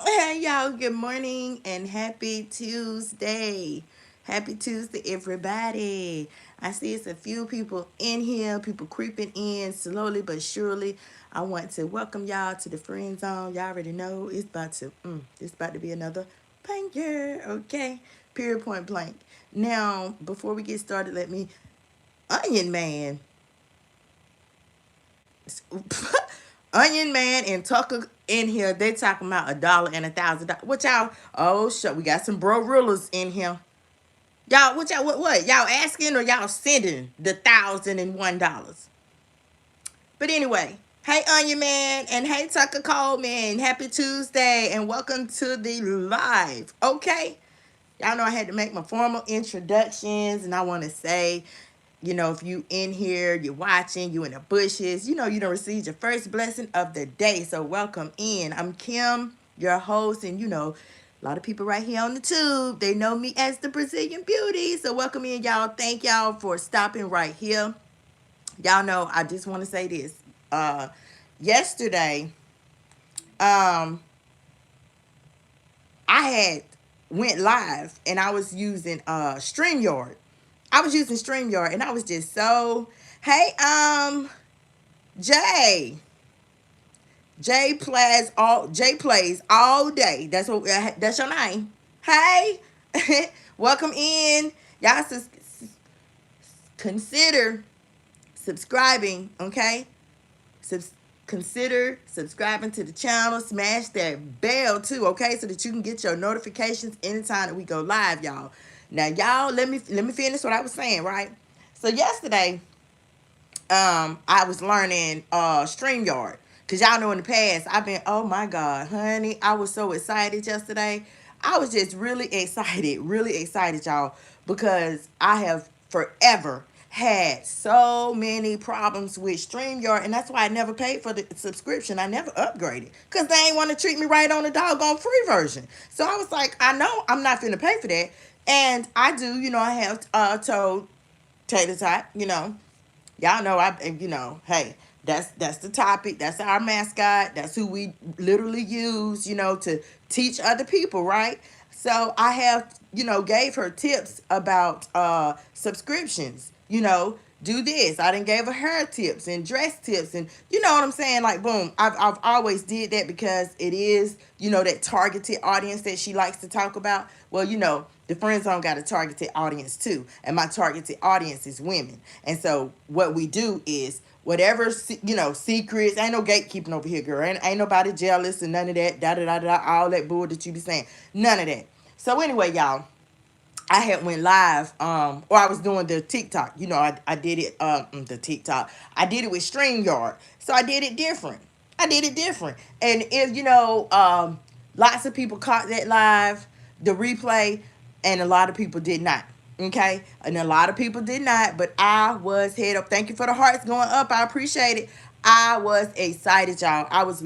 Hey y'all, good morning and happy Tuesday. Happy Tuesday, everybody. I see it's a few people in here, people creeping in slowly but surely. I want to welcome y'all to the friend zone. Y'all already know it's about to be another banger, okay? Period point blank. Now, before we get started, let me Onion Man. Onion Man and Tucker in here, they talking about $1 and $1,000. What y'all? Oh, shit, we got some bro rulers in here. Y'all, what y'all? What? Y'all asking or y'all sending the $1,001? But anyway, hey Onion Man and hey Tucker Coleman, happy Tuesday and welcome to the live. Okay, y'all know I had to make my formal introductions, and I want to say, if you in here, you're watching, you in the bushes, you don't receive your first blessing of the day. So welcome in. I'm Kim, your host, and a lot of people right here on the tube, they know me as the Brazilian Beauty. So welcome in, y'all. Thank y'all for stopping right here. Y'all know I just want to say this. Yesterday, um, I had went live and I was using StreamYard. I was using StreamYard and I was just so hey Jay. Jay plays all day. That's your name. Hey, welcome in. Y'all consider subscribing, okay? Subs- Consider subscribing to the channel. Smash that bell too, okay? So that you can get your notifications anytime that we go live, y'all. Now, y'all, let me finish what I was saying, right? So yesterday, I was learning StreamYard. Cause y'all know in the past I've been, oh my God, honey, I was so excited yesterday. I was just really excited, y'all, because I have forever had so many problems with StreamYard, and that's why I never paid for the subscription. I never upgraded because they ain't want to treat me right on the doggone free version. So I was like, I know I'm not finna pay for that, and I do, I have told Tater Tot, y'all know hey, that's the topic. That's our mascot. That's who we literally use, to teach other people, right? So I have, gave her tips about subscriptions. Do this. I didn't gave her hair tips and dress tips, and you know what I'm saying. Like boom, I've always did that because it is that targeted audience that she likes to talk about. Well, the friend zone got a targeted audience too, and my targeted audience is women. And so what we do is whatever secrets. Ain't no gatekeeping over here, girl. Ain't nobody jealous and none of that. Da da da da. All that bull that you be saying. None of that. So anyway, y'all. I had went live, or I was doing the TikTok. I did it, the TikTok. I did it with StreamYard. So I did it different. And if, lots of people caught that live, the replay, and a lot of people did not. Okay? And a lot of people did not, but I was head up. Thank you for the hearts going up. I appreciate it. I was excited, y'all. I was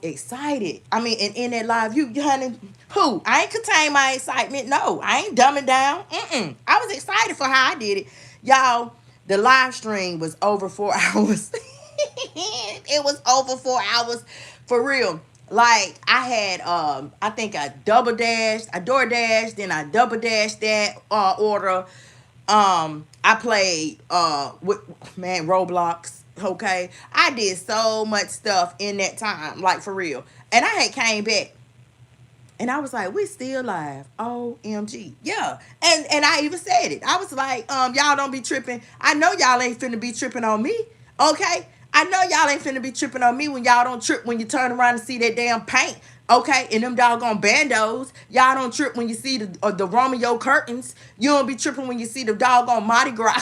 excited. I mean, and in that live, honey, who? I ain't contain my excitement. No, I ain't dumbing down. I was excited for how I did it. Y'all, the live stream was over 4 hours. It was over 4 hours for real. Like I had I think I door dashed, then I double dashed that order. I played with man Roblox. Okay, I did so much stuff in that time, like for real. And I had came back, and I was like, "We still live, OMG, yeah." And I even said it. I was like, y'all don't be tripping. I know y'all ain't finna be tripping on me, okay? I know y'all ain't finna be tripping on me when y'all don't trip when you turn around and see that damn paint. Okay, and them doggone bandos. Y'all don't trip when you see the Romeo curtains. You don't be tripping when you see the doggone Mardi Gras.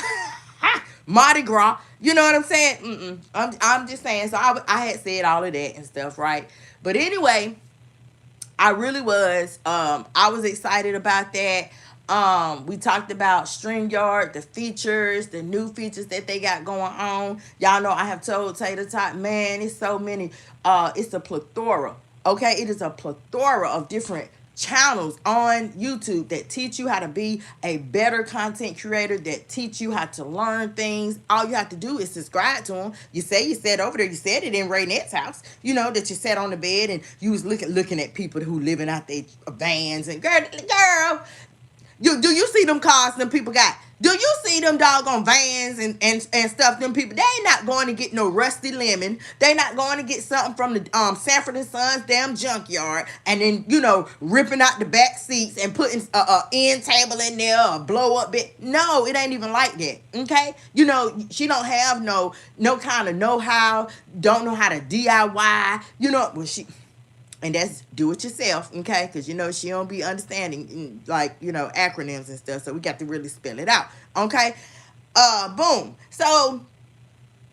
Mardi Gras. You know what I'm saying? I'm just saying. So I had said all of that and stuff, right? But anyway, I really was. I was excited about that. We talked about StreamYard, the features, the new features that they got going on. Y'all know I have told Tater Tot, man, it's so many. It's a plethora. Okay, it is a plethora of different channels on YouTube that teach you how to be a better content creator, that teach you how to learn things. All you have to do is subscribe to them. You say you said over there, you said it in Raynette's house, that you sat on the bed and you was looking at people who living out their vans. And girl, do you see them cars them people got? Do you see them doggone vans and stuff? Them people, they ain't not going to get no rusty lemon. They not going to get something from the Sanford and Sons damn junkyard and then ripping out the back seats and putting a end table in there or blow up bit. No, it ain't even like that. Okay, she don't have no kind of know-how. Don't know how to DIY. Well, and that's do it yourself, okay? Because she don't be understanding acronyms and stuff. So we got to really spell it out, okay? Boom. So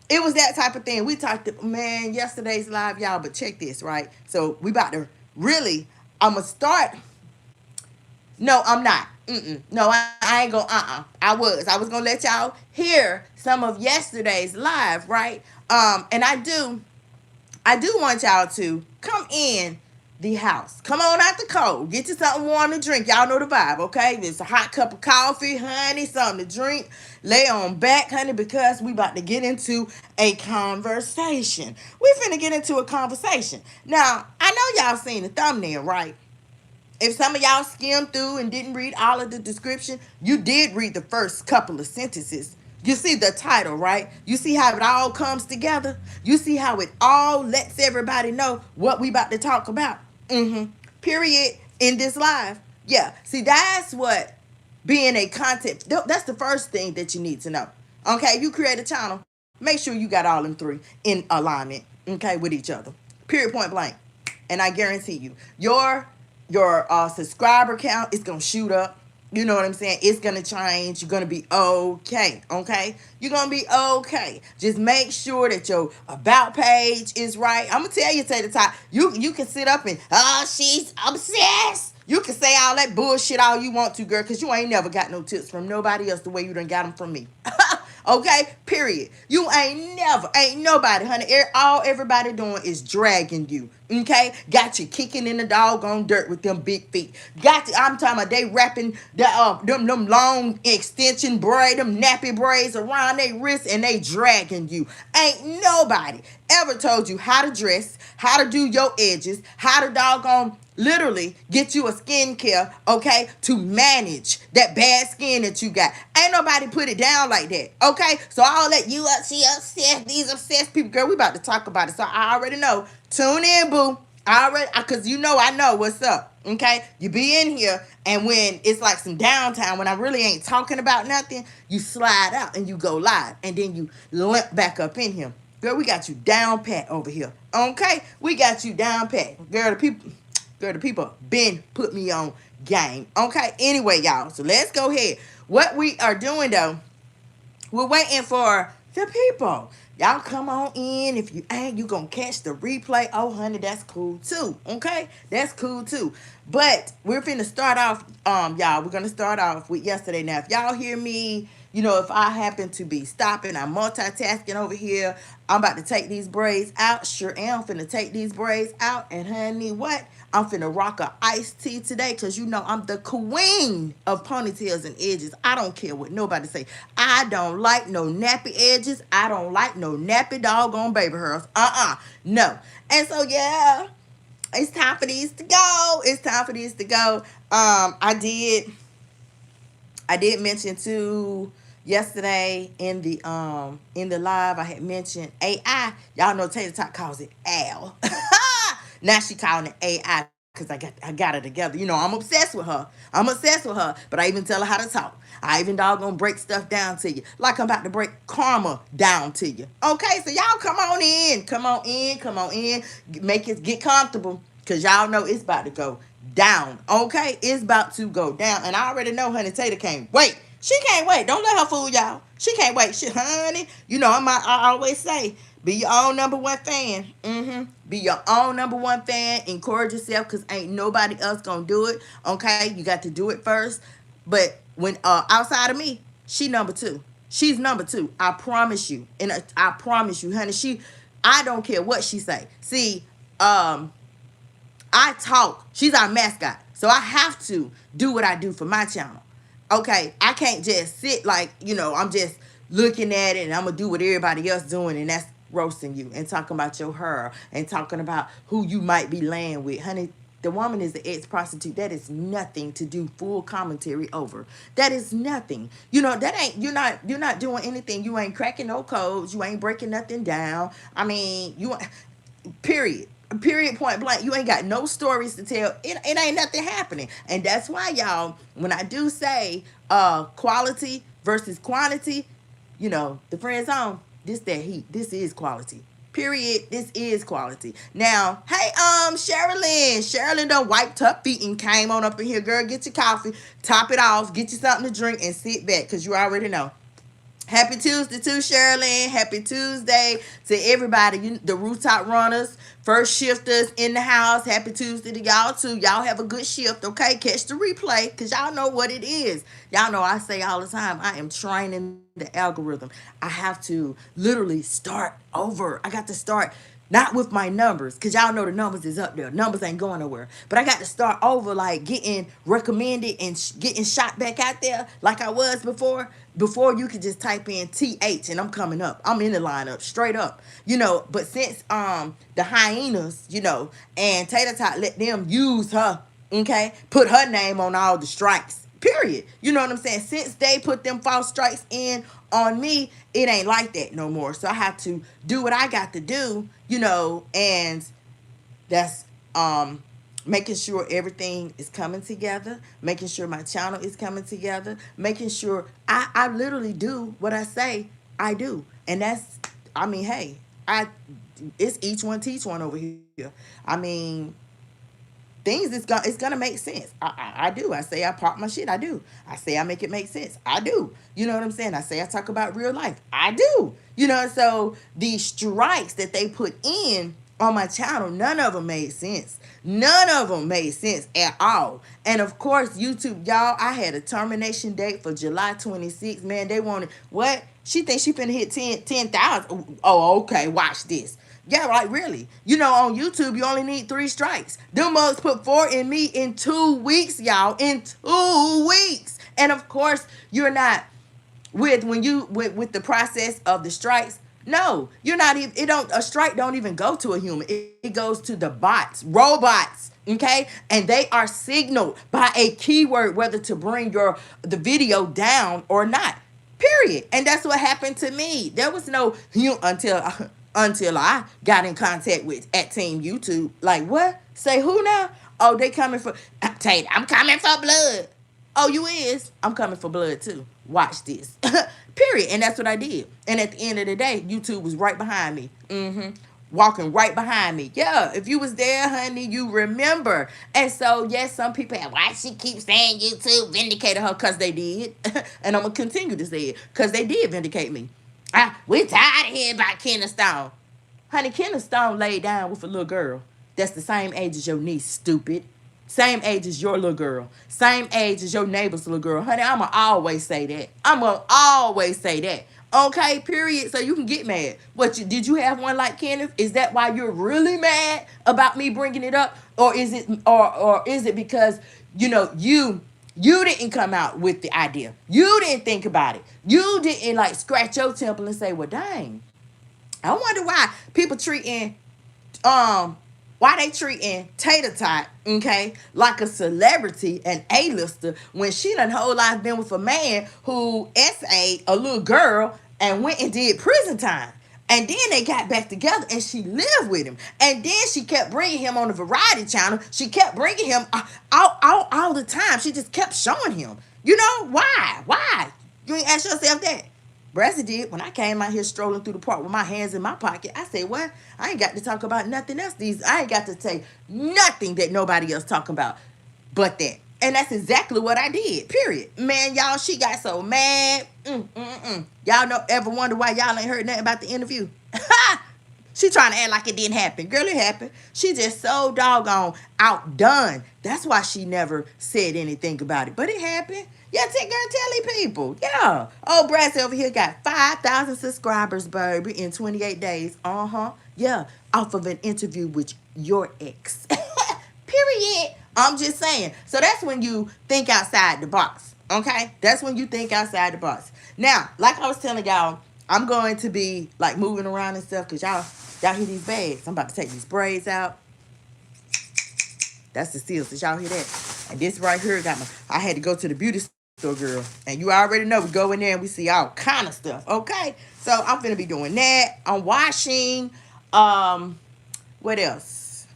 it was that type of thing. We talked, man, yesterday's live, y'all. But check this, right? So we about to really. I'm gonna start. No, I'm not. No, I ain't gonna. I was gonna let y'all hear some of yesterday's live, right? And I do want y'all to come in the house. Come on out the cold. Get you something warm to drink. Y'all know the vibe, okay? It's a hot cup of coffee, honey, something to drink. Lay on back, honey, because we about to get into a conversation. We finna get into a conversation. Now, I know y'all seen the thumbnail, right? If some of y'all skimmed through and didn't read all of the description, you did read the first couple of sentences. You see the title, right? You see how it all comes together? You see how it all lets everybody know what we about to talk about? Period. In this live. Yeah. See, that's what being a content, that's the first thing that you need to know. Okay, you create a channel, make sure you got all them three in alignment, okay, with each other. Period, point blank. And I guarantee you, your subscriber count is going to shoot up. You know what I'm saying? It's going to change. You're going to be okay. Okay? You're going to be okay. Just make sure that your about page is right. I'm going to tell you to the top. You can sit up and, she's obsessed. You can say all that bullshit all you want to, girl, because you ain't never got no tips from nobody else the way you done got them from me. Okay? Period. You ain't nobody, honey. Everybody doing is dragging you. Okay? Got you kicking in the doggone dirt with them big feet. I'm talking about they wrapping them long extension braid, them nappy braids around their wrists, and they dragging you. Ain't nobody ever told you how to dress, how to do your edges, how to doggone literally get you a skincare, okay, to manage that bad skin that you got. Ain't nobody put it down like that, okay? So all that she obsessed, these obsessed people, girl, we about to talk about it. So I already know. Tune in, boo. Because I know what's up, okay? You be in here, and when it's like some downtime, when I really ain't talking about nothing, you slide out and you go live, and then you limp back up in here. Girl, we got you down pat over here, okay? We got you down pat. Girl, the people been put me on game, okay? Anyway, y'all, so let's go ahead. What we are doing, though, we're waiting for the people. Y'all come on in. If you ain't, you gonna catch the replay. Oh, honey, that's cool too. Okay? That's cool too. But we're finna start off, y'all. We're gonna start off with yesterday. Now, if y'all hear me, if I happen to be stopping, I'm multitasking over here. I'm about to take these braids out. Sure am finna take these braids out. And honey, what? I'm finna rock a iced tea today because I'm the queen of ponytails and edges. I don't care what nobody say. I don't like no nappy edges. I don't like no nappy doggone baby hairs. No. And so, yeah, it's time for these to go. It's time for these to go. I did mention too yesterday in the live, I had mentioned AI. Y'all know Tater Tot calls it Al. Now she calling it AI because I got her together. I'm obsessed with her. But I even tell her how to talk. I even doggone break stuff down to you. Like I'm about to break karma down to you. Okay, so y'all come on in. Get comfortable. Because y'all know it's about to go down. Okay, it's about to go down. And I already know honey Tater can't wait. She can't wait. Don't let her fool y'all. She can't wait. Honey, I always say, be your own number one fan. Be your own number one fan. Encourage yourself because ain't nobody else gonna do it. Okay, you got to do it first. But when outside of me, she number two. She's number two. I promise you. And I promise you, honey. I don't care what she say. See, I talk. She's our mascot. So I have to do what I do for my channel. Okay, I can't just sit like, I'm just looking at it and I'm gonna do what everybody else doing, and that's roasting you and talking about your hair and talking about who you might be laying with. Honey, the woman is the ex-prostitute. That is nothing to do full commentary over. That is nothing. That ain't, you're not doing anything. You ain't cracking no codes. You ain't breaking nothing down. I mean, period. Period, point blank. You ain't got no stories to tell. It ain't nothing happening. And that's why, y'all, when I do say quality versus quantity, the friend zone, this that heat. This is quality. Period. This is quality. Now, hey, Sherilyn. Sherilyn done wiped her feet and came on up in here. Girl, get your coffee, top it off, get you something to drink, and sit back, because you already know. Happy Tuesday to Sherilyn. Happy Tuesday to everybody. The rooftop runners, first shifters in the house. Happy Tuesday to y'all too. Y'all have a good shift, okay? Catch the replay, because y'all know what it is. Y'all know I say all the time, I am training the algorithm. I have to literally start over. I got to start not with my numbers, because y'all know the numbers is up there. Numbers ain't going nowhere. But I got to start over, like getting recommended and getting shot back out there like I was before. Before, you could just type in TH and I'm coming up. I'm in the lineup straight up. But since the hyenas, and Tater Tot let them use her, okay, put her name on all the strikes. Period. You know what I'm saying? Since they put them false strikes in on me, it ain't like that no more. So I have to do what I got to do, and that's making sure everything is coming together, making sure my channel is coming together, making sure I literally do what I say I do. And that's, I mean, hey, it's each one teach one over here. I mean, things it's gonna make sense. I do. I say I pop my shit. I do. I say I make it make sense. I do. You know what I'm saying? I say I talk about real life. I do. So the strikes that they put in on my channel, none of them made sense. None of them made sense at all. And of course, YouTube, y'all, I had a termination date for July 26th. Man, they wanted, what? She thinks she finna hit 10,000. Oh, okay, watch this. Yeah, like really. On YouTube, you only need 3 strikes. Them mugs put 4 in me in 2 weeks, y'all. In 2 weeks. And of course, you're not with the process of the strikes. No, you're not even, a strike don't even go to a human. It goes to the bots, robots, okay? And they are signaled by a keyword whether to bring the video down or not. Period. And that's what happened to me. There was no until I got in contact with at Team YouTube. Like, what? Say who now? Oh, they coming for Tate. I'm coming for blood. Oh, you is? I'm coming for blood too. Watch this. Period. And that's what I did. And at the end of the day, YouTube was right behind me. Walking right behind me. Yeah, if you was there, honey, you remember. And so, yes, some people have, why she keep saying YouTube vindicated her? Because they did. And I'm going to continue to say it. Because they did vindicate me. We tired of hearing about Kenneth Stone. Honey, Kenneth Stone laid down with a little girl that's the same age as your niece, stupid. Same age as your little girl. Same age as your neighbor's little girl. Honey, I'm going to always say that. I'm going to always say that. Okay, period. So you can get mad. Did you have one like Kenneth? Is that why you're really mad about me bringing it up? Or is it because, you didn't come out with the idea. You didn't think about it. You didn't like scratch your temple and say, well, dang. I wonder why people treating Tater Tot, okay, like a celebrity, an A-lister, when she done whole life been with a man who SA'd a little girl and went and did prison time. And then they got back together and she lived with him. And then she kept bringing him on the variety channel. She kept bringing him all the time. She just kept showing him. Why? Why? You ain't ask yourself that. Brassy did when I came out here strolling through the park with my hands in my pocket. I said, what? I ain't got to talk about nothing else. I ain't got to say nothing that nobody else talking about but that. And that's exactly what I did, period. Man, y'all, she got so mad. Y'all ever wonder why y'all ain't heard nothing about the interview? She trying to act like it didn't happen. Girl, it happened. She just so doggone outdone. That's why she never said anything about it. But it happened. Yeah, girl, tell these people. Yeah. Oh, Brassy over here got 5,000 subscribers, baby, in 28 days. Yeah. Off of an interview with your ex. Period. I'm just saying. So that's when you think outside the box. Okay? That's when you think outside the box. Now, like I was telling y'all, I'm going to be like moving around and stuff because y'all hear these bags. I'm about to take these braids out. That's the seals. Did y'all hear that? And this right here got my. I had to go to the beauty store, girl. And you already know we go in there and we see all kind of stuff. Okay, so I'm gonna be doing that. I'm washing. What else?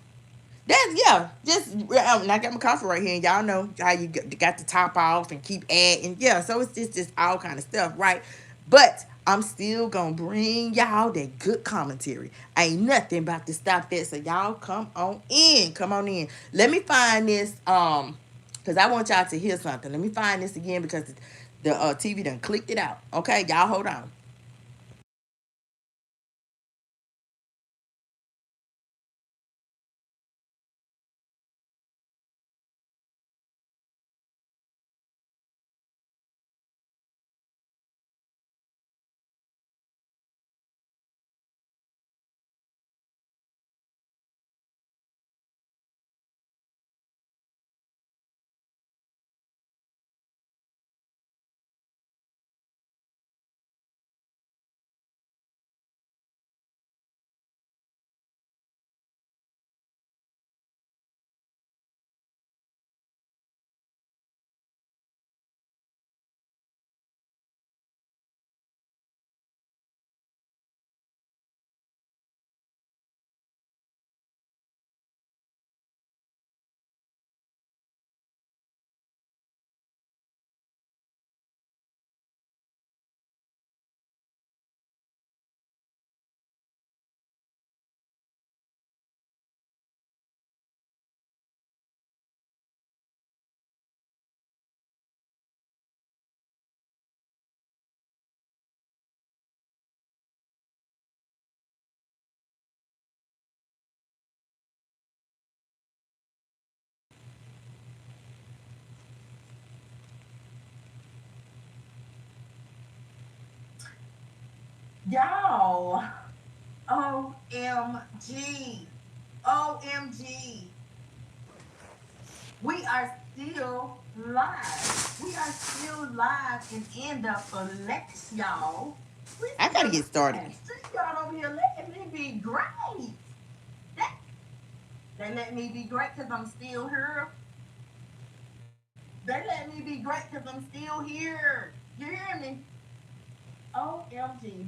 That's yeah. Just and I got my coffee right here, and y'all know how you got the top off and keep adding. Yeah, so it's just all kind of stuff, right? But I'm still gonna bring y'all that good commentary. Ain't nothing about to stop that. So y'all come on in. Come on in. Let me find this because I want y'all to hear something. Let me find this again because the TV done clicked it out. Okay, y'all hold on. Y'all, OMG. OMG. We are still live. We are still live and in the flex, y'all. I gotta get started. Y'all over here letting me be great. They let me be great because I'm still here. They let me be great because I'm still here. You hear me? OMG.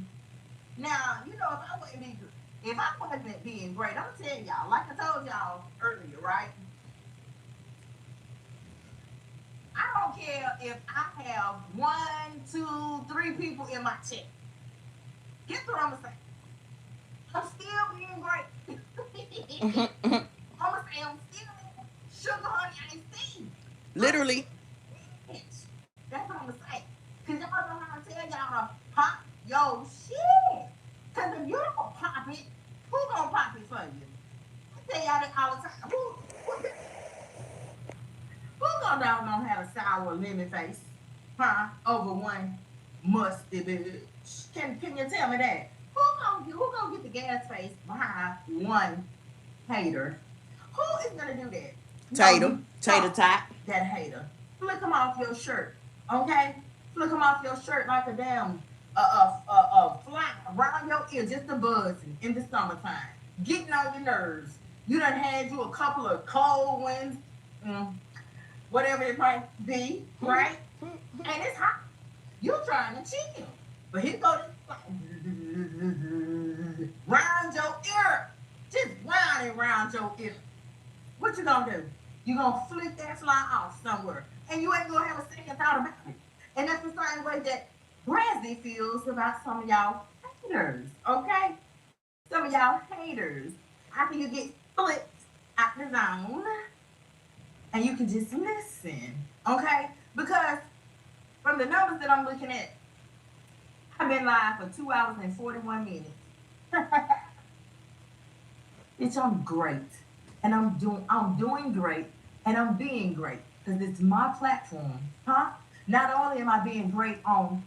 Now, you know, if I wasn't being great, I'm gonna tell y'all, like I told y'all earlier, right? I don't care if I have one, two, three people in my chat. Guess what I'm gonna say? I'm still being great. I'm gonna say I'm still sugar honey iced tea. Literally. That's what I'm gonna say. Cause y'all know how to tell y'all to pop yo shit. Cause if you don't pop it, who gonna pop it for you? I tell y'all that all the time. Who gonna doggone have a sour lemon face? Huh? Over one musty bitch. Can you tell me that? Who gonna get the gas face behind one hater? Who is gonna do that? Tater tot. That hater. Flick them off your shirt. Okay? Flick them off your shirt like a damn fly around your ear, just a buzzing in the summertime. Getting on your nerves. You done had you a couple of cold ones. Mm, whatever it might be, right? And it's hot. You trying to chill. But here goes round your ear. Just round and round your ear. What you gonna do? You gonna flick that fly off somewhere. And you ain't gonna have a second thought about it. And that's the same way that Brazzy feels about some of y'all haters. Okay? Some of y'all haters. After you get flipped out the zone and you can just listen. Okay? Because from the numbers that I'm looking at, I've been live for 2 hours and 41 minutes. It's I'm great. And I'm doing great and I'm being great. Because it's my platform. Huh? Not only am I being great on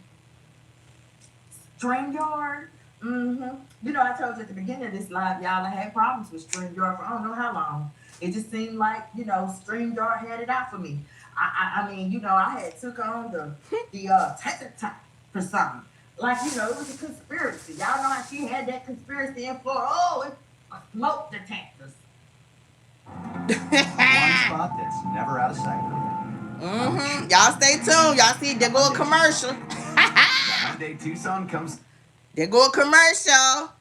StreamYard, you know, I told you at the beginning of this live, y'all, I had problems with StreamYard for I don't know how long. It just seemed like, StreamYard had it out for me. I mean, I had took on the TikTok for something. Like, it was a conspiracy. Y'all know how she had that conspiracy in Florida. Oh, it's a smoke detectors. One spot that's never out of sight. Y'all stay tuned. Y'all see, there go a commercial. Monday Tucson comes. There go a commercial.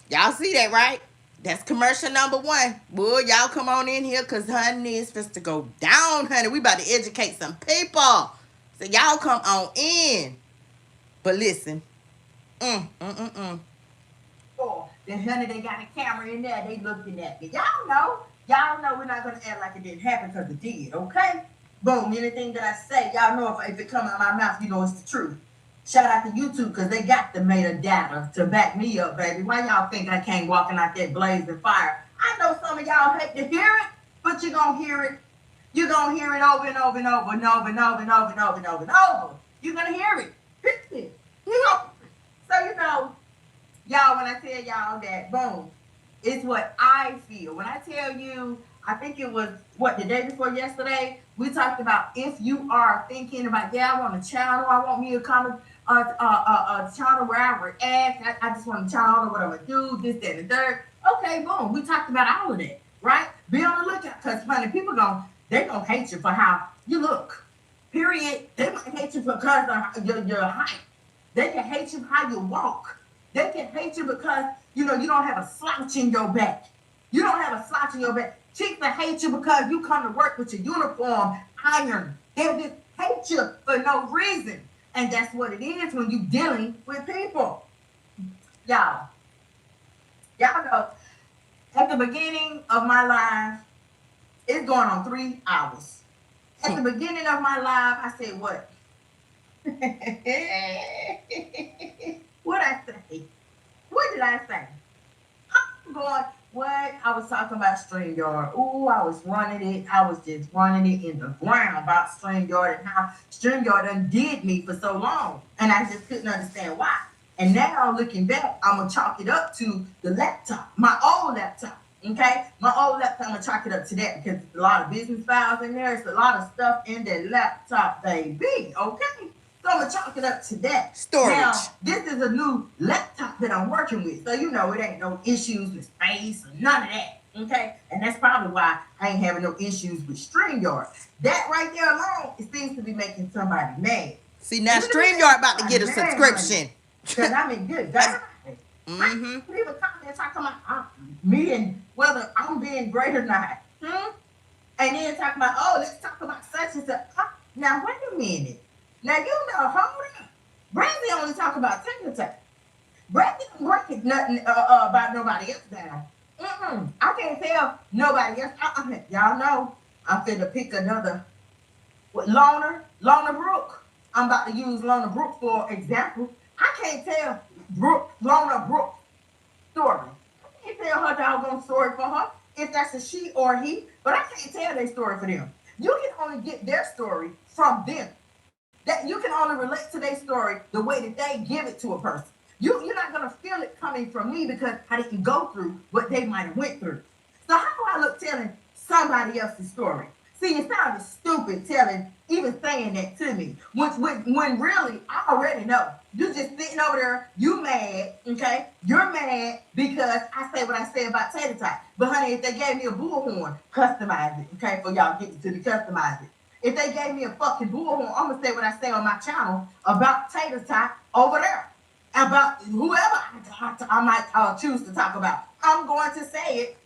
Y'all see that, right? That's commercial number one. Boy, y'all come on in here, because, honey, it's supposed to go down, honey. We about to educate some people. So y'all come on in. But listen. Oh, then, honey, they got a camera in there. They looking at me. Y'all know we're not going to act like it didn't happen, because it did, okay? Boom, anything that I say, y'all know if it come out my mouth, it's the truth. Shout out to YouTube, because they got the metadata to back me up, baby. Why y'all think I can't walking out that blazing fire? I know some of y'all hate to hear it, but you're going to hear it. You're going to hear it over and over and over and over and over and over and over and over and over. You're going to hear it. Period. So, y'all, when I tell y'all that, boom, it's what I feel. When I tell you, I think it was, the day before yesterday, we talked about if you are thinking about, I want a channel, I want me to come a channel where I react, I just want a channel, what I'm going to do, this, that, and third. Okay, boom, we talked about all of that, right? Be on the lookout, because, funny, people they're going to hate you for how you look, period. They might hate you because of your height. They can hate you for how you walk. They can hate you because, you don't have a slouch in your back. You don't have a slouch in your back. Chicks that hate you because you come to work with your uniform iron. They just hate you for no reason. And that's what it is when you're dealing with people. Y'all know, at the beginning of my life, it's going on 3 hours. At the beginning of my life, I said, what? What I say? What did I say? I'm going, what? I was talking about StreamYard. Ooh, I was running it. I was just running it in the ground about StreamYard and how StreamYard undid me for so long. And I just couldn't understand why. And now, looking back, I'm going to chalk it up to the laptop, my old laptop. Okay? My old laptop, I'm going to chalk it up to that, because there's a lot of business files in there. There's a lot of stuff in that laptop, baby. Okay? So I'm going to chalk it up to that. Storage. Now, this is a new laptop that I'm working with. So, it ain't no issues with space or none of that. Okay? And that's probably why I ain't having no issues with StreamYard. That right there alone, it seems to be making somebody mad. See, now StreamYard about to get a subscription. Because I'm in good God. People come there talking about me and whether I'm being great or not. And then talking about, let's talk about such and such. Now, wait a minute. Now, hold on. Brandy only talk about TikTok. Brandy don't break nothing about nobody else down. I can't tell nobody else. Y'all know I'm finna pick another. Lorna Brooke. I'm about to use Lorna Brooke for example. I can't tell Lorna Brooke's story. I can't tell her doggone story for her, if that's a she or he, but I can't tell their story for them. You can only get their story from them. That you can only relate to their story the way that they give it to a person. You're not going to feel it coming from me because I didn't go through what they might have went through. So how do I look telling somebody else's story? See, it sounded stupid even saying that to me. When really, I already know. You're just sitting over there, you mad, okay? You're mad because I say what I say about tater tot. But honey, if they gave me a bullhorn, customize it, okay? For y'all getting to the customize it. If they gave me a fucking bullhorn, I'm going to say what I say on my channel about tater tot over there. About whoever I might choose to talk about. I'm going to say it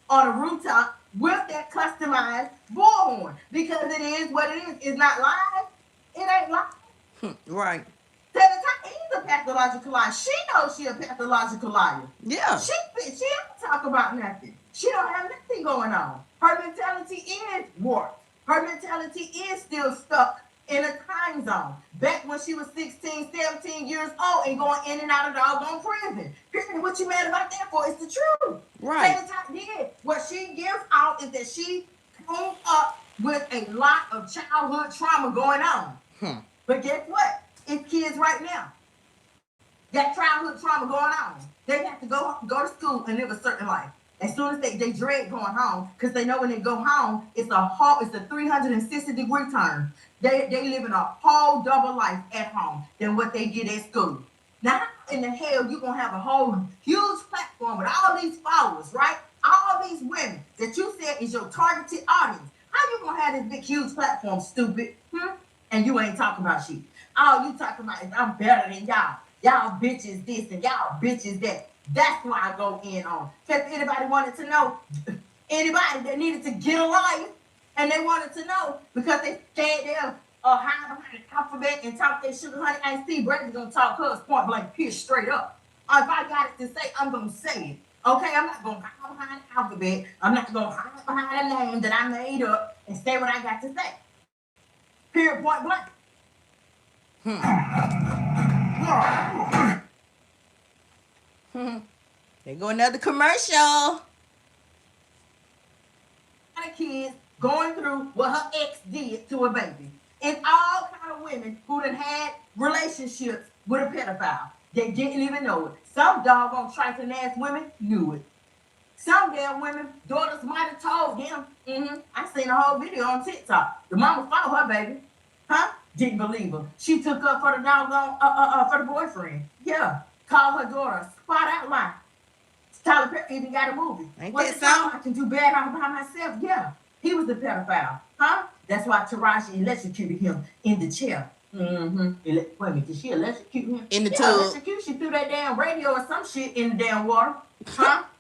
on a rooftop with that customized bullhorn, because it is what it is. It's not live. It ain't live. Right. Tater tot is a pathological liar. She knows she a pathological liar. Yeah. She don't talk about nothing. She don't have nothing going on. Her mentality is warped. Her mentality is still stuck in a time zone. Back when she was 16, 17 years old and going in and out of doggone prison. Period. What you mad about that for? It's the truth. Right. Tater tot did. What she gives out is that she came up with a lot of childhood trauma going on. But guess what? It's kids right now. Got childhood trauma going on. They have to go to school and live a certain life. As soon as they dread going home, because they know when they go home, it's a 360-degree turn. They live in a whole double life at home than what they get at school. Now, how in the hell you gonna have a whole huge platform with all these followers, right? All these women that you said is your targeted audience. How you gonna have this big huge platform, stupid? And you ain't talking about shit. All you talking about is I'm better than y'all. Y'all bitches this and y'all bitches that. That's why I go in on. Because anybody wanted to know, anybody that needed to get a life, and they wanted to know because they scared them hide behind the alphabet and talk their sugar honey. Ain't Steve Brady's gonna talk hers point blank, pierce straight up. If I got it to say, I'm gonna say it. Okay, I'm not gonna hide behind the alphabet. I'm not gonna hide behind a name that I made up and say what I got to say. Period, point blank. There go another commercial. Kids going through what her ex did to a baby. And all kind of women who done had relationships with a pedophile. They didn't even know it. Some doggone trifling ass women knew it. Some damn women, daughters might have told them. I seen a whole video on TikTok. The mama followed her baby. Didn't believe her. She took up for the doggone, for the boyfriend. Yeah. Called her daughter a spot out lie. Tyler Perry even got a movie. Ain't What's that it called? I Can Do Bad All By Myself. Yeah. He was the pedophile. That's why Taraji electrocuted him in the chair. Wait a minute, did she electrocute him? In the yeah, tub. electrocute. She threw that damn radio or some shit in the damn water.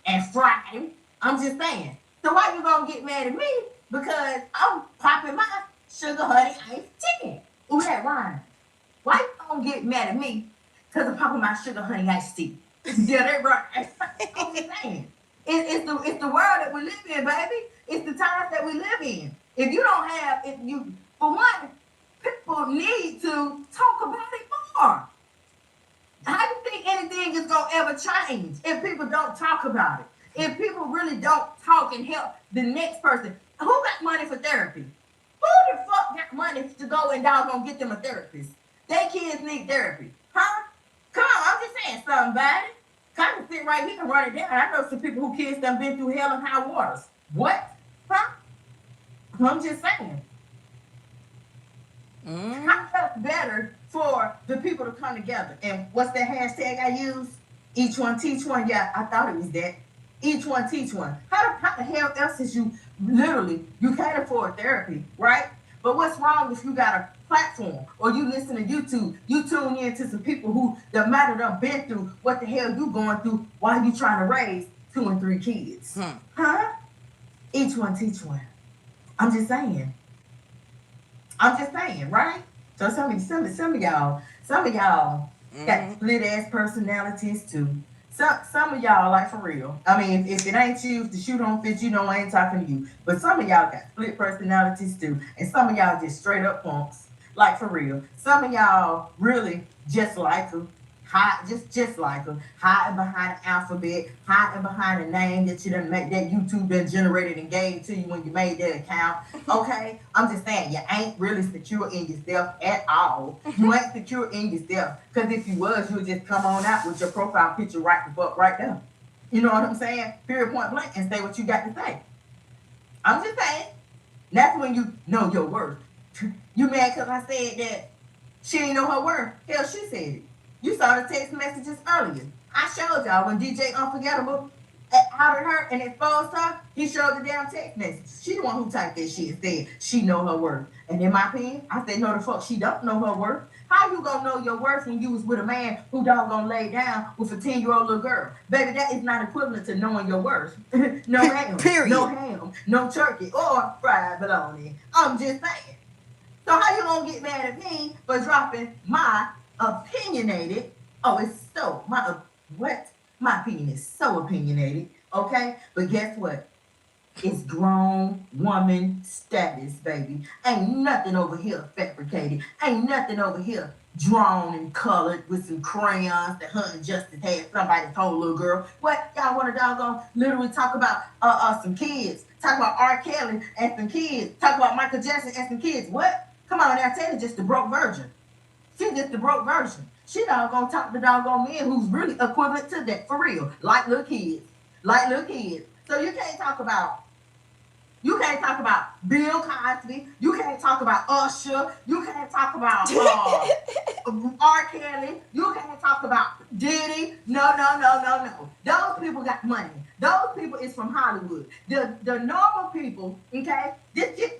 And fried him. I'm just saying. So why you gonna get mad at me? Because I'm popping my sugar honey iced tea. Ooh, that rhyme. Why you gonna get mad at me? Because I'm popping my sugar honey iced tea. Yeah, that right. I'm just saying. It's the world that we live in, baby. It's the times that we live in. If you don't have, for one, people need to talk about it more. How do you think anything is gonna ever change if people don't talk about it? If people really don't talk and help the next person, who got money for therapy? Who the fuck got money to go and doggone get them a therapist? They kids need therapy, Come on, I'm just saying somebody. I can sit right here and run it down. I know some people who kids done been through hell and high waters. What? I'm just saying. How else better for the people to come together? And what's that hashtag I use? Each one teach one. Yeah, I thought it was that. Each one teach one. How the hell else is you can't afford therapy, right? But what's wrong if you got a platform or you listen to YouTube, you tune in to some people who the matter done been through what the hell you going through while you trying to raise 2 and 3 kids. Each one teach one. I'm just saying, right? So some of y'all got split ass personalities too. Some of y'all, like for real. I mean, if it ain't you, if the shoe don't fit you, I ain't talking to you. But some of y'all got split personalities too. And some of y'all just straight up punks. Like for real. Some of y'all really just like them. Just like them. Hiding behind the alphabet. Hiding behind a name that you done make, that YouTube done generated and gave to you when you made that account. Okay? I'm just saying, you ain't really secure in yourself at all. You ain't secure in yourself. Because if you was, you would just come on out with your profile picture right the fuck right there. You know what I'm saying? Period, point blank, and say what you got to say. I'm just saying. That's when you know your worth. You mad because I said that she ain't know her worth? Hell, she said it. You saw the text messages earlier. I showed y'all when DJ Unforgettable outed her and exposed her. He showed the damn text messages. She the one who typed that shit and said she know her worth. And in my opinion, I said no the fuck she don't know her worth. How you gonna know your worth when you was with a man who doggone lay down with a 10-year-old little girl? Baby, that is not equivalent to knowing your worth. No ham, Period. no ham, no turkey, or fried bologna. I'm just saying. So how you gonna get mad at me for dropping my opinionated? My opinion is so opinionated, okay? But guess what? It's grown woman status, baby. Ain't nothing over here fabricated. Ain't nothing over here drawn and colored with some crayons that her and Justice had somebody told little girl. What? Y'all want to doggone literally talk about some kids. Talk about R. Kelly and some kids. Talk about Michael Jackson and some kids. What? Come on now, Taylor just the broke virgin. She's just the broke version. She doggone talk to doggone men who's really equivalent to that, for real. Like little kids. So you can't talk about Bill Cosby. You can't talk about Usher. You can't talk about R. Kelly. You can't talk about Diddy. No, no, no, no, no. Those people got money. Those people is from Hollywood. The normal people, okay? There is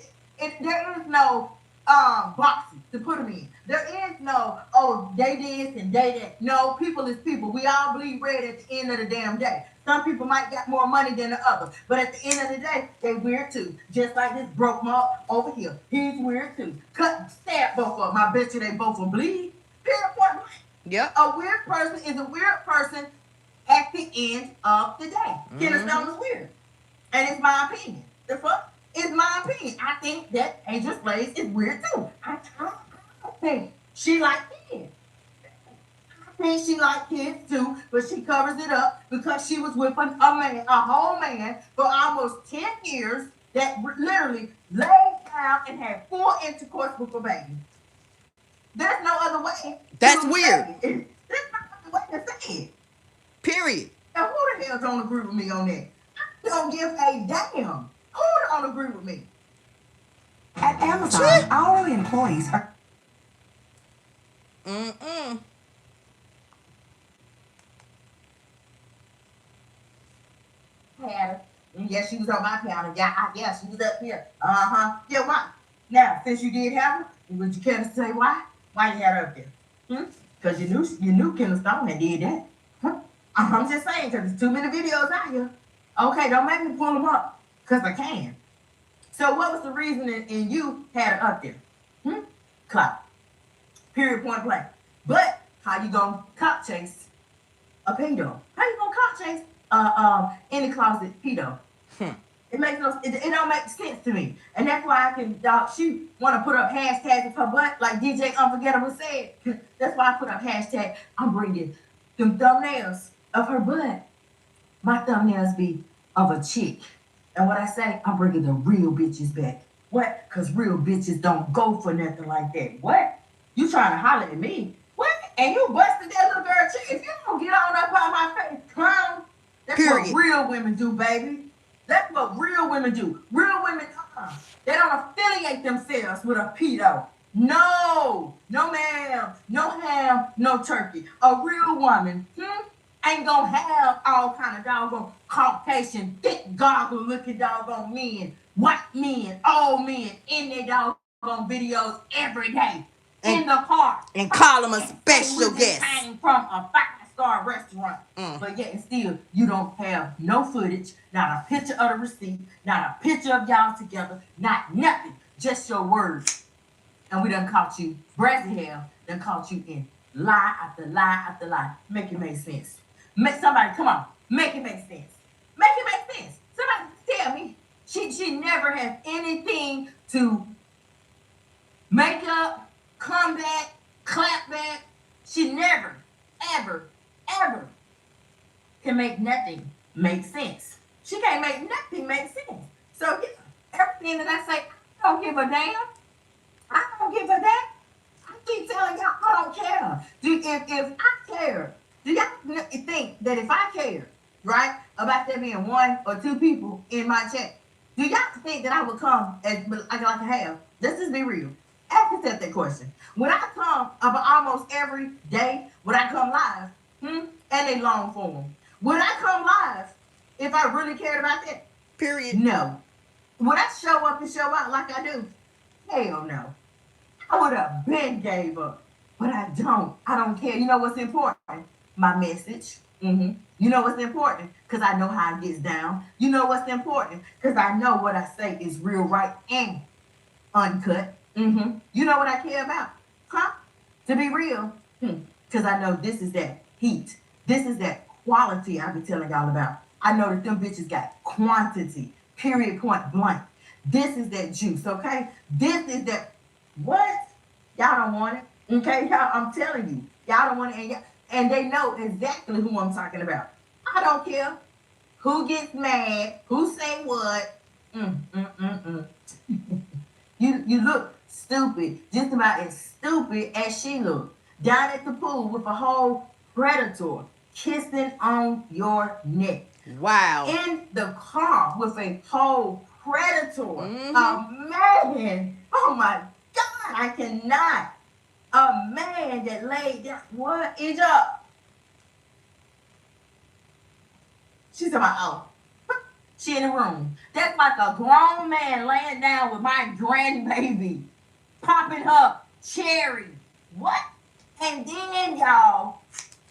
no boxes to put them in. There is no, oh, they this and they that. No, people is people. We all bleed red at the end of the damn day. Some people might got more money than the other, but at the end of the day, they weird too. Just like this broke mom over here. He's weird too. Stab both of them. I bet you they both will bleed. Period. Point blank. Yep. A weird person is a weird person at the end of the day. Kenneth Stone is weird. And it's my opinion. The fuck? It's my opinion. I think that Angel Slays is weird too. I think she like kids. I think she like kids too, but she covers it up because she was with a whole man for almost 10 years that literally laid down and had full intercourse with a baby. There's no other way. That's weird. There's no other way to say it. Period. Now, who the hell don't agree with me on that? I don't give a damn. Who don't agree with me? At Amazon, hourly employees are... Had her. Yeah, she was on my panel. Yeah, she was up here. Yeah, why? Now, since you did have her, would you care to say why? Why you had her up there? Because you knew Kenneth Stone had did that. I'm just saying, because there's too many videos out here. Okay, don't make me pull them up, because I can. So what was the reason and you had her up there? Clout. Period, point blank. But how you gonna cop chase a pedo? How you gonna cop chase in the closet pedo? It makes no, it don't make sense to me, and that's why I can. She want to put up hashtags of her butt, like DJ Unforgettable said. That's why I put up hashtag. I'm bringing them thumbnails of her butt. My thumbnails be of a chick, and what I say, I'm bringing the real bitches back. What? Cause real bitches don't go for nothing like that. What? You trying to holler at me? What? And you busted that little girl chick? If you don't get on up on my face, clown. That's Period. what real women do, baby. That's what real women do. Real women, they don't affiliate themselves with a pedo. No, no ma'am, no ham, no turkey. A real woman ain't gonna have all kind of doggone Caucasian, thick, goggle-looking doggone men, white men, old men in their doggone videos every day in the car. And call them a special guest. Came from a five-star restaurant. But yet and still, you don't have no footage, not a picture of the receipt, not a picture of y'all together, not nothing, just your words. And we done caught you, Brazzy hell, done caught you in lie after lie after lie. Make it make sense. Somebody, come on, make it make sense. Make it make sense. Somebody tell me. She never has anything to make up, come back, clap back. She never, ever, ever can make nothing make sense. She can't make nothing make sense. So everything that I say, I don't give a damn. I don't give a damn. I keep telling y'all I don't care. If I care, do y'all think that if I care, right, about there being one or two people in my chat, do y'all think that I would come as like I have? Let's just be real. Ask yourself that question. When I come about almost every day, when I come live, and they long form, would I come live if I really cared about that? Period. No. Would I show up and show out like I do? Hell no. I would have been gave up. But I don't. I don't care. You know what's important? My message. You know what's important? Because I know how it gets down. You know what's important? Because I know what I say is real, right, and uncut. You know what I care about? Huh? To be real. Because I know this is that heat. This is that quality I be telling y'all about. I know that them bitches got quantity. Period, point blank. This is that juice, okay? This is that. What? Y'all don't want it. Okay, y'all, I'm telling you. Y'all don't want it. And they know exactly who I'm talking about. I don't care who gets mad, who say what. You look stupid, just about as stupid as she looked. Down at the pool with a whole predator kissing on your neck. Wow. in the car with a whole predator. Mm-hmm. A man. Oh my God, I cannot. A man that laid down. What is up? She's about, oh, she in the room. That's like a grown man laying down with my grandbaby, popping her cherry. What? And then y'all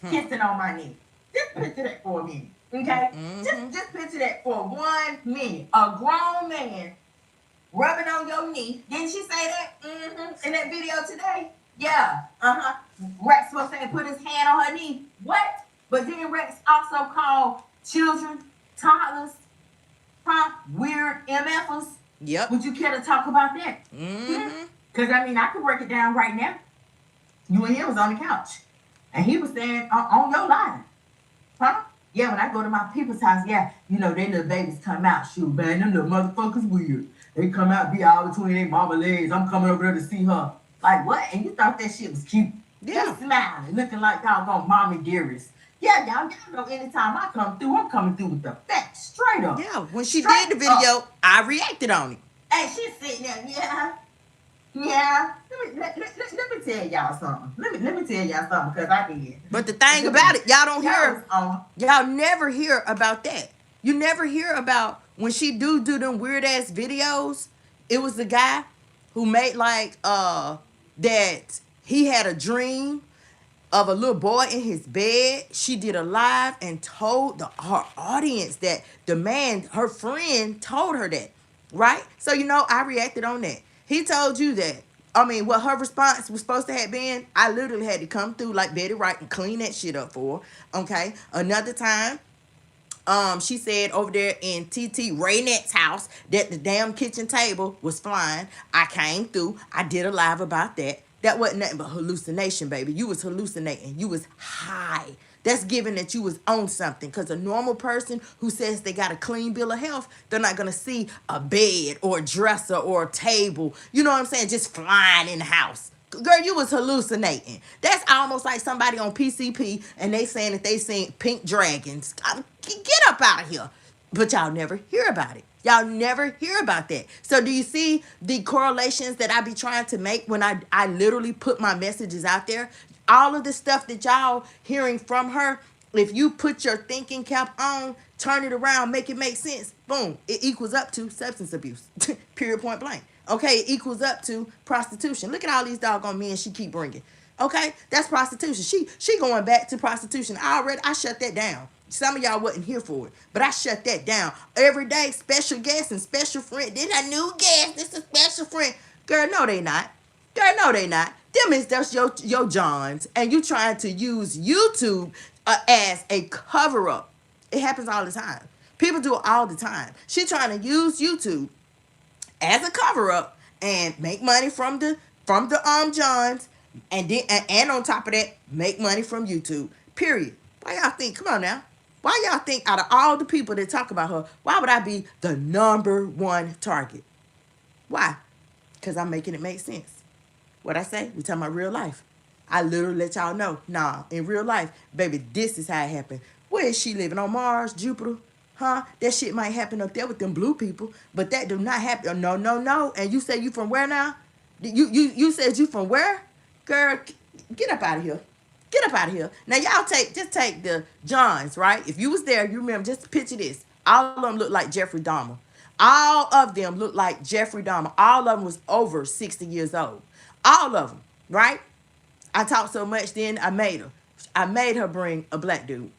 kissing on my knee. Just picture that for a minute, okay? Just picture that for 1 minute. A grown man rubbing on your knee. Didn't she say that? In that video today? Yeah. Rex was saying put his hand on her knee. What? But then Rex also called children, toddlers, weird MFers. Yep. Would you care to talk about that? Because I mean, I can break it down right now. You and him was on the couch, and he was saying on your line, huh? Yeah, when I go to my people's house, yeah, you know, they little babies come out, shoot, man, them little motherfuckers weird. They come out, be all between their mama legs. I'm coming over there to see her. Like, what? And you thought that shit was cute. Yeah. You smiling, looking like doggone mommy dearest. Yeah, y'all know anytime I come through, I'm coming through with the facts, straight up. Yeah, when she Straight did the video, up. I reacted on it. And she's sitting there, yeah. Yeah. Let me tell y'all something. Let me tell y'all something, because I did. But the thing about it, y'all don't hear, Y'all y'all never hear about that. You never hear about when she do them weird ass videos. It was the guy who made like that he had a dream of a little boy in his bed. She did a live and told her audience that the man, her friend, told her that, right? So you know, I reacted on that. He told you that. I mean, what her response was supposed to have been, I literally had to come through like Betty Wright and clean that shit up for her. Okay. Another time, she said over there in TT Raynet's house that the damn kitchen table was flying. I came through. I did a live about that. That wasn't nothing but hallucination, baby. You was hallucinating. You was high. That's given that you was on something. Because a normal person who says they got a clean bill of health, they're not going to see a bed or a dresser or a table, you know what I'm saying, just flying in the house. Girl, you was hallucinating. That's almost like somebody on PCP and they saying that they seen pink dragons. Get up out of here. But y'all never hear about it. Y'all never hear about that. So do you see the correlations that I be trying to make when I literally put my messages out there? All of the stuff that y'all hearing from her, if you put your thinking cap on, turn it around, make it make sense, boom, it equals up to substance abuse. Period, point blank. Okay, it equals up to prostitution. Look at all these doggone men she keep bringing. Okay, that's prostitution. She going back to prostitution. I shut that down. Some of y'all wasn't here for it, but I shut that down. Every day, special guests and special friend. This a new guest. This a special friend. Girl, no, they not. Girl, no, they not. Them is just your Johns, and you trying to use YouTube as a cover up. It happens all the time. People do it all the time. She trying to use YouTube as a cover up and make money from the Johns, and then and on top of that, make money from YouTube. Period. Why y'all think? Come on now. Why y'all think out of all the people that talk about her, why would I be the number one target? Why? Because I'm making it make sense. What I say? We talking about real life. I literally let y'all know. Nah, in real life, baby, this is how it happened. Where is she living? On Mars, Jupiter? Huh? That shit might happen up there with them blue people, but that do not happen. No, no, no. And you say you from where now? You said you from where? Girl, get up out of here. Get up out of here. Now y'all just take the Johns, right? If you was there, you remember, just picture this. All of them look like Jeffrey Dahmer. All of them look like Jeffrey Dahmer. All of them was over 60 years old. All of them, right? I talked so much then I made her. I made her bring a black dude.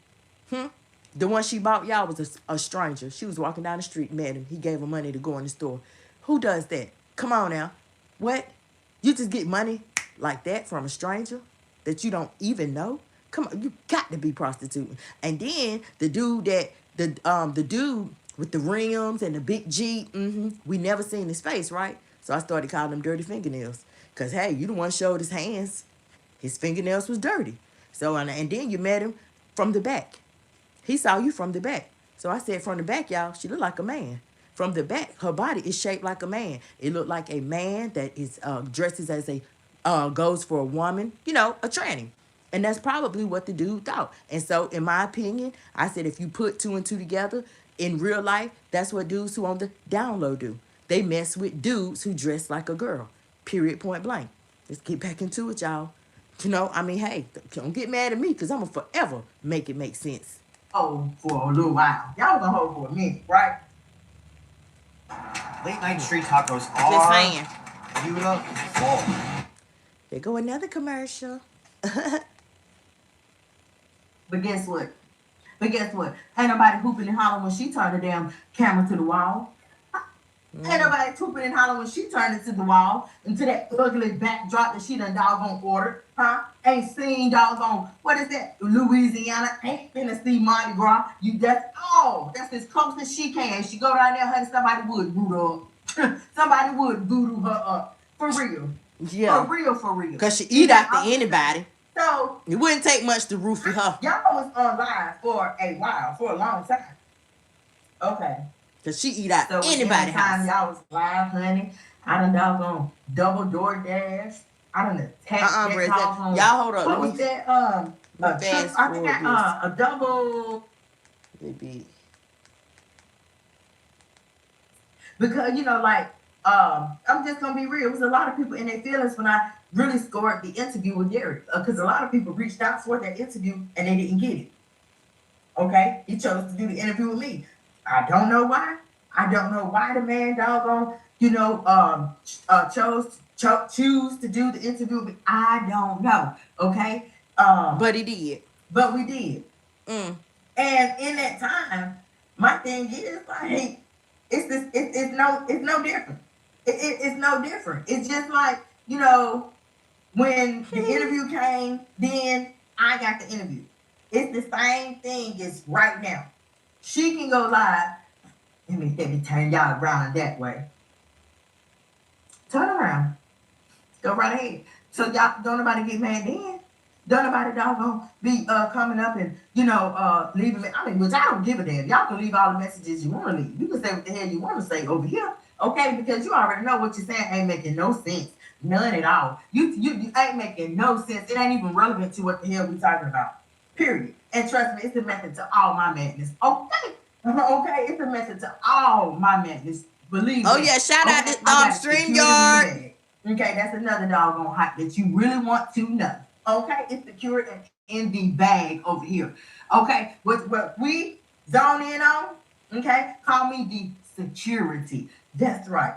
The one she bought y'all was a stranger. She was walking down the street, met him. He gave her money to go in the store. Who does that? Come on now. What? You just get money like that from a stranger that you don't even know? Come on, you got to be prostituting. And then the dude the dude with the rims and the big Jeep, we never seen his face, right? So I started calling him dirty fingernails. Cause hey, you the one showed his hands. His fingernails was dirty. So and then you met him from the back. He saw you from the back. So I said, from the back, y'all, she looked like a man. From the back, her body is shaped like a man. It looked like a man that is dresses as a goes for a woman, you know, a tranny. And that's probably what the dude thought. And so, in my opinion, I said if you put two and two together in real life, that's what dudes who on the down low do. They mess with dudes who dress like a girl. Period, point blank. Let's get back into it, y'all. You know, I mean, hey, don't get mad at me because I'm going to forever make it make sense. Oh, for a little while. Y'all gonna hold for a minute, right? Late night street tacos Just are saying. beautiful. There go another commercial. But guess what? Ain't nobody hooping and hollering when she turned the damn camera to the wall. Ain't nobody hooping and hollering when she turned it to the wall, into that ugly backdrop that she done doggone ordered. Huh? Ain't seen doggone, what is that? Louisiana. Ain't finna see Mardi Gras. That's as close as she can. She go down there, honey, somebody would voodoo up. Somebody would voodoo her up. For real. Yeah. For real. Because she eat after anybody. So, It wouldn't take much to roofie her. y'all was on live for a while, for a long time. Okay. Because she eat out So anybody's time house. y'all was live, honey, I done doggone double door dash. I done attacked that Brez, call phone. y'all hold up. What Let was me that? fast I think forward a double, maybe. because I'm just gonna be real. It was a lot of people in their feelings when I really scored the interview with Derek, because a lot of people reached out for that interview and they didn't get it. Okay, he chose to do the interview with me. I don't know why. I don't know why the man doggone, choose to do the interview with me. I don't know. Okay. But he did. But we did. Mm. And in that time, my thing is like, it's no different. It's no different. It's just like, when the interview came, then I got the interview. It's the same thing as right now. She can go live. Let me turn y'all around that way. Turn around. Go right ahead. So y'all don't nobody get mad then. Don't nobody doggone be coming up and leaving. Which I don't give a damn. Y'all can leave all the messages you want to leave. You can say what the hell you want to say over here, okay? Because you already know what you're saying ain't making no sense, none at all. You ain't making no sense. It ain't even relevant to what the hell we talking about. Period. And trust me, it's a method to all my madness. Okay, okay, it's a method to all my madness. Believe me. Oh, yeah, shout out to StreamYard. Okay, that's another doggone hype that you really want to know. Okay, it's secured in the bag over here. Okay, what we zone in on, okay, call me the security. That's right.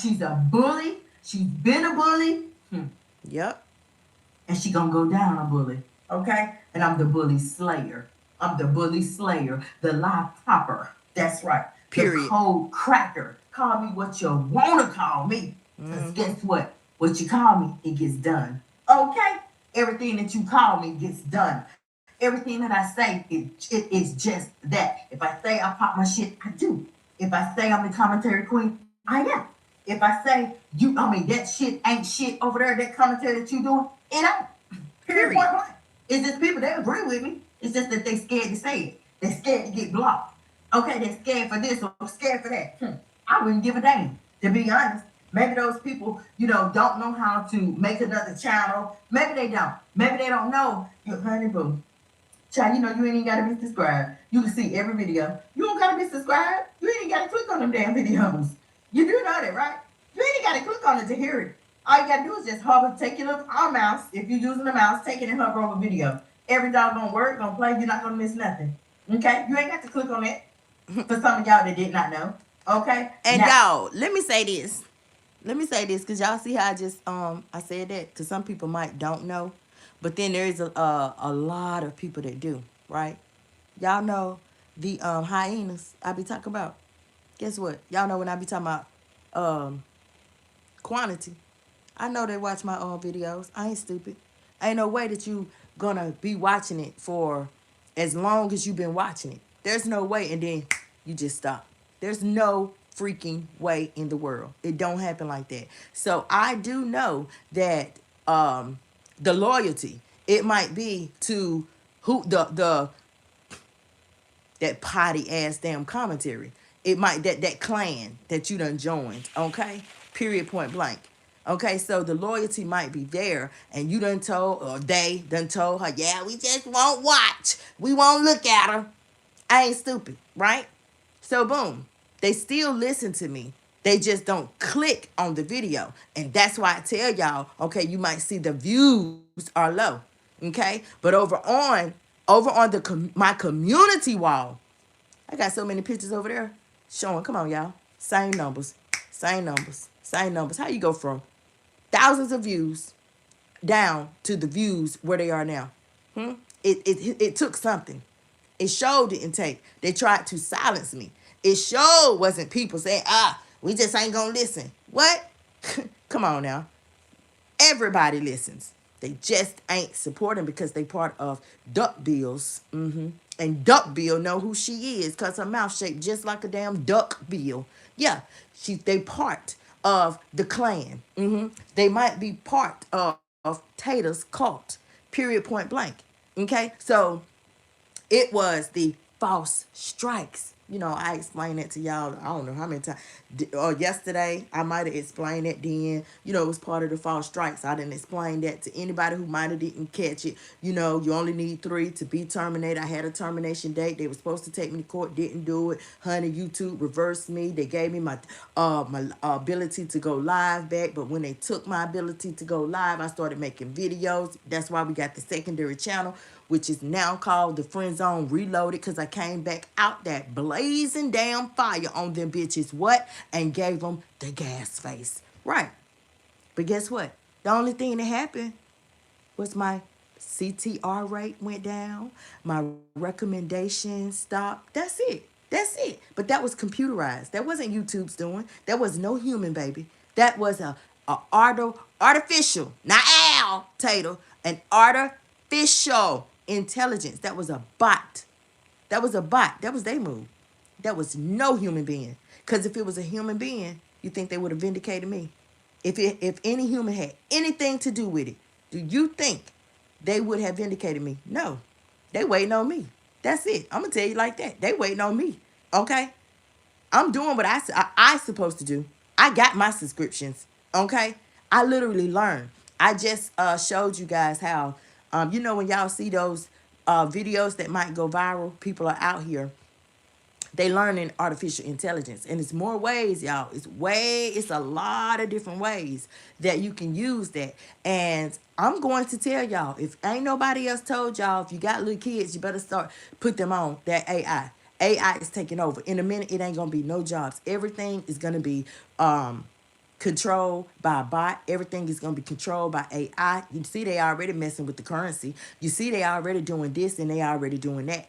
She's a bully. She's been a bully. Yep. And she gonna go down a bully. Okay? And I'm the bully slayer. The lie popper. That's right. Period. The cold cracker. Call me what you wanna call me. Because guess what? What you call me, it gets done. Okay? Everything that you call me gets done. Everything that I say, it is just that. If I say I pop my shit, I do. If I say I'm the commentary queen, I am. If I say that shit ain't shit over there, that commentary that you doing, it ain't. Period. Point blank. It's just people that agree with me. It's just that they scared to say it. They're scared to get blocked. Okay, they're scared for this or scared for that. I wouldn't give a damn, to be honest. Maybe those people, don't know how to make another channel. Maybe they don't. Maybe they don't know. Honey boo. Child, you ain't even gotta be subscribed. You can see every video. You don't gotta be subscribed. You ain't gotta click on them damn videos. You do know that, right? You ain't gotta click on it to hear it. All you gotta do is just hover, take your little mouse. If you're using the mouse, take it and hover over video. Every doggone word gonna play. You're not gonna miss nothing. Okay? You ain't got to click on it. For some of y'all that did not know. Okay? And y'all, let me say this. Because y'all see how I just I said that, because some people might don't know, but then there is a lot of people that do, right? Y'all know the hyenas I be talking about. Guess what? Y'all know when I be talking about quantity. I know they watch my own videos. I ain't stupid. Ain't no way that you gonna be watching it for as long as you've been watching it. There's no way, and then you just stop. There's no freaking way in the world. It don't happen like that. So I do know that the loyalty, it might be to who the that potty ass damn commentary. It might that clan that you done joined, okay? Period, point blank. Okay, so the loyalty might be there, and you done told, or they done told her, yeah, we just won't watch. We won't look at her. I ain't stupid, right? So boom, they still listen to me. They just don't click on the video. And that's why I tell y'all, okay, you might see the views are low. Okay? But over on my community wall, I got so many pictures over there showing. Come on, y'all. Same numbers. Same numbers. Same numbers. How you go from thousands of views down to the views where they are now? It took something. It showed didn't take. They tried to silence me. It showed wasn't people saying, we just ain't gonna listen. What? Come on now. Everybody listens. They just ain't supporting because they part of Duck Bill's. And Duck Bill know who she is because her mouth shaped just like a damn duck bill. Yeah, they part of the clan. They might be part of Tater's cult. Period. Point blank. Okay, so it was the false strikes. I explained that to y'all. I don't know how many times. Yesterday, I might have explained it then. It was part of the false strikes. I didn't explain that to anybody who might have didn't catch it. You only need 3 to be terminated. I had a termination date. They were supposed to take me to court, didn't do it. Honey, YouTube reversed me. They gave me my ability to go live back. But when they took my ability to go live, I started making videos. That's why we got the secondary channel, which is now called the Friend Zone Reloaded, because I came back out that blazing damn fire on them bitches. What? And gave them the gas face. Right. But guess what? The only thing that happened was my CTR rate went down. My recommendations stopped. That's it. That's it. But that was computerized. That wasn't YouTube's doing. That was no human, baby. That was a artificial, not Al Tater, an artificial intelligence. That was a bot. That was a bot. That was their move. That was no human being. Because if it was a human being, you think they would have vindicated me? If any human had anything to do with it, do you think they would have vindicated me? No. They waiting on me. That's it. I'm going to tell you like that. They waiting on me. Okay? I'm doing what I supposed to do. I got my subscriptions. Okay? I literally learned. I just showed you guys how, when y'all see those videos that might go viral, people are out here. They learning artificial intelligence. And it's more ways, y'all. It's a lot of different ways that you can use that. And I'm going to tell y'all, if ain't nobody else told y'all, if you got little kids, you better put them on that AI. AI is taking over. In a minute, it ain't going to be no jobs. Everything is going to be controlled by a bot. Everything is going to be controlled by AI. You see, they already messing with the currency. You see, they already doing this and they already doing that.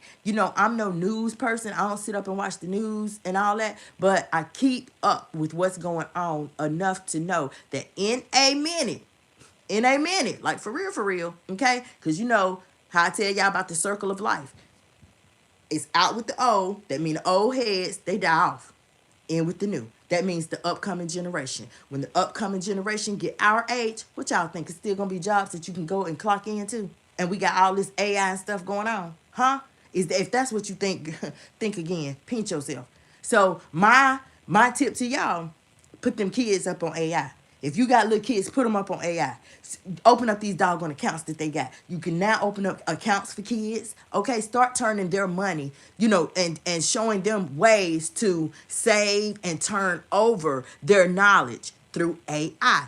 I'm no news person. I don't sit up and watch the news and all that, but I keep up with what's going on enough to know that in a minute, like for real, okay? Because how I tell y'all about the circle of life. It's out with the old. That mean the old heads, they die off. In with the new. That means the upcoming generation. When the upcoming generation get our age, what y'all think? It's still going to be jobs that you can go and clock into? And we got all this AI and stuff going on. Huh? If that's what you think, think again. Pinch yourself. So my tip to y'all, put them kids up on AI. If you got little kids, put them up on AI. Open up these doggone accounts that they got. You can now open up accounts for kids. Okay, start turning their money, and showing them ways to save and turn over their knowledge through AI.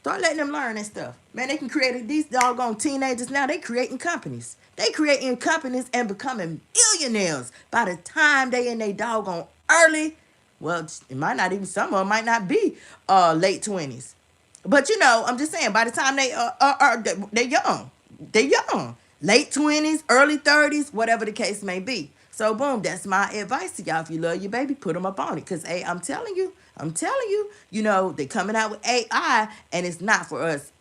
Start letting them learn that stuff. Man, they can create these doggone teenagers now. They creating companies. They creating companies and becoming millionaires by the time they in their doggone early. Well, it might not even, some of them might not be late 20s. But I'm just saying, by the time they're young. They're young. Late 20s, early 30s, whatever the case may be. So boom, that's my advice to y'all. If you love your baby, put them up on it. Because I'm telling you, they're coming out with AI and it's not for us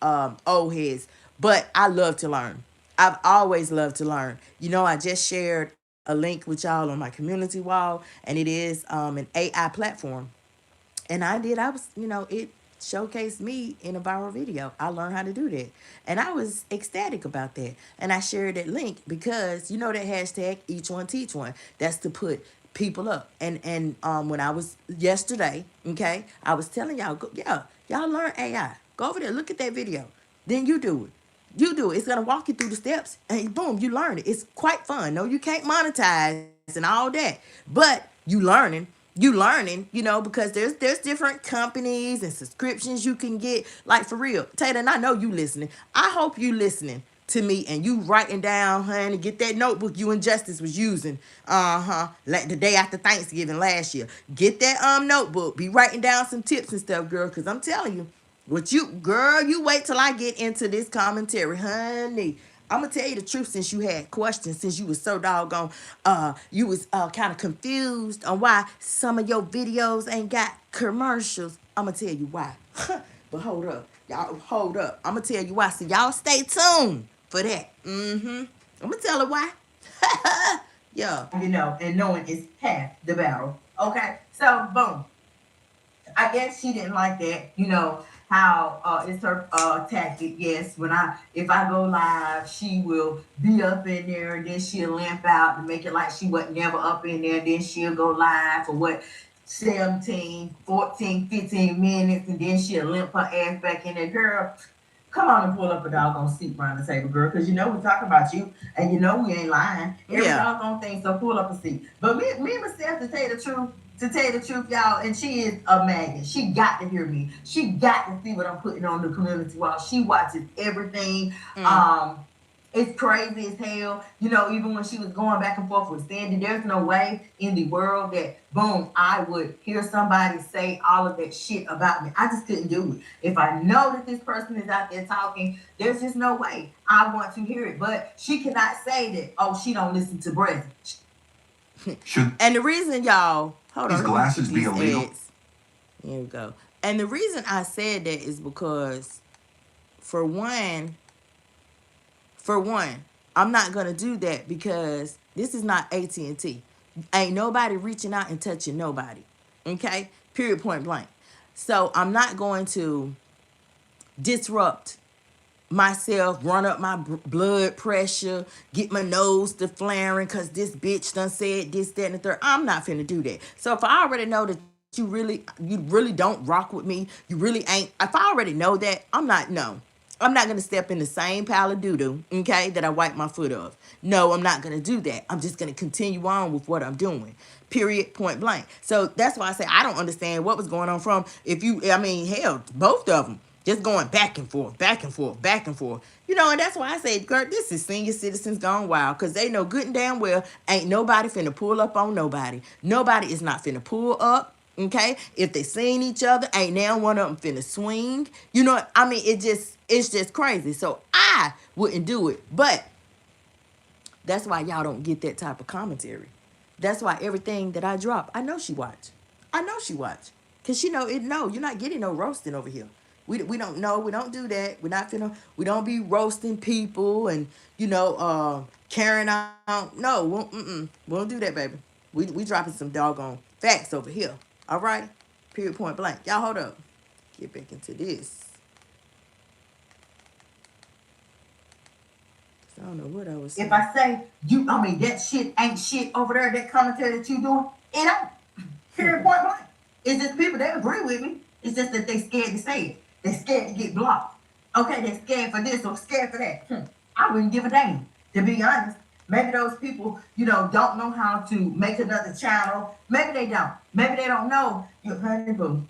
old heads. But I love to learn. I've always loved to learn. I just shared a link with y'all on my community wall, and it is an AI platform. And it showcased me in a viral video. I learned how to do that. And I was ecstatic about that. And I shared that link because that hashtag each one teach one. That's to put people up. And when I was yesterday, okay, I was telling y'all, y'all learn AI. Go over there, look at that video. Then you do it. You do it. It's gonna walk you through the steps, and boom, you learn it. It's quite fun. No, you can't monetize and all that, but you learning. You learning, because there's different companies and subscriptions you can get. Like for real, Taylor, and I know you listening. I hope you listening to me and you writing down, honey. Get that notebook you and Justice was using, like the day after Thanksgiving last year. Get that notebook. Be writing down some tips and stuff, girl. Cause I'm telling you, you wait till I get into this commentary, honey. I'm gonna tell you the truth. Since you had questions, since you was so doggone, you was kind of confused on why some of your videos ain't got commercials. I'm gonna tell you why. But hold up, y'all. Hold up. I'm gonna tell you why. So y'all stay tuned for that. I'm gonna tell her why. Yeah. And knowing is half the battle. Okay, so boom. I guess she didn't like that. How it's her tactic. Yes, if I go live, she will be up in there, and then she'll limp out and make it like she wasn't never up in there. Then she'll go live for what 17, 14, 15 minutes, and then she'll limp her ass back in there. Girl, come on and pull up a doggone seat around the table, girl, because we talking about you, and we ain't lying. Every doggone thing, so pull up a seat. But me myself, to tell you the truth, y'all, and she is a magnet. She got to hear me. She got to see what I'm putting on the community wall. She watches everything. It's crazy as hell. Even when she was going back and forth with Sandy, there's no way in the world that, boom, I would hear somebody say all of that shit about me. I just couldn't do it. If I know that this person is out there talking, there's just no way I want to hear it. But she cannot say that, oh, she don't listen to Brezzy. And the reason, y'all, hold these on, glasses be illegal? Here we go. And the reason I said that is because, for one, I'm not gonna do that because this is not AT&T. Ain't nobody reaching out and touching nobody. Okay? Period, point blank. So I'm not going to disrupt myself, run up my blood pressure, get my nose to flaring because this bitch done said this, that, and the third. I'm not finna do that. So if I already know that you really don't rock with me, you really ain't. If I already know that, I'm not gonna step in the same pile of doo-doo, okay, that I wiped my foot of. No, I'm not gonna do that. I'm just gonna continue on with what I'm doing. Period, point blank. So that's why I say I don't understand what was going on from hell, both of them. Just going back and forth, back and forth, back and forth. And that's why I say, girl, this is senior citizens gone wild. Because they know good and damn well ain't nobody finna pull up on nobody. Nobody is not finna pull up, okay? If they seen each other, ain't now one of them finna swing. It's just crazy. So I wouldn't do it. But that's why y'all don't get that type of commentary. That's why everything that I drop, I know she watch. Because she know it. No, you're not getting no roasting over here. We don't know. We don't do that. We don't be roasting people and, carrying out. No, we won't do that, baby. We dropping some doggone facts over here. All right? Period, point blank. Y'all hold up. Get back into this. I don't know what I was saying. If I say, that shit ain't shit over there, that commentary that you doing, it ain't. Period, point blank. It's just people, they agree with me. It's just that they scared to say it. They scared to get blocked. Okay, they scared for this or scared for that. I wouldn't give a damn, to be honest. Maybe those people, don't know how to make another channel. Maybe they don't. Maybe they don't know. Honey boo.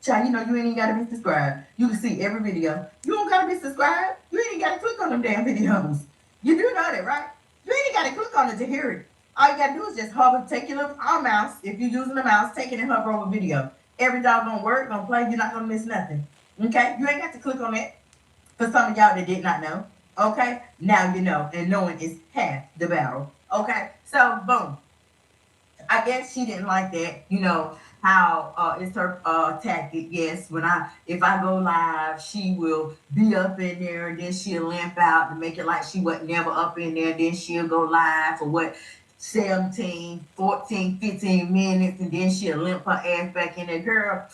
Child, you ain't even got to be subscribed. You can see every video. You don't got to be subscribed. You ain't got to click on them damn videos. You do know that, right? You ain't got to click on it to hear it. All you got to do is just hover, take your little mouse. If you're using the mouse, take it and hover over video. Every doggone word gonna play. You're not gonna miss nothing. Okay? You ain't got to click on that. For some of y'all that did not know. Okay? Now you know. And knowing is half the battle. Okay? So, boom. I guess she didn't like that. How it's her tactic. Yes, if I go live, she will be up in there, and then she'll limp out and make it like she wasn't never up in there. Then she'll go live for what 17, 14, 15 minutes, and then she'll limp her ass back in there. Girl,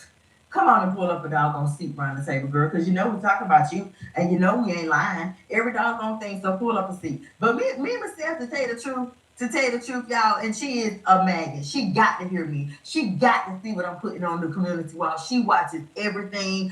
come on and pull up a doggone seat around the table, girl, because we talking about you, and we ain't lying. Every doggone thing, so pull up a seat. But me myself, to tell you the truth, y'all, and she is a magnet. She got to hear me. She got to see what I'm putting on the community wall. She watches everything.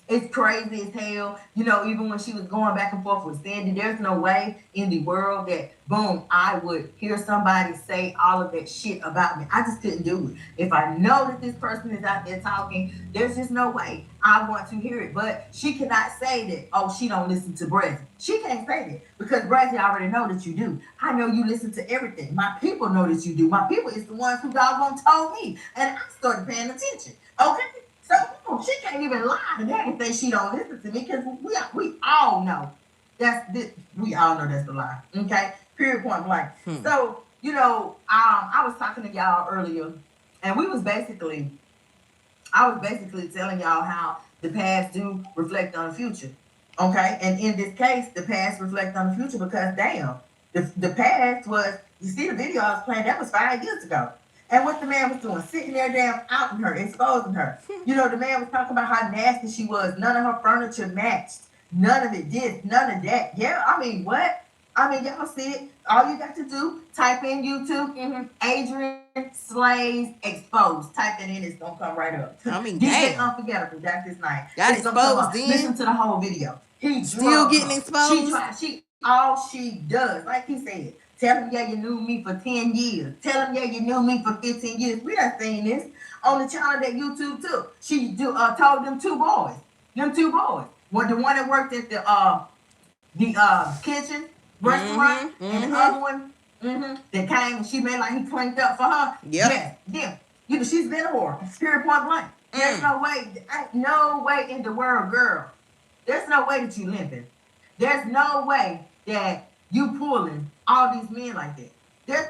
It's crazy as hell. You know, even when she was going back and forth with Sandy, there's no way in the world that, boom, I would hear somebody say all of that shit about me. I just couldn't do it. If I know that this person is out there talking, there's just no way I want to hear it. But she cannot say that, oh, she don't listen to Brazzy. She can't say that because Brazzy already know that you do. I know you listen to everything. My people know that you do. My people is the ones who doggone told me. And I started paying attention. Okay? So she can't even lie to that and say she don't listen to me because we all know that's this. We all know that's the lie. Okay, period, point blank. So you know, I was talking to y'all earlier, and I was basically telling y'all how the past do reflect on the future. Okay, and in this case, the past reflect on the future because damn, the past was, you see the video I was playing, that was 5 years ago. And what the man was doing, sitting there damn outing her, exposing her. You know, the man was talking about how nasty she was. None of her furniture matched. None of it did. None of that. Yeah, I mean, what? I mean, y'all see it. All you got to do, type in YouTube, Adrian Slays exposed. Type that in, it's gonna come right up. I mean, DJ damn. Unforgettable, that's his name. Got It's gonna come exposed up. then? Listen to the whole video. He Still drugged getting her. exposed? She all she does, like he said, tell him, yeah, you knew me for 10 years. Tell him, yeah, you knew me for 15 years. We done seen this on the channel that YouTube took. She told them two boys. Well, the one that worked at the kitchen restaurant, and the other one that came and she made like he cleaned up for her. Yep. Yes, yeah. You know, she's been a whore. Period, point blank. There's no way in the world, girl. There's no way that you limping. There's no way that you pulling all these men like that.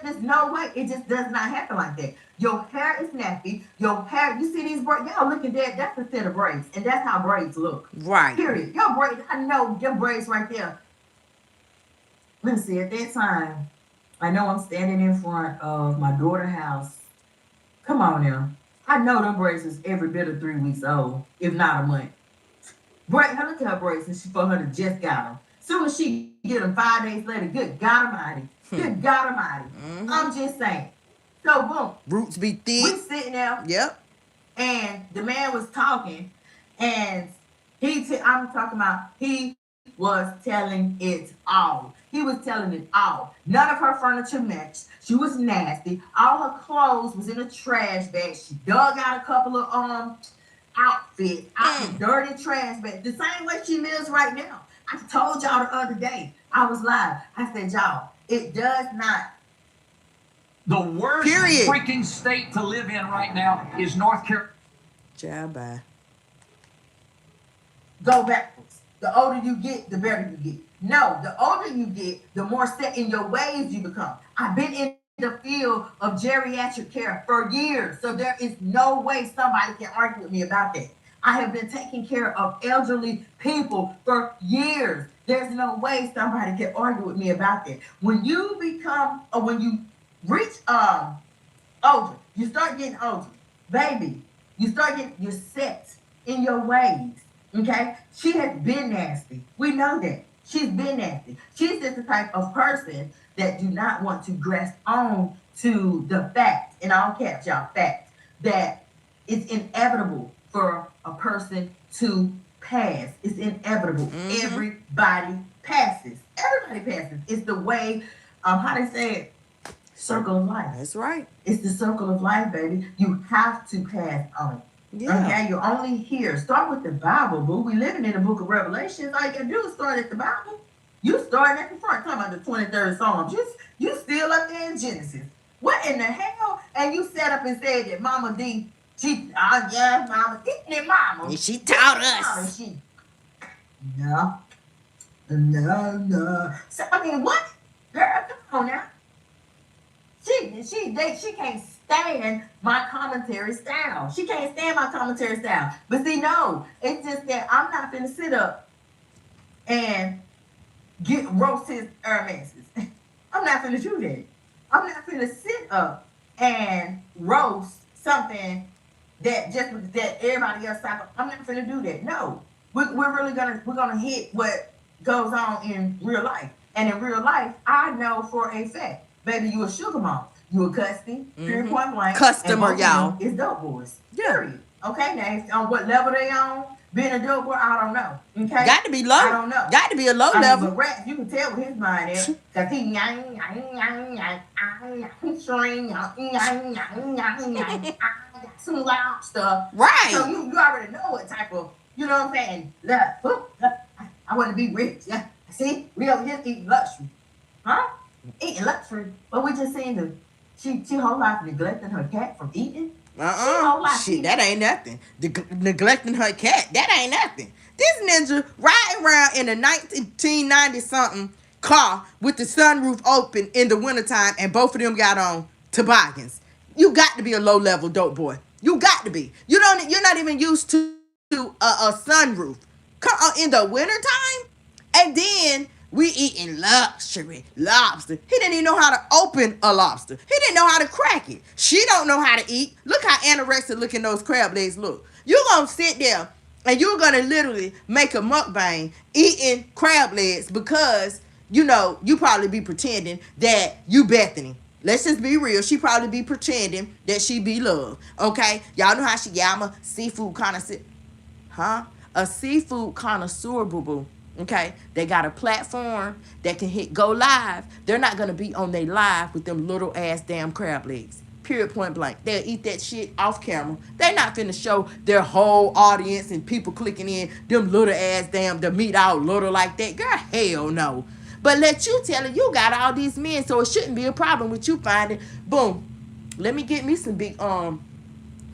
There's no way. It just does not happen like that. Your hair is nappy. Your hair, you see these braids? Y'all look at that. That's a set of braids. And that's how braids look. Right. Period. Your braids, I know your braids right there. Let me see, at that time, I know I'm standing in front of my daughter's house. Come on now. I know them braids is every bit of 3 weeks old, if not a month. Look at her braids, and she for her to just got them. Soon as she get them 5 days later, good God Almighty. Good God Almighty. I'm just saying. So boom. Roots be thick. We sitting there. Yep. And the man was talking, and I'm talking about he was telling it all. He was telling it all. None of her furniture matched. She was nasty. All her clothes was in a trash bag. She dug out a couple of outfits out the dirty trash bag. The same way she lives right now. I told y'all the other day. I was live. I said, y'all, it does not. The worst freaking state to live in right now is North Carolina. Ciao, bye. Go backwards. The older you get, the better you get. No, the older you get, the more set in your ways you become. I've been in the field of geriatric care for years, so there is no way somebody can argue with me about that. I have been taking care of elderly people for years. There's no way somebody can argue with me about that. When you become, or when you reach older, you start getting older, baby, you're set in your ways. Okay, she has been nasty. We know that she's been nasty. She's just the type of person that do not want to grasp on to the fact, in all caps, y'all, fact, that it's inevitable for a person to pass. It's inevitable. Everybody passes. Everybody passes. It's the way, how they say it, circle of life. That's right. It's the circle of life, baby. You have to pass on. Yeah. Okay, you're only here. Start with the Bible, boo. We living in the book of Revelations. All you gotta do is start at the Bible. You starting at the front, talking about the 23rd Psalm. You still up there in Genesis. What in the hell? And you sat up and said that Mama D, Mama, it Mama. And she taught us. No. So, I mean, what? Girl, come on now. She can't stand my commentary style. She can't stand my commentary style. But see, no, it's just that I'm not finna sit up and roast his Hermes. I'm not finna do that. I'm not finna sit up and roast something that everybody else talking. I'm not finna do that. No, we're gonna hit what goes on in real life, and in real life, I know for a fact, baby, you a sugar mom, you a custody, period, point blank, Customer, y'all. It's dope boys. Yeah. Period. Okay, now on what level they on, Being a dope boy, I don't know. Okay? Got to be low. I don't know. Got to be a low I level. mean, but Rex, you can tell what his mind is. Because he some loud stuff. Right. So you already know what type of, you know what I'm saying? I want to be rich. Yeah. See? We over here eating luxury. Huh? Eating luxury. But we just saying that she whole life neglecting her cat from eating. Shit, that ain't nothing. Neglecting her cat, that ain't nothing. This ninja riding around in a 1990-something car with the sunroof open in the wintertime, and both of them got on toboggans. You got to be a low-level dope boy. You got to be. You're not even used to a sunroof. In the wintertime, and then we eating luxury lobster. He didn't even know how to open a lobster. He didn't know how to crack it. She don't know how to eat. Look how anorexic looking those crab legs look. You're going to sit there and you're going to literally make a mukbang eating crab legs because, you probably be pretending that you Bethany. Let's just be real. She probably be pretending that she be love. Okay? Y'all know how I'm a seafood connoisseur. Huh? A seafood connoisseur, boo-boo. Okay? They got a platform that can go live. They're not going to be on their live with them little ass damn crab legs. Period, point blank. They'll eat that shit off camera. They're not finna show their whole audience and people clicking in them little ass damn, the meat out little like that. Girl, hell no. But let you tell it, you got all these men, so it shouldn't be a problem with you finding, boom, let me get me some big,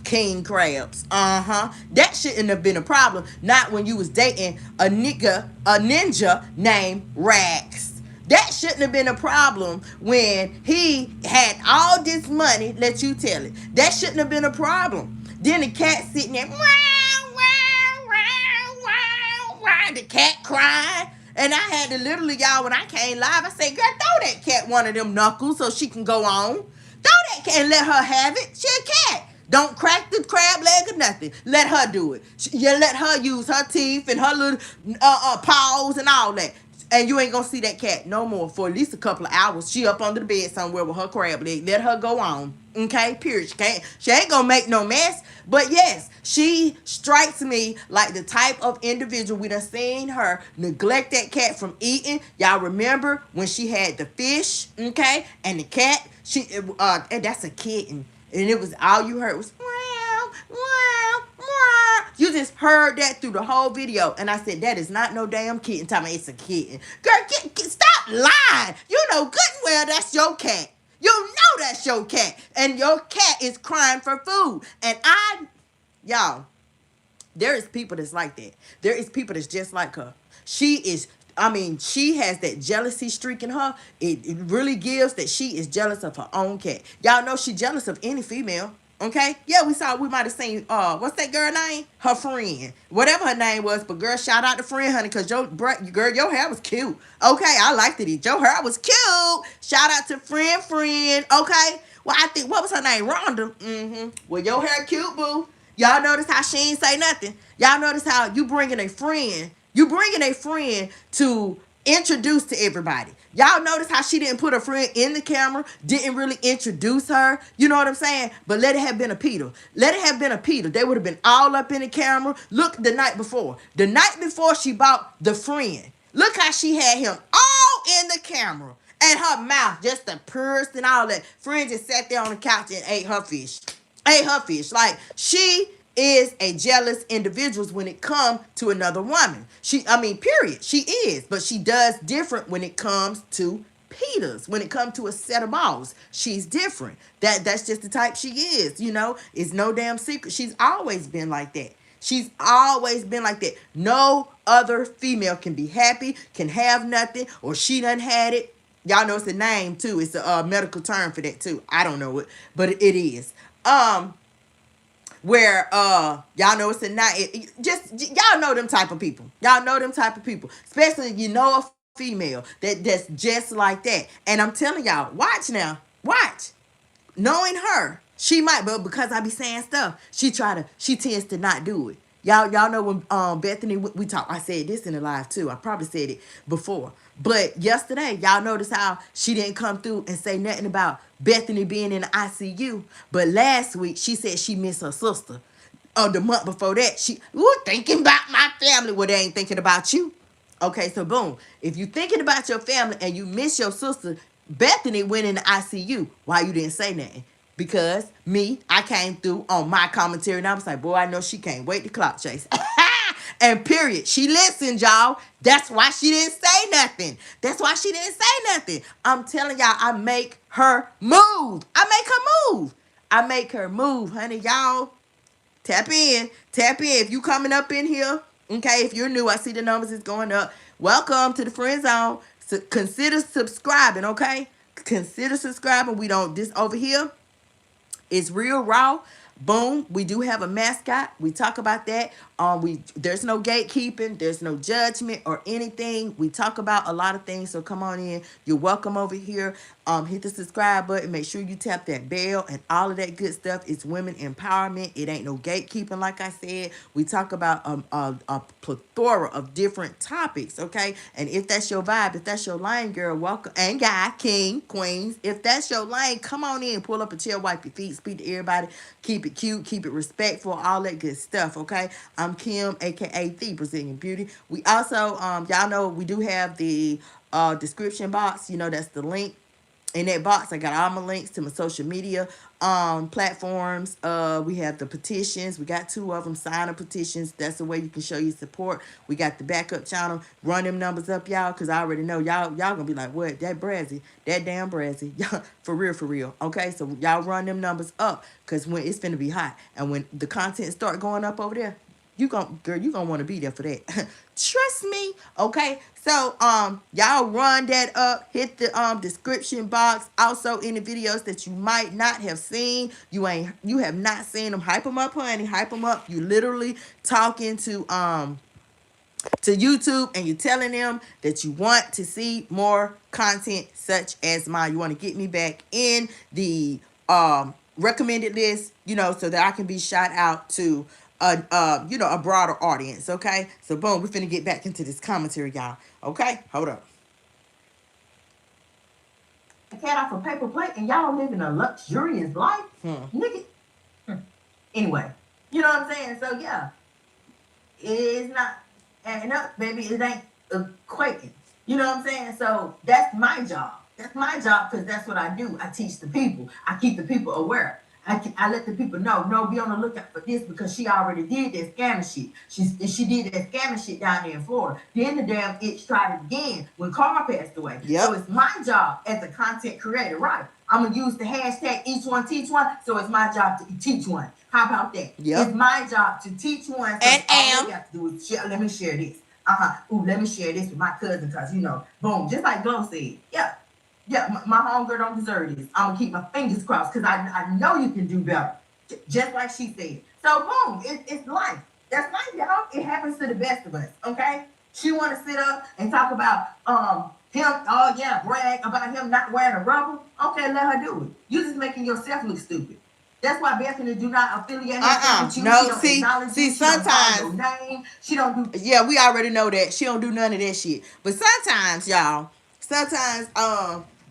king crabs. That shouldn't have been a problem. Not when you was dating a ninja named Rax. That shouldn't have been a problem when he had all this money. Let you tell it. That shouldn't have been a problem. Then the cat sitting there, wow, wow, wow, wow, wow. The cat crying. And I had to literally, y'all, when I came live, I said, girl, throw that cat one of them knuckles so she can go on. Throw that cat and let her have it. She a cat. Don't crack the crab leg or nothing. Let her do it. You let her use her teeth and her little paws and all that. And you ain't gonna see that cat no more for at least a couple of hours. She up under the bed somewhere with her crab leg. Let her go on. Okay, period. She ain't gonna make no mess. But yes, she strikes me like the type of individual we done seen her neglect that cat from eating. Y'all remember when she had the fish, okay, and the cat. And that's a kitten. And it was all you heard was wow, wow, wow. You just heard that through the whole video. And I said, that is not no damn kitten. Tell me it's a kitten. Girl, stop lying. You know good and well that's your cat. You know that's your cat. And your cat is crying for food. And y'all, there is people that's like that. There is people that's just like her. She has that jealousy streak in her. It really gives that she is jealous of her own cat. Y'all know she jealous of any female. Okay? Yeah, we might have seen, what's that girl name? Her friend. Whatever her name was. But girl, shout out to friend, honey, because your hair was cute. Okay, I liked it. Your hair was cute. Shout out to friend. Okay? Well, I think, what was her name? Rhonda. Well, your hair cute, boo. Y'all notice how she ain't say nothing? Y'all notice how you bringing a friend to introduce to everybody. Y'all notice how she didn't put her friend in the camera, didn't really introduce her. You know what I'm saying? But let it have been a Peter. They would have been all up in the camera. Look, the night before she bought the friend. Look how she had him all in the camera. And her mouth, just the purest and all that. Friend just sat there on the couch and ate her fish. Like, she is a jealous individual when it comes to another woman. Period. She is. But she does different when it comes to Peters. When it comes to a set of balls, she's different. That's just the type she is, It's no damn secret. She's always been like that. No other female can be happy, can have nothing, or she done had it. Y'all know it's a name, too. It's a medical term for that, too. I don't know it, but it is. Where y'all know it's a night. Y'all know them type of people. Especially a female that's just like that. And I'm telling y'all, watch. Knowing her, she might, but because I be saying stuff, she tends to not do it. Y'all know when Bethany we talked. I said this in the live too. I probably said it before. But yesterday, y'all notice how she didn't come through and say nothing about Bethany being in the ICU. But last week, she said she missed her sister. the month before that, she thinking about my family. Well, they ain't thinking about you. Okay, so boom. If you thinking about your family and you miss your sister, Bethany went in the ICU. Why you didn't say nothing? Because I came through on my commentary and I was like, boy, I know she can't wait to clock chase. And period. She listened, y'all. That's why she didn't say nothing. That's why she didn't say nothing. I'm telling y'all, I make her move. I make her move. I make her move, honey. Y'all, tap in. Tap in. If you coming up in here, okay, if you're new, I see the numbers is going up. Welcome to the friend zone. So consider subscribing, okay? Consider subscribing. We don't, this over here, it's real raw. Boom. We do have a mascot. We talk about that. There's no gatekeeping. There's no judgment or anything. We talk about a lot of things. So come on in. You're welcome over here. Hit the subscribe button. Make sure you tap that bell and all of that good stuff. It's women empowerment. It ain't no gatekeeping, like I said. We talk about a plethora of different topics, okay? And if that's your vibe, if that's your lane, girl, welcome. And guy, king, queens, if that's your lane, come on in. Pull up a chair, wipe your feet, speak to everybody. Keep it cute, keep it respectful, all that good stuff, okay? I'm Kim, aka The Brazilian Beauty. We also, y'all know we do have the description box. You know, that's the link. In that box, I got all my links to my social media platforms. We have the petitions. We got 2 of them, sign-up petitions. That's the way you can show your support. We got the backup channel. Run them numbers up, y'all, because I already know y'all gonna be like, what? That Brazzy, that damn Brazzy. For real. Okay, so y'all run them numbers up, because when it's finna be hot. And when the content start going up over there, you gonna want to be there for that. Trust me. Okay, so y'all run that up. Hit the description box. Also in the videos that you might not have seen, you have not seen them, hype them up, honey. Hype them up. You literally talking to YouTube, and you're telling them that you want to see more content such as mine. You want to get me back in the recommended list, you know, so that I can be shot out to a broader audience. Okay, so boom, we're finna get back into this commentary, y'all. Okay, hold up. A cat off a paper plate and y'all living a luxurious life, nigga. Anyway, you know what I'm saying? So yeah, it is not adding up, baby. It ain't equating. You know what I'm saying? So that's my job. That's my job, because that's what I do. I teach the people. I keep the people aware. I let the people know, no, be on the lookout for this, because she already did that scamming shit. She did that scamming shit down there in Florida. Then the damn itch tried it again when Carl passed away. Yep. So it's my job as a content creator, right? I'm going to use the hashtag each one teach one. So it's my job to teach one. How about that? Yep. It's my job to teach one. So And all you have to do is share. Let me share this. Ooh, let me share this with my cousin, because, you know, boom, just like Glow said. Yeah, my homegirl don't deserve this. I'm going to keep my fingers crossed, because I know you can do better. Just like she said. So, boom, it's life. That's life, y'all. It happens to the best of us, okay? She want to sit up and talk about him, brag about him not wearing a rubber. Okay, let her do it. You just making yourself look stupid. That's why Bethany do not affiliate herself with you. No, She don't acknowledge you. She sometimes, don't call your name. She don't do. Yeah, we already know that. She don't do none of that shit. But sometimes, y'all,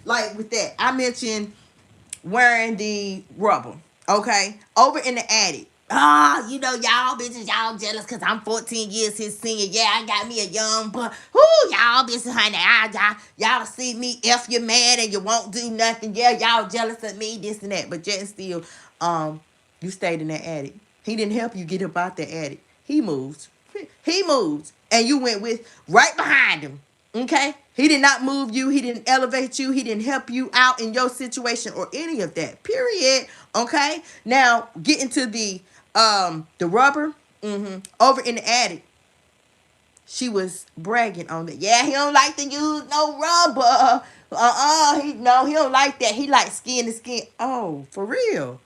like with that, I mentioned wearing the rubber, okay? Over in the attic. You know, y'all bitches, y'all jealous because I'm 14 years his senior. Yeah, I got me a young boy. Y'all bitches, honey, y'all see me F your man and you won't do nothing. Yeah, y'all jealous of me, this and that. But yet and still, you stayed in that attic. He didn't help you get up out the attic. He moved. And you went right behind him. Okay? He did not move you. He didn't elevate you. He didn't help you out in your situation or any of that. Period. Okay? Now, getting to the rubber, over in the attic. She was bragging on that. Yeah, he don't like to use no rubber. He don't like that. He likes skin to skin. Oh, for real?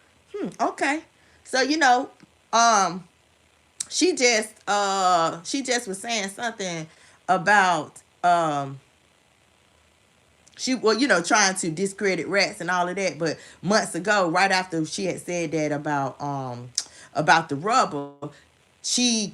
Okay. So, you know, she just was saying something about trying to discredit rats and all of that. But months ago, right after she had said that about the rubber, she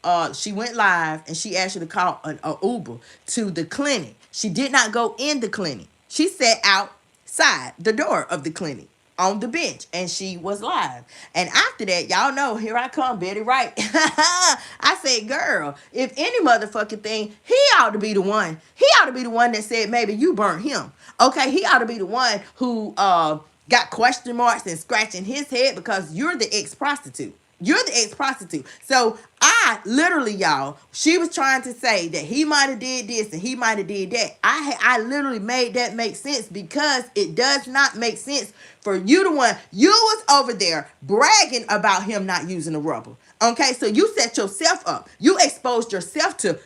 went live and she actually called an Uber to the clinic. She did not go in the clinic. She sat outside the door of the clinic. on the bench, and she was live. And after that, y'all know, here I come, Betty Wright. I said, girl, if any motherfucking thing, he ought to be the one. He ought to be the one that said maybe you burnt him. Okay, he ought to be the one who got question marks and scratching his head because you're the ex-prostitute. You're the ex-prostitute. So I literally, y'all, she was trying to say that he might have did this and he might have did that. I literally made that make sense because it does not make sense for you to want. You was over there bragging about him not using the rubber. Okay, so you set yourself up. You exposed yourself to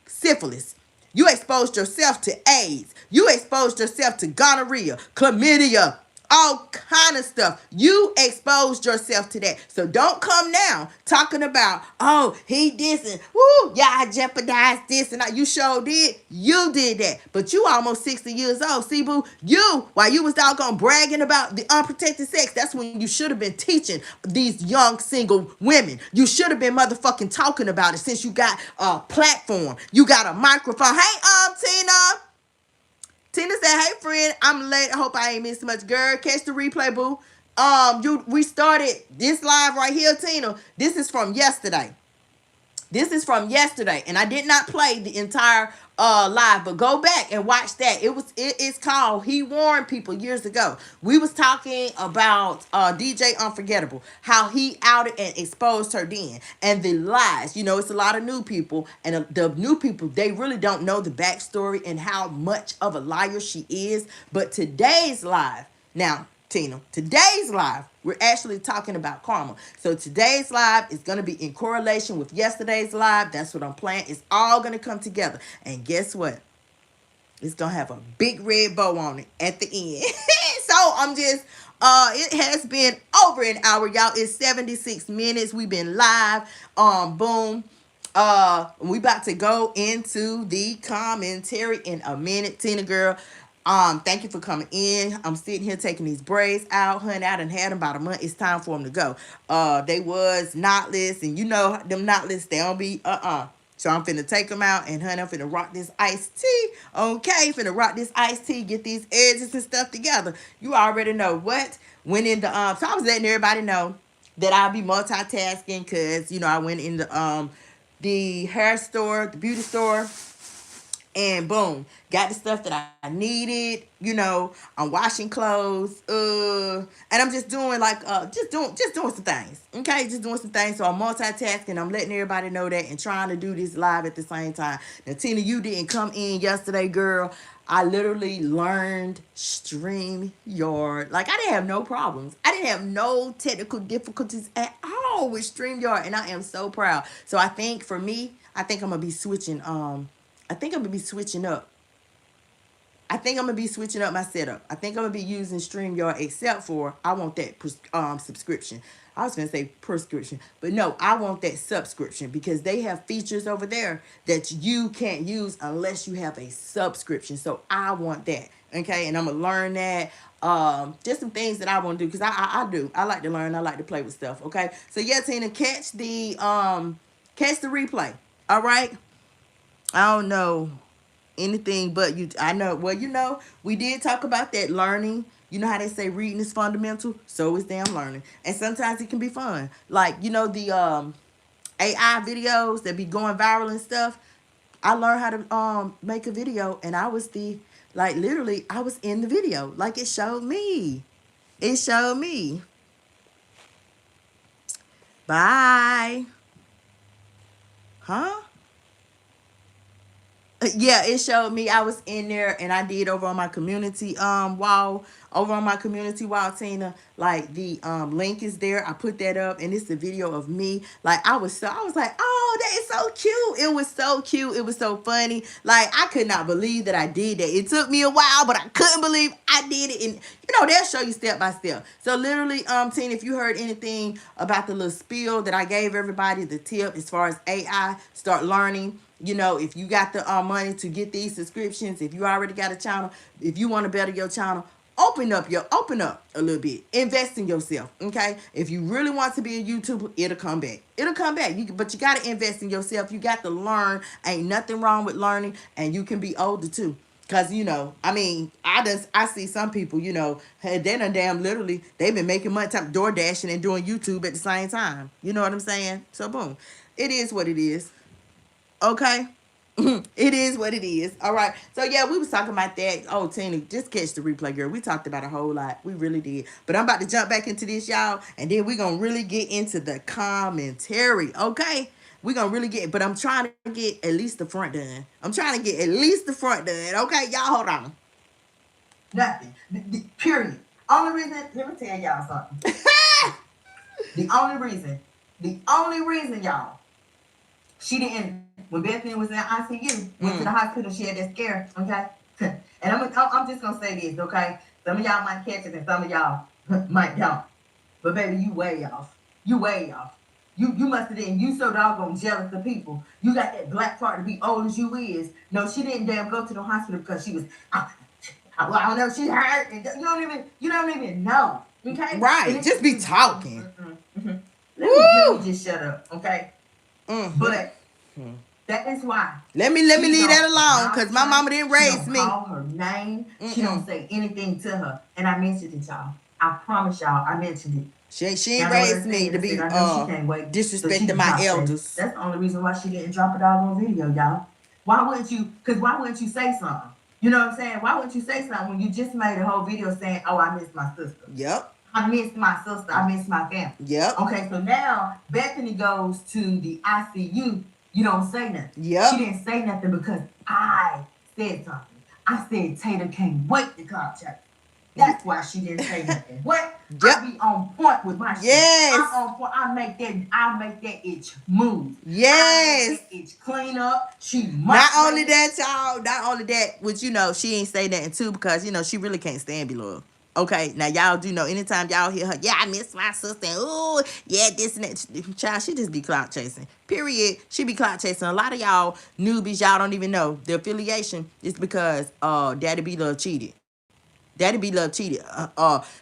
syphilis. You exposed yourself to AIDS. You exposed yourself to gonorrhea, chlamydia, all kind of stuff. You exposed yourself to that. So don't come now talking about, oh, he dissing. Woo, yeah, I jeopardized this and you sure did. You did that. But you almost 60 years old. See, boo, while you was doggone bragging about the unprotected sex, that's when you should have been teaching these young single women. You should have been motherfucking talking about it since you got a platform. You got a microphone. Hey, Tina. Tina said, hey, friend, I'm late. I hope I ain't missed much. Girl, catch the replay, boo. We started this live right here, Tina. This is from yesterday. And I did not play the entire live, but go back and watch that. It's called He Warned People years ago. We was talking about DJ Unforgettable, how he outed and exposed her then, and the lies. You know, it's a lot of new people, and the new people, they really don't know the backstory and how much of a liar she is. But today's live, now, Tina, today's live, we're actually talking about karma. So today's live is going to be in correlation with yesterday's live. That's what I'm playing. It's all going to come together. And guess what? It's going to have a big red bow on it at the end. So I'm just, it has been over an hour, y'all. It's 76 minutes. We've been live. Boom. We about to go into the commentary in a minute, Tina girl. Thank you for coming in. I'm sitting here taking these braids out, honey. I done had them about a month. It's time for them to go. They was knotless, and you know them knotless, they don't be So I'm finna take them out, and honey, I'm finna rock this iced tea. Okay, finna rock this iced tea, get these edges and stuff together. You already know what went into so I was letting everybody know that I'll be multitasking because you know I went into the hair store, the beauty store. And boom, got the stuff that I needed. You know, I'm washing clothes. And I'm just doing like just doing some things. Okay, just doing some things. So I'm multitasking. I'm letting everybody know that and trying to do this live at the same time. Now, Tina, you didn't come in yesterday, girl. I literally learned StreamYard. Like, I didn't have no problems. I didn't have no technical difficulties at all with StreamYard, and I am so proud. So I think for me, I think I'm gonna be switching. I think I'm gonna be switching up. I think I'm gonna be switching up my setup. I think I'm gonna be using StreamYard, except for I want that subscription. I was gonna say prescription, but no, I want that subscription because they have features over there that you can't use unless you have a subscription. So I want that. Okay, and I'm gonna learn that. Just some things that I want to do because I do. I like to learn. I like to play with stuff. Okay, so yeah, Tina, catch the replay. All right. I don't know anything but you. I know, well, you know, we did talk about that learning. You know how they say reading is fundamental? So is damn learning. And sometimes it can be fun. Like, you know, the AI videos that be going viral and stuff. I learned how to make a video, and I was literally, I was in the video. Like, it showed me. It showed me. Bye. Huh? Yeah, it showed me. I was in there, and I did over on my community wall. Over on my community wall, Tina, like the link is there. I put that up, and it's a video of me. Like, I was like, oh, that is so cute. It was so cute. It was so funny. Like, I could not believe that I did that. It took me a while, but I couldn't believe I did it. And you know, they'll show you step by step. So literally, Tina, if you heard anything about the little spiel that I gave everybody, the tip as far as AI, start learning. You know, if you got the money to get these subscriptions, if you already got a channel, if you want to better your channel, open up a little bit. Invest in yourself, okay? If you really want to be a YouTuber, it'll come back. It'll come back. But you got to invest in yourself. You got to learn. Ain't nothing wrong with learning, and you can be older too. Cause I mean, I see some people, they done damn literally they've been making money time door dashing and doing YouTube at the same time. You know what I'm saying? So boom. It is what it is. Okay. It is what it is. All right. So yeah, we was talking about that. Oh, Tina, just catch the replay, girl. We talked about a whole lot. We really did. But I'm about to jump back into this, y'all, and then we're gonna really get into the commentary. Okay. We're gonna really get, but I'm trying to get at least the front done. I'm trying to get at least the front done. Okay, y'all hold on. Nothing. Period. Only reason, let me tell y'all something. the only reason, y'all, she didn't, when Bethany was in ICU, went to the hospital, she had that scare, okay? And I'm just gonna say this, okay? Some of y'all might catch it and some of y'all might don't. But baby, you way off. You way off. You must have been, you so doggone jealous of people. You got that black part to be old as you is. No, she didn't damn go to the hospital because she was, well, I don't know, she hurt. And you don't even know. Okay? Right. Just be talking. Let me just shut up, okay? But that is why. Let me leave that alone, because my mama didn't raise me. Call her name. She don't say anything to her. And I mentioned it, y'all. I promise y'all, I mentioned it. She ain't raised me to be disrespecting my elders. That's the only reason why she didn't drop a dog on video, y'all. Why wouldn't you say something? You know what I'm saying? Why wouldn't you say something when you just made a whole video saying, oh, I miss my sister? Yep. I miss my sister. I miss my family. Yep. Okay, so now Bethany goes to the ICU. You don't say nothing. Yep. She didn't say nothing because I said something. I said Tater can't wait to contact. That's why she didn't say nothing. What? Yep. I be on point with my shit. Yes. I'm on point. I make that itch move. Yes. I make that itch clean up. She not only that, y'all. Not only that, which she ain't say nothing too, because she really can't stand below. Okay, now y'all do know anytime y'all hear her, yeah, I miss my sister. Ooh, yeah, this and that. Child, she just be clout chasing. Period. She be clout chasing. A lot of y'all newbies, y'all don't even know the affiliation is because Daddy B Love cheated. Daddy B Love cheated.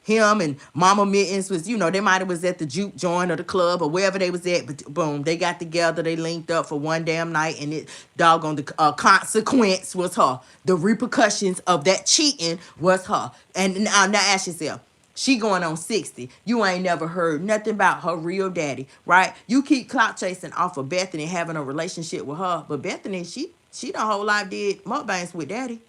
Him and Mama Mittens was, they might have was at the juke joint or the club or wherever they was at, but boom, they got together, they linked up for one damn night, and it doggone the consequence was her. The repercussions of that cheating was her. And now ask yourself, she going on 60. You ain't never heard nothing about her real daddy, right? You keep clout chasing off of Bethany having a relationship with her, but Bethany, she done whole life did mukbangs with daddy.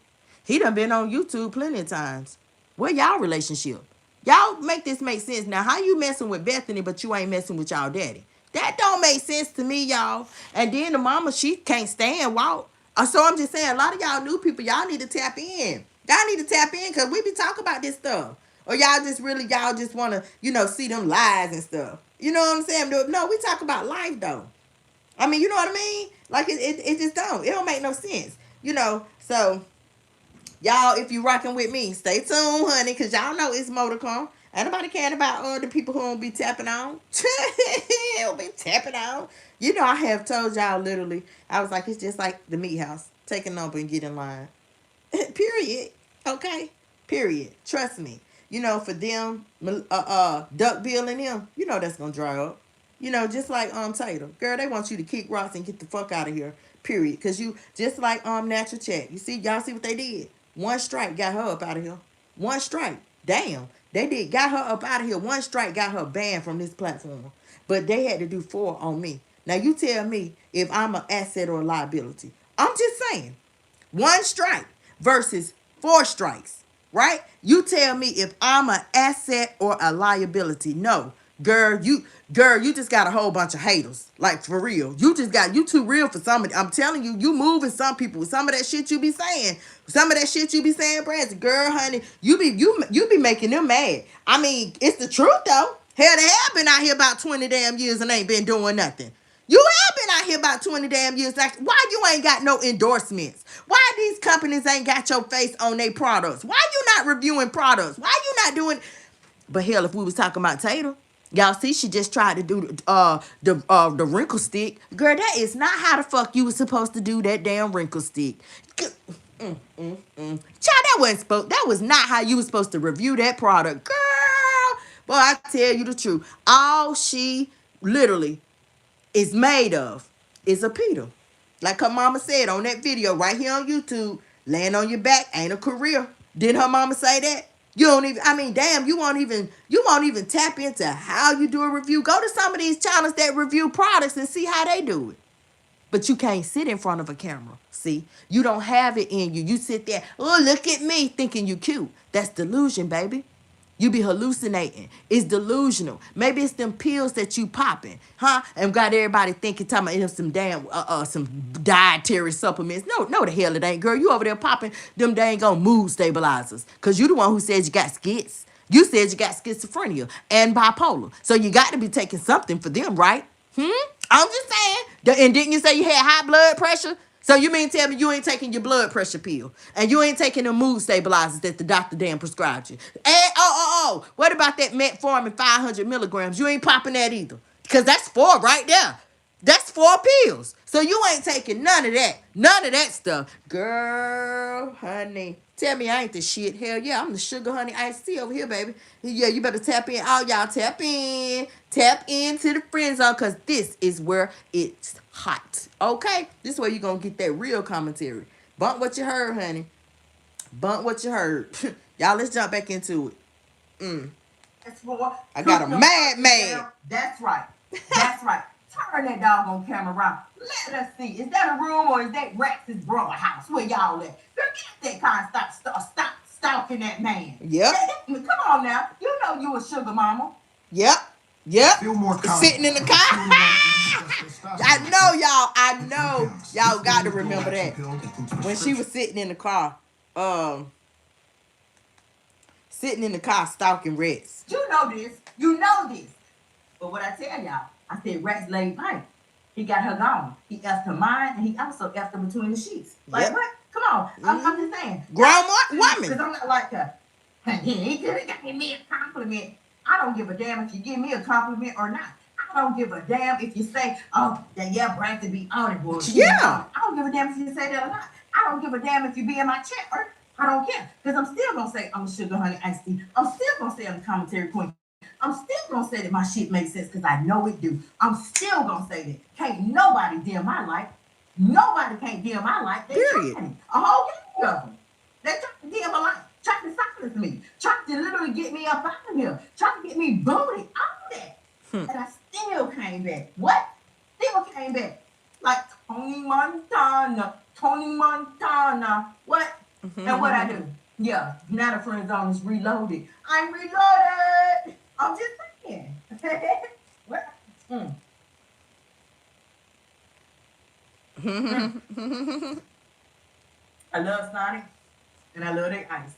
He done been on YouTube plenty of times. Where y'all relationship? Y'all make this make sense. Now, how you messing with Bethany, but you ain't messing with y'all daddy? That don't make sense to me, y'all. And then the mama, she can't stand Walt. So I'm just saying, a lot of y'all new people, y'all need to tap in. Y'all need to tap in, because we be talking about this stuff. Or y'all just want to, see them lies and stuff. You know what I'm saying? No, we talk about life, though. I mean, you know what I mean? Like, it just don't. It don't make no sense. So... y'all, if you rocking with me, stay tuned, honey, because y'all know it's more to come. Ain't nobody caring about the people who don't be tapping on. Don't be tapping on. I have told y'all literally, I was like, it's just like the meat house. Take a number and get in line. Period. Okay? Period. Trust me. For them, Duck Bill and them, that's going to dry up. Just like Tater. Girl, they want you to kick rocks and get the fuck out of here. Period. Because you, just like Natural Chat. Y'all see what they did? One strike got her up out of here. One strike. Damn. They did. Got her up out of here. One strike got her banned from this platform. But they had to do 4 on me. Now you tell me if I'm an asset or a liability. I'm just saying. 1 strike versus 4 strikes. Right? You tell me if I'm an asset or a liability. No. Girl, you just got a whole bunch of haters. Like, for real. You too real for somebody. I'm telling you, you moving some people with some of that shit you be saying. Some of that shit you be saying, Branson. Girl, honey, you be making them mad. I mean, it's the truth, though. Hell, they have been out here about 20 damn years and ain't been doing nothing. You have been out here about 20 damn years. Like, why you ain't got no endorsements? Why these companies ain't got your face on their products? Why you not reviewing products? Why you not doing... But hell, if we was talking about Tater, y'all see she just tried to do the wrinkle stick. Girl, that is not how the fuck you was supposed to do that damn wrinkle stick. Child, that was not how you was supposed to review that product. Girl, boy, I tell you the truth. All she literally is made of is a Peter. Like her mama said on that video right here on YouTube, Laying on your back ain't a career. Didn't her mama say that? You don't even, I mean, damn, you won't even tap into how you do a review. Go to some of these channels that review products and see how they do it. But you can't sit in front of a camera. See, you don't have it in you. You sit there, oh, look at me, thinking you cute. That's delusion, baby. You be hallucinating. It's delusional. Maybe it's them pills that you popping, huh? And got everybody thinking, talking about some damn, some dietary supplements. No, the hell it ain't, girl. You over there popping them dang on mood stabilizers. Because you the one who said you got skits. You said you got schizophrenia and bipolar. So you got to be taking something for them, right? I'm just saying. And didn't you say you had high blood pressure? So you mean tell me you ain't taking your blood pressure pill and you ain't taking the mood stabilizers that the doctor damn prescribed you? And what about that metformin 500 milligrams? You ain't popping that either, because that's 4 right there. That's 4 pills. So you ain't taking none of that. None of that stuff. Girl, honey. Tell me I ain't the shit. Hell yeah, I'm the sugar honey iced tea over here, baby. Yeah, you better tap in. All y'all tap in. Tap into the friend zone, because this is where it's hot. Okay? This is where you're going to get that real commentary. Bump what you heard, honey. Bump what you heard. Y'all, let's jump back into it. I got a mad. That's right. That's right. Turn that doggone camera around. Let us see. Is that a room or is that Rex's brother house? Where y'all at? Forget that kind of stuff. Stop stalking that man. Yep. Come on now. You know you a sugar mama. Yep. Feel more Sitting in the car. I know y'all got to remember that. When she was sitting in the car, stalking Rex. You know this. But what I tell y'all, I said Rex laid pipe. He got her gone. He effed her mind, and he also effed her between the sheets. Like, yep. What? Come on. I'm just saying. Grown woman. Because I'm not like her. He got me a compliment. I don't give a damn if you give me a compliment or not. I don't give a damn if you say, oh, that Brad to be on it, boy. Yeah. I don't give a damn if you say that or not. I don't give a damn if you be in my chat or I don't care. Because I'm still going to say I'm a sugar honey iced tea. I'm still going to say I'm the commentary queen. I'm still going to say that my shit makes sense because I know it do. I'm still going to say that. Can't nobody dim my light. Nobody can't dim my light. They trying. A whole gang of them. They trying to dim my light. Trying to silence me. Trying to literally get me up out of here. Trying to get me booted. All that. And I still came back. What? Still came back. Like Tony Montana. What? And what I do? Yeah, now the friend zone is reloaded. I'm reloaded. I'm just saying. What? I love Sonic, and I love their ice.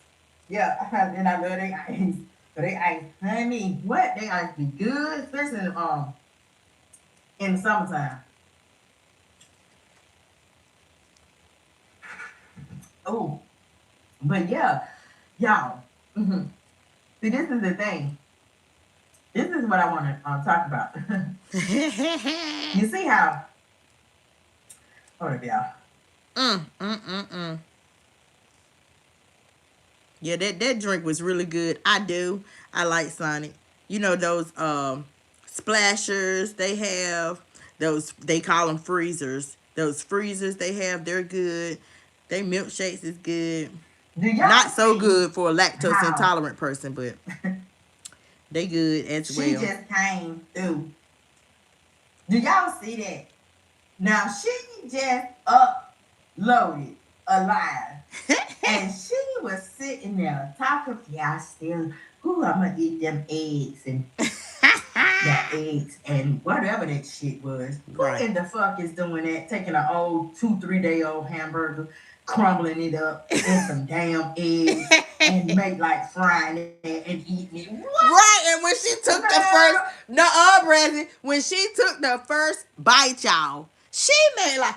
Yeah, and I love their ice. But they ice, honey, what? They ice be good, especially in the summertime. Oh, but yeah, y'all. See, this is the thing. This is what I want to talk about. You see how? Hold up, y'all. Yeah, that drink was really good. I like Sonic. You know those splashers they have. Those, they call them freezers. Those freezers they have, they're good. They milkshakes is good. Not so good for a lactose intolerant person, but they good as well. She just came through. Do y'all see that? Now she just uploaded alive. And she was sitting there talking, yeah, I'm gonna eat them eggs and the eggs and whatever that shit was. Right. Who in the fuck is doing that? Taking an old 2-3 day old hamburger, crumbling it up in some damn eggs and make like frying it and eating it. What? Right, and when she took when she took the first bite, y'all, she made like,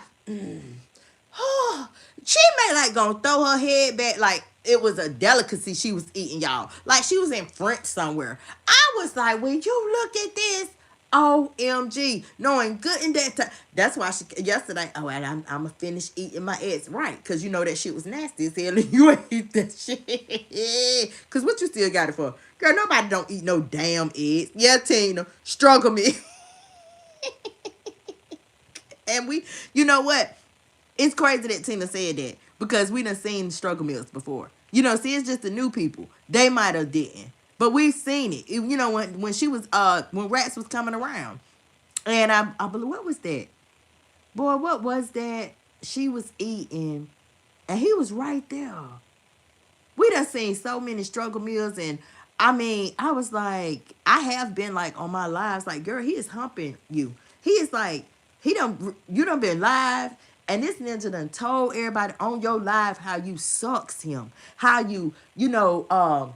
she made like gonna throw her head back like it was a delicacy she was eating, y'all. Like she was in French somewhere. I was like, when you look at this, OMG, knowing good in that time. That's why she yesterday. Oh, and I'm gonna finish eating my eggs, right? Because you know that shit was nasty as hell, and you ain't eat that shit. Cause what you still got it for, girl? Nobody don't eat no damn eggs. Yeah, Tina, struggle me. And we, you know what? It's crazy that Tina said that. because we done seen struggle meals before. You know, see, it's just the new people. They might have didn't. But we've seen it. You know, when she was when Rats was coming around. And I believe, what was that? Boy, what was that? She was eating and he was right there. We done seen so many struggle meals, and I mean, I was like, I have been like on my lives, like, girl, he is humping you. He is like, you done been live, and this ninja done told everybody on your live how you sucks him, how you know,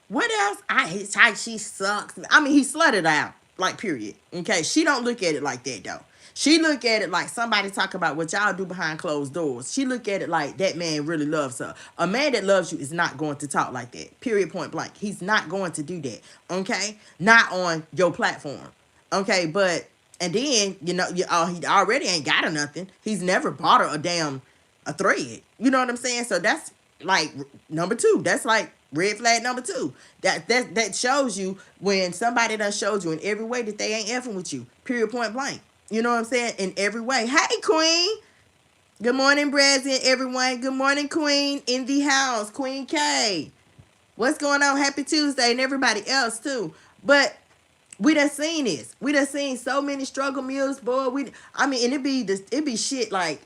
what else? It's how she sucks. I mean, he slutted out, like, period. Okay, she don't look at it like that though. She look at it like somebody talk about what y'all do behind closed doors. She look at it like that man really loves her. A man that loves you is not going to talk like that. Period, point blank. He's not going to do that. Okay, not on your platform. Okay, but and then you know he already ain't got her nothing. He's never bought her a thread. You know what I'm saying? So that's like number two. That's like red flag number two. That shows you when somebody done showed you in every way that they ain't effing with you. Period, point blank. You know what I'm saying? In every way. Hey, Queen. Good morning, Brazil, everyone. Good morning, Queen in the house. Queen K. What's going on? Happy Tuesday, and everybody else too. But we done seen this. We done seen so many struggle meals, boy. And it be shit like,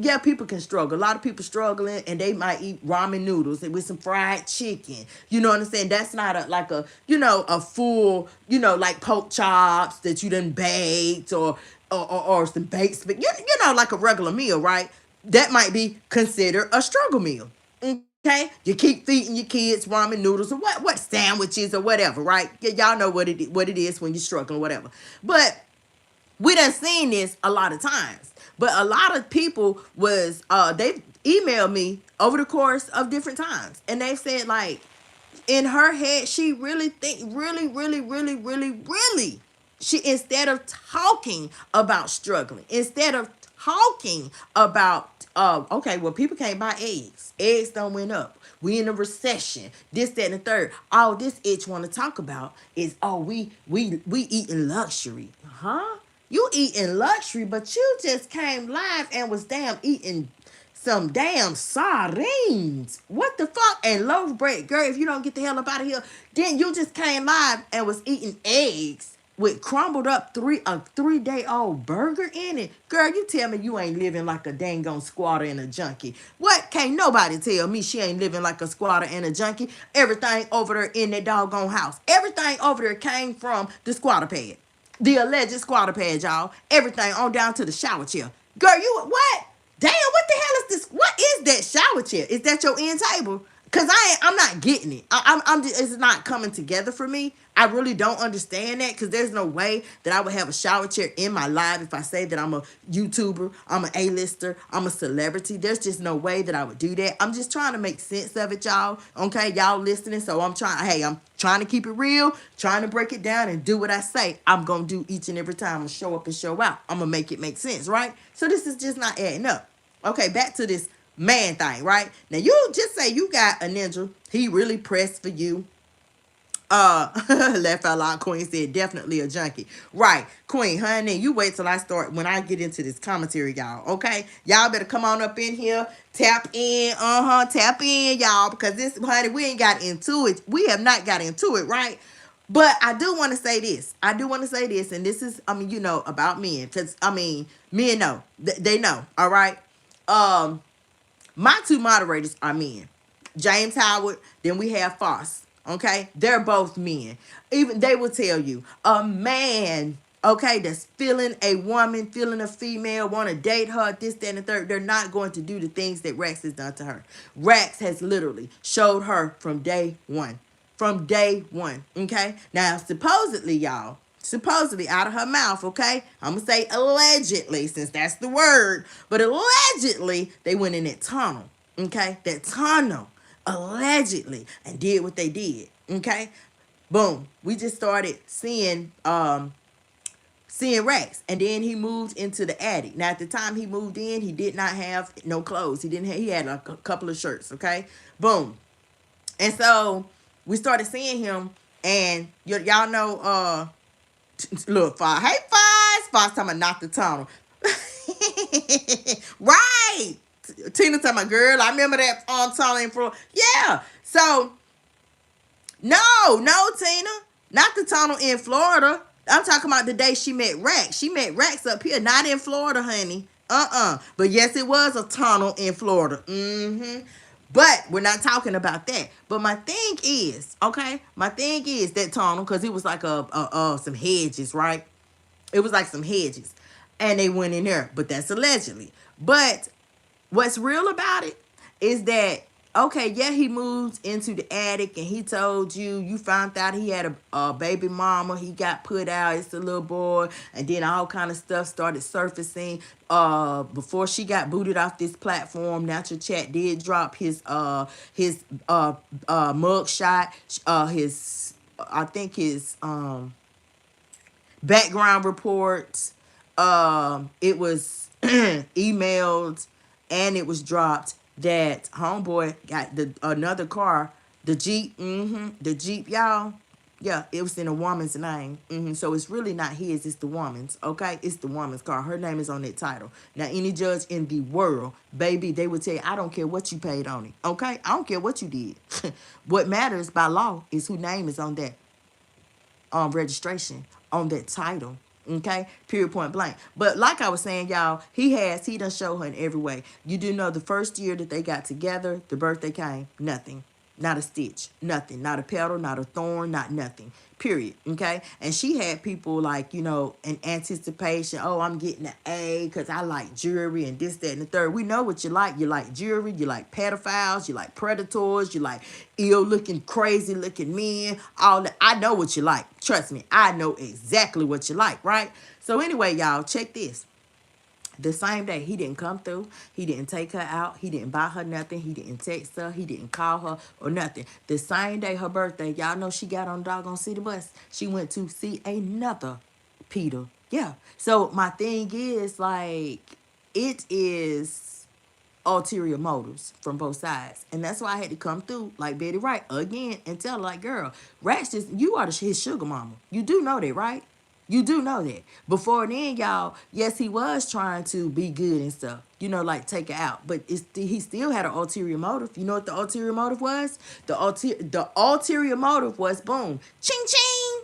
yeah, people can struggle. A lot of people struggling, and they might eat ramen noodles with some fried chicken. You know what I'm saying? That's not a full, like pork chops that you done baked or some baked, but like a regular meal, right? That might be considered a struggle meal. Okay, you keep feeding your kids ramen noodles or what sandwiches or whatever, right? Y'all know what it is when you're struggling, whatever. But we done seen this a lot of times. But a lot of people they emailed me over the course of different times, and they said like in her head she really she, instead of talking about struggling, instead of talking about okay, well, people can't buy eggs don't went up, we in a recession, this, that, and the third. All this itch want to talk about is, oh, we eating luxury. Huh? You eating luxury, but you just came live and was eating some damn sardines. What the fuck? And loaf bread. Girl, if you don't get the hell up out of here, then you just came live and was eating eggs with crumbled up 3-day-old burger in it. Girl, you tell me you ain't living like a dang on squatter and a junkie. What? Can't nobody tell me she ain't living like a squatter and a junkie. Everything over there in that doggone house, everything over there came from the squatter pad. The alleged squatter pad, y'all. Everything on down to the shower chair. Girl, you what? Damn, what the hell is this? What is that shower chair? Is that your end table? Cause I'm not getting it. I'm just, it's not coming together for me. I really don't understand that, because there's no way that I would have a shower chair in my life if I say that I'm a YouTuber, I'm an A-lister, I'm a celebrity. There's just no way that I would do that. I'm just trying to make sense of it, y'all. Okay, y'all listening. So I'm trying to keep it real, trying to break it down and do what I say I'm gonna do each and every time. I'm gonna show up and show out. I'm gonna make it make sense, right? So this is just not adding up. Okay, back to this man thing, right? Now you just say you got a ninja, he really pressed for you. Left out loud. Queen said definitely a junkie. Right, Queen, honey, you wait till I start when I get into this commentary, y'all. Okay, y'all better come on up in here, tap in, tap in, y'all, because this, honey, we ain't got into it. We have not got into it, right? But I do want to say this. And this is, about men, because men know. They know. All right. My two moderators are men. James Howard, then we have Foss. Okay? They're both men. Even they will tell you, a man, okay, that's feeling a woman, feeling a female, want to date her, this, that, and the third, they're not going to do the things that Rex has done to her. Rex has literally showed her from day one. From day one. Okay? Now, supposedly out of her mouth, okay? I'm going to say allegedly, since that's the word. But allegedly, they went in that tunnel, okay? That tunnel, allegedly, and did what they did, okay? Boom. We just started seeing Rex, and then he moved into the attic. Now, at the time he moved in, he did not have no clothes. He had a couple of shirts, okay? Boom. And so we started seeing him, and y'all know, look, Foz. Hey, Foz. Foz talking about not the tunnel. Right. Tina talking about, girl, I remember that tunnel in Florida. Yeah. So, no, Tina. Not the tunnel in Florida. I'm talking about the day she met Rex. She met Rex up here, not in Florida, honey. But yes, it was a tunnel in Florida. But we're not talking about that. But my thing is, okay, my thing is that tunnel, because it was like some hedges, right? It was like some hedges. And they went in there. But that's allegedly. But what's real about it is that, okay, yeah, he moved into the attic and he told you found out he had a baby mama. He got put out. It's a little boy. And then all kind of stuff started surfacing. Before she got booted off this platform, Natural Chat did drop his mug shot, his I think his background reports. It was emailed and it was dropped that homeboy got another car, the Jeep, the Jeep, y'all. Yeah, it was in a woman's name. So it's really not his, it's the woman's, okay? It's the woman's car. Her name is on that title. Now, any judge in the world, baby, they would tell you, I don't care what you paid on it, okay? I don't care what you did. What matters by law is whose name is on that registration, on that title. Okay, period, point blank. But like I was saying, y'all, he done showed her in every way. You do know the first year that they got together, the birthday came, nothing. Not a stitch, nothing. Not a petal, not a thorn, not nothing. Period. Okay. And she had people like, in anticipation. Oh, I'm getting an A because I like jewelry and this, that, and the third. We know what you like. You like jewelry. You like pedophiles. You like predators. You like ill-looking, crazy-looking men. All that. I know what you like. Trust me. I know exactly what you like, right? So anyway, y'all, check this. The same day, he didn't come through. He didn't take her out. He didn't buy her nothing. He didn't text her. He didn't call her or nothing. The same day, her birthday, y'all know she got on the doggone city bus. She went to see another Peter. Yeah. So my thing is, like, it is ulterior motives from both sides. And that's why I had to come through like Betty Wright again and tell her, like, girl, Rash, you are his sugar mama. You do know that, right? You do know that. Before then, y'all, yes, he was trying to be good and stuff, like take her out. But he still had an ulterior motive. You know what the ulterior motive was? The ulterior motive was, boom, ching, ching.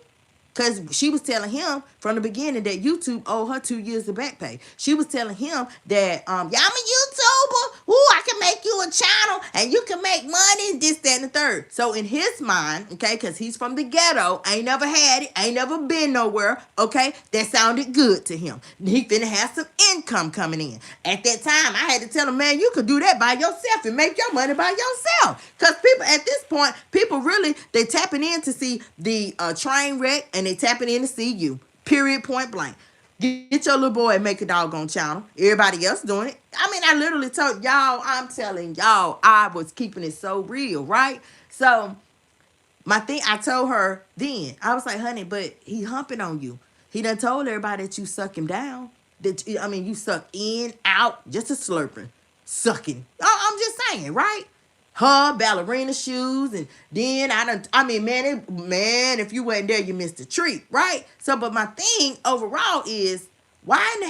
Because she was telling him from the beginning that YouTube owed her 2 years of back pay. She was telling him that, yeah, I'm a YouTuber. Ooh, I can make you a channel and you can make money, this, that, and the third. So in his mind, okay, because he's from the ghetto, ain't never had it, ain't never been nowhere, okay, that sounded good to him. He finna have some income coming in. At that time, I had to tell him, man, you could do that by yourself and make your money by yourself. Because people, at this point, people really, they tapping in to see the train wreck and they tapping in to see you. Period, point blank. Get your little boy and make a doggone channel. Everybody else doing it. I mean, I literally told y'all, I'm telling y'all, I was keeping it so real, right? So, my thing, I told her then, I was like, honey, but he humping on you. He done told everybody that you suck him down. You suck in, out, just a slurping. Sucking. I'm just saying, right? Her ballerina shoes, and then man, if you wasn't there, you missed a treat, right? So, but my thing overall is, why in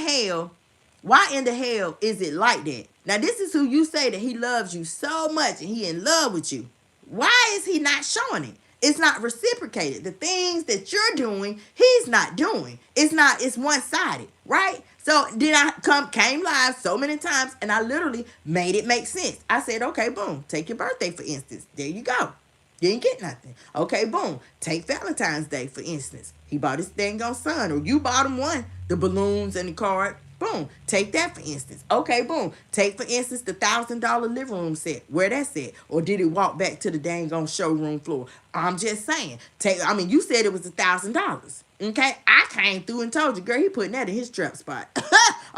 the hell is it like that? Now, this is who you say that he loves you so much and he in love with you. Why is he not showing it? It's not reciprocated. The things that you're doing, he's not doing. It's one-sided, right? So then I came live so many times and I literally made it make sense. I said, okay, boom, take your birthday, for instance. There you go. You didn't get nothing. Okay, boom. Take Valentine's Day, for instance. He bought his dang on son, or you bought him one. The balloons and the card. Boom. Take that, for instance. Okay, boom. Take, for instance, the $1,000 living room set. Where that's at. Or did it walk back to the dang on showroom floor? I'm just saying. You said it was $1,000. Okay? I came through and told you, girl, he putting that in his trap spot.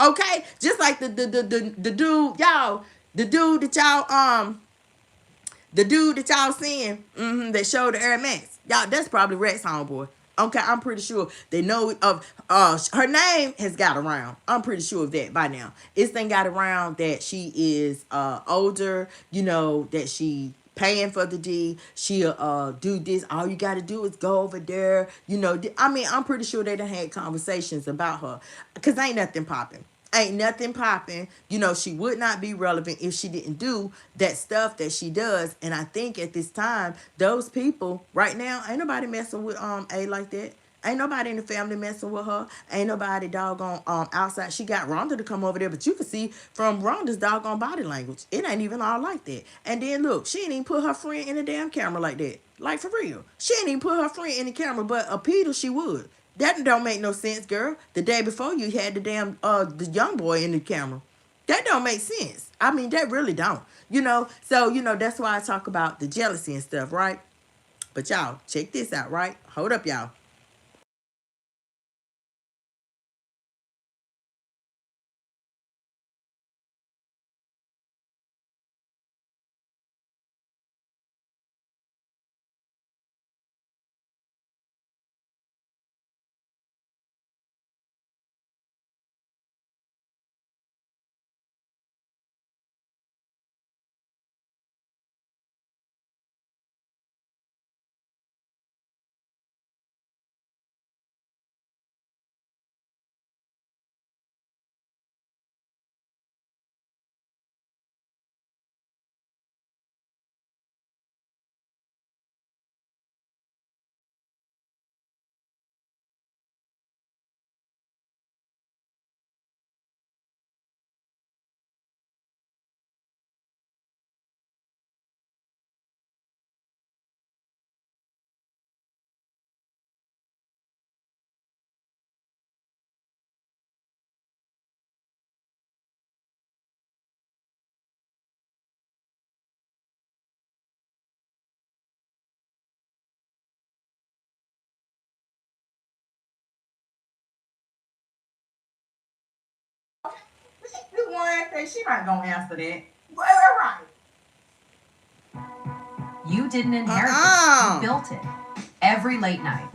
Okay? Just like the dude, y'all, the dude that y'all seeing, that showed the Air Max. Y'all, that's probably Rex homeboy. Okay, I'm pretty sure they know of her name has got around. I'm pretty sure of that by now. It's thing got around that she is older, that she paying for the D. She'll do this. All you got to do is go over there. I'm pretty sure they done had conversations about her. Because ain't nothing popping. Ain't nothing popping. You know, she would not be relevant if she didn't do that stuff that she does. And I think at this time, those people right now, ain't nobody messing with A like that. Ain't nobody in the family messing with her. Ain't nobody doggone outside. She got Rhonda to come over there, but you can see from Rhonda's doggone body language, it ain't even all like that. And then look, she ain't even put her friend in the damn camera like that. Like for real. She ain't even put her friend in the camera, but a Peter she would. That don't make no sense, girl. The day before you had the damn the young boy in the camera. That don't make sense. I mean, that really don't. You know, so you know that's why I talk about the jealousy and stuff, right? But y'all, check this out, right? Hold up, y'all. The one that she not gonna answer that. Well, all right. You didn't inherit it. You built it. Every late night.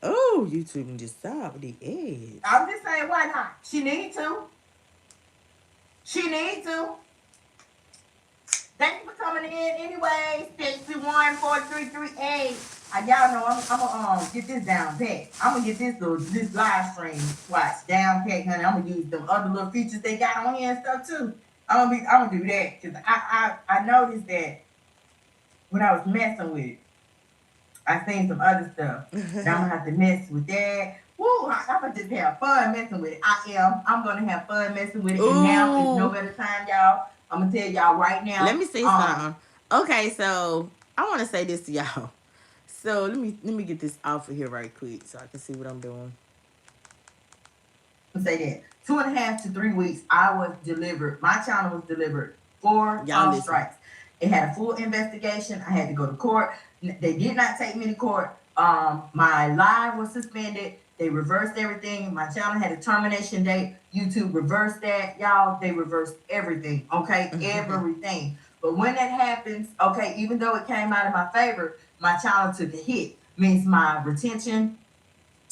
Oh, YouTube can just stop the edge. I'm just saying, why not? She need to. She need to. Thank you for coming in anyway. 621-4338. Y'all know I'm gonna get this down pat. I'm gonna get this live stream watch down pat, honey. I'm gonna use them other little features they got on here and stuff too. I'm gonna do that because I noticed that when I was messing with it, I seen some other stuff. Now I'm gonna have to mess with that. Woo, I'm gonna just have fun messing with it. I'm gonna have fun messing with it. And now is no better time, y'all. I'm gonna tell y'all right now. Let me say something. Okay, so I want to say this to y'all. So let me get this off of here right quick so I can see what I'm doing. Say that 2.5 to 3 weeks, I was delivered. My channel was delivered 4 strikes. It had a full investigation. I had to go to court. They did not take me to court. My live was suspended. They reversed everything. My channel had a termination date. YouTube reversed that, y'all. They reversed everything. Okay, everything. But when that happens, okay, even though it came out in my favor, my channel took a hit. Means my retention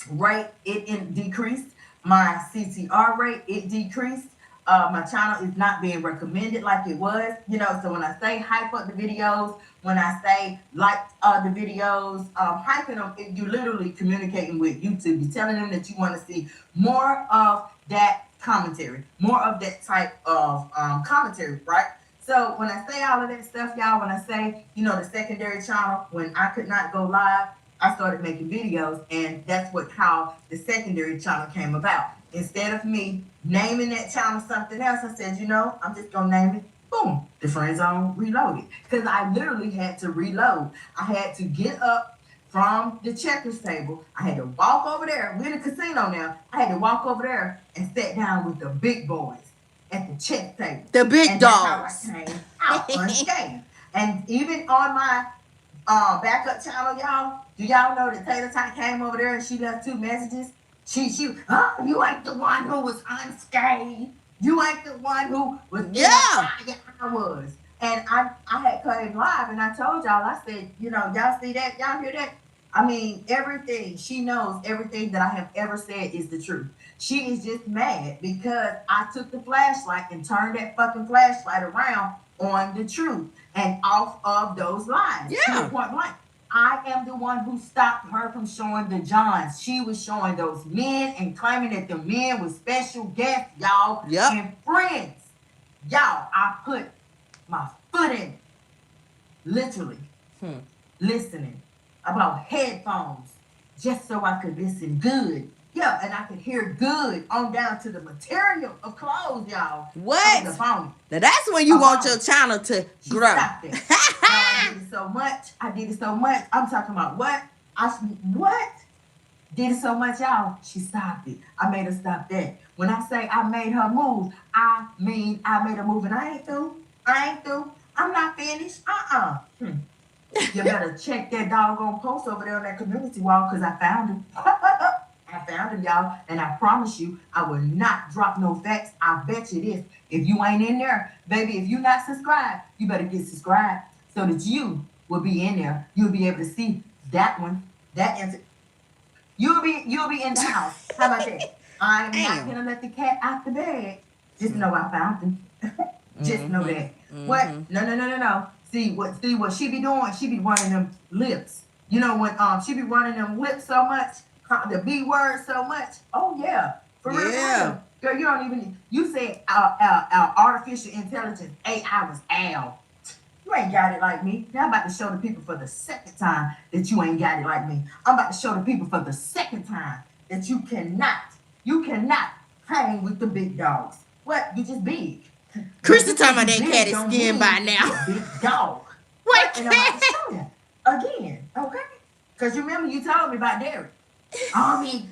rate it decreased. My CTR rate it decreased. My channel is not being recommended like it was, you know. So when I say hype up the videos, when I say like the videos, hyping them, you're literally communicating with YouTube. You're telling them that you want to see more of that commentary, more of that type of commentary, right? So when I say all of that stuff, y'all, when I say, you know, the secondary channel, when I could not go live, I started making videos, and that's how the secondary channel came about. Instead of me naming that channel something else, I said, you know, I'm just gonna name it, boom, the Friend Zone Reloaded. Because I literally had to reload. I had to get up from the checkers table. I had to walk over there. We're in a casino now. I had to walk over there and sit down with the big boys at the check table. The big dogs. That's how I came out unscathed. And even on my backup channel, y'all, do y'all know that Taylor Tot came over there and she left 2 messages? You ain't the one who was unscathed. You ain't the one who was I was. And I had came live and I told y'all, I said, you know, y'all see that? Y'all hear that? I mean, everything. She knows everything that I have ever said is the truth. She is just mad because I took the flashlight and turned that fucking flashlight around on the truth and off of those lies. Yeah. Point blank. I am the one who stopped her from showing the Johns. She was showing those men and claiming that the men were special guests, y'all, and friends. Y'all, I put my foot in it, literally, listening about headphones just so I could listen good. Yeah, and I could hear good on down to the material of clothes, y'all. What? Now that's when you want your channel to grow. Stopped it. I did it so much. I'm talking about what? What? Did it so much, y'all. She stopped it. I made her stop that. When I say I made her move, I mean I made her move, and I ain't through. I'm not finished. You better check that doggone post over there on that community wall, because I found him. I found him, y'all, and I promise you, I will not drop no facts. I bet you this. If you ain't in there, baby, if you not subscribed, you better get subscribed so that you will be in there. You'll be able to see that one, You'll be in the house. How about that? I'm not gonna let the cat out the bag. Just know I found him. Just know that. What? No. See what she be doing? She be running them lips. You know when she be running them lips so much, the B word so much. Oh yeah, for real. Girl, you don't even. You say artificial intelligence. AI was Al. You ain't got it like me. Now I'm about to show the people for the second time that you ain't got it like me. I'm about to show the people for the second time that you cannot hang with the big dogs. What? You just big. Krista talking about that cat is skinned by now. Big dog. What? And I'm about to show you again, okay? Because you remember you told me about Derek. Opie,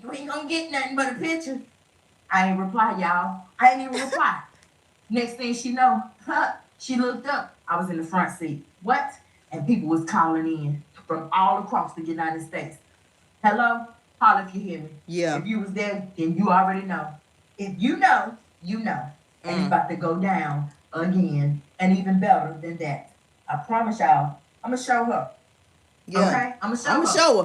you ain't gonna get nothing but a picture. I ain't reply, y'all. I ain't even reply. Next thing she know, she looked up. I was in the front seat. What? And people was calling in from all across the United States. Hello? Holler if you hear me. Yeah. If you was there, then you already know. If you know, you know. And it's about to go down again. And even better than that. I promise y'all, I'm going to show her. Yeah. Okay? I'm going to show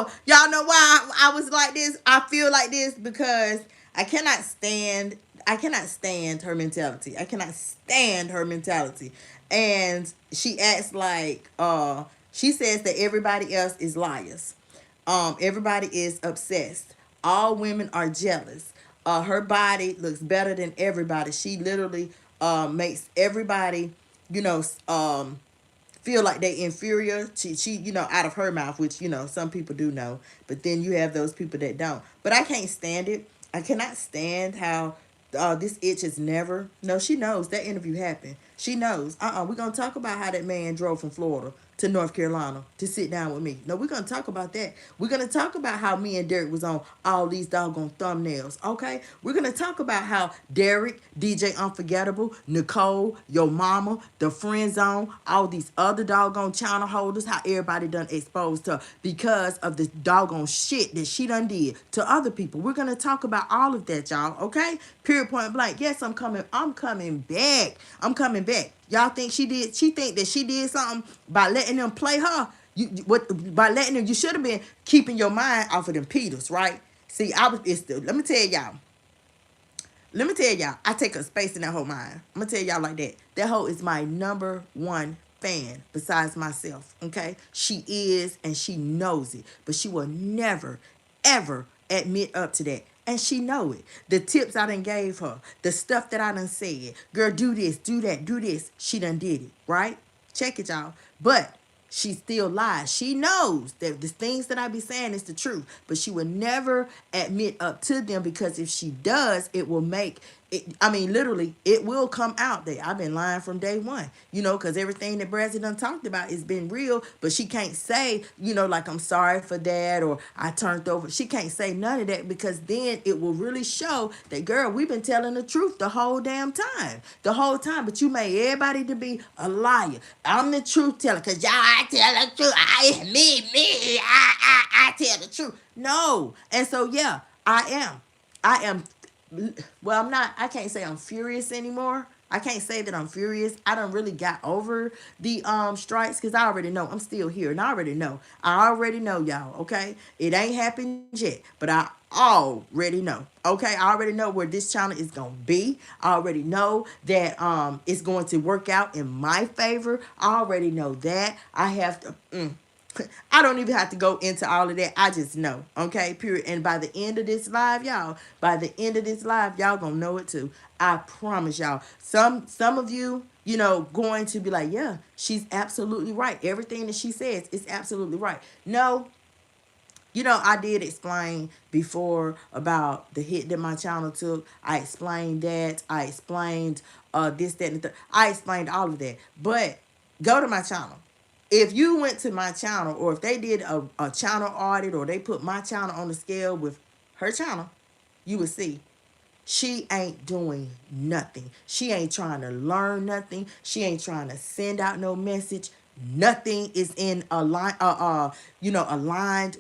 her. Y'all know why I was like this? I feel like this because I cannot stand her mentality. And she acts like she says that everybody else is liars. Everybody is obsessed. All women are jealous. Her body looks better than everybody. She literally makes everybody, feel like they inferior. She out of her mouth, which some people do know, but then you have those people that don't. But I can't stand it. I cannot stand how this itch is never. No, she knows that interview happened. She knows. We're gonna talk about how that man drove from Florida to North Carolina to sit down with me. No, we're gonna talk about that. We're gonna talk about how me and Derek was on all these doggone thumbnails. Okay, we're gonna talk about how Derek, DJ Unforgettable, Nicole, your mama, the Friend Zone, all these other doggone channel holders, how everybody done exposed her because of the doggone shit that she done did to other people. We're gonna talk about all of that, y'all. Okay, period, point blank. Yes, I'm coming back. Y'all think she did? She think that she did something by letting them play her? By letting them? You should have been keeping your mind off of them Peters, right? See, let me tell y'all. I take a space in that whole mind. I'm gonna tell y'all like that. That hoe is my number one fan besides myself. Okay, she is, and she knows it, but she will never, ever admit up to that. And she know it. The tips I done gave her, the stuff that I done said, girl, do this, do that, do this. She done did it, right? Check it, y'all. But she still lies. She knows that the things that I be saying is the truth, but she will never admit up to them, because if she does, it will make it. I mean, literally, it will come out that I've been lying from day one. Because everything that Brazzy done talked about has been real, but she can't say, like, I'm sorry for that, or I turned over. She can't say none of that, because then it will really show that, girl, we've been telling the truth the whole damn time. But you made everybody to be a liar. I'm the truth teller, because y'all, I tell the truth. I tell the truth. No. And so, yeah, I am. Well, I'm not. I can't say I'm furious anymore. I can't say that I'm furious. I done really got over the strikes, because I already know I'm still here, and I already know, y'all. Okay, it ain't happened yet, but already know. Okay, I already know where this channel is gonna be. I already know that it's going to work out in my favor. I already know that. I have to I don't even have to go into all of that. I just know. Okay, period. And by the end of this live, y'all, y'all gonna know it too. I promise y'all. Some of you, you know, going to be like, yeah, she's absolutely right. Everything that she says is absolutely right. No, you know, I did explain before about the hit that my channel took. I explained that. I explained this, that, and the third. I explained all of that. But go to my channel. If you went to my channel, or if they did a channel audit, or they put my channel on the scale with her channel, you would see she ain't doing nothing. She ain't trying to learn nothing. She ain't trying to send out no message. Nothing is in aligned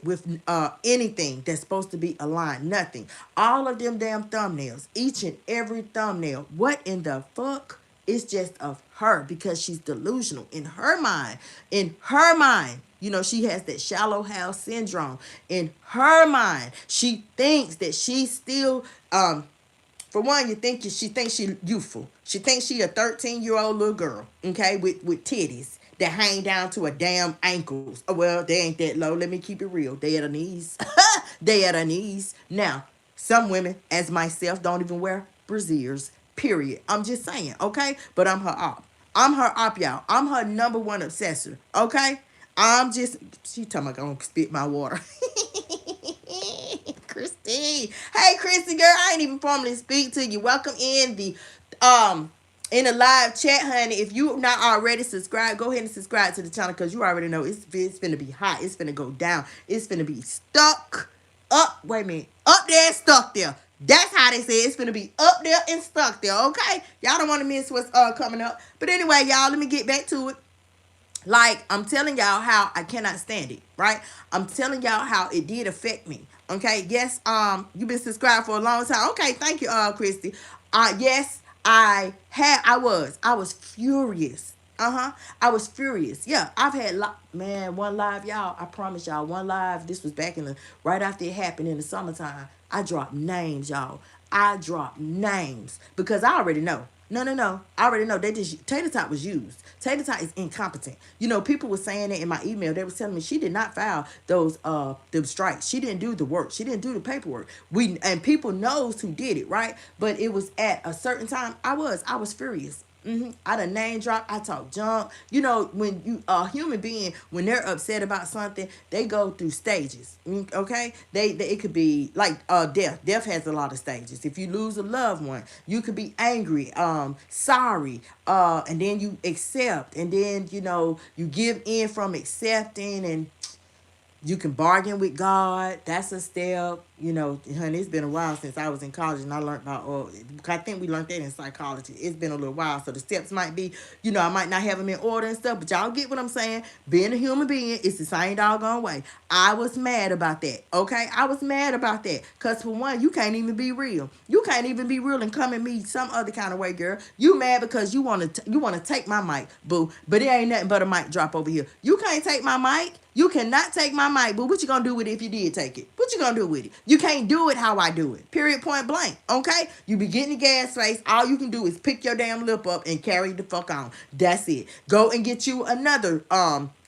with anything that's supposed to be aligned. Nothing. All of them damn thumbnails, each and every thumbnail. What in the fuck? It's just of her, because she's delusional in her mind. In her mind, you know, she has that shallow house syndrome. In her mind, she thinks that she's still for one, she thinks she youthful. She thinks she a 13-year-old little girl, okay, with titties that hang down to her damn ankles. Oh, well, they ain't that low. Let me keep it real. They at her knees. They at her knees. Now, some women, as myself, don't even wear brasiers, period. I'm just saying, okay? But I'm her op. I'm her op, y'all. I'm her number one obsessor, okay? She talking about I'm gonna spit my water. Christy. Hey, Christy, girl, I ain't even formally speak to you. Welcome in the live chat, honey. If you not already subscribed, go ahead and subscribe to the channel, because you already know it's finna be hot. It's finna go down. It's finna be stuck up. Wait a minute. Up there and stuck there. That's how they say it's finna be up there and stuck there, okay? Y'all don't want to miss what's coming up. But anyway, y'all, let me get back to it. Like, I'm telling y'all how I cannot stand it, right? I'm telling y'all how it did affect me. Okay, yes, you've been subscribed for a long time. Okay, thank you, Christy. Yes, I was furious. I was furious. Yeah, I've had one live, y'all. I promise y'all, one live. This was back right after it happened in the summertime. I dropped names, y'all. I dropped names because I already know. No. I already know. Tater Tot was used. Tater Tot is incompetent. You know, people were saying that in my email. They were telling me she did not file those them strikes. She didn't do the work. She didn't do the paperwork. And people knows who did it, right? But it was at a certain time. I was furious. I done name drop. I talk junk. You know, when you a human being, when they're upset about something, they go through stages. Okay, it could be like death. Death has a lot of stages. If you lose a loved one, you could be angry, sorry, and then you accept, and then you know you give in from accepting, and you can bargain with God. That's a step. You know, honey, it's been a while since I was in college and I learned about, I think we learned that in psychology. It's been a little while. So the steps might be, you know, I might not have them in order and stuff, but y'all get what I'm saying. Being a human being, it's the same doggone way. I was mad about that, okay? I was mad about that. Because for one, you can't even be real. You can't even be real and come at me some other kind of way, girl. You mad because you want to take my mic, boo. But it ain't nothing but a mic drop over here. You can't take my mic. You cannot take my mic, but what you gonna do with it if you did take it? What you gonna do with it? You can't do it how I do it. Period, point blank. Okay? You be getting the gas face. All you can do is pick your damn lip up and carry the fuck on. That's it. Go and get you another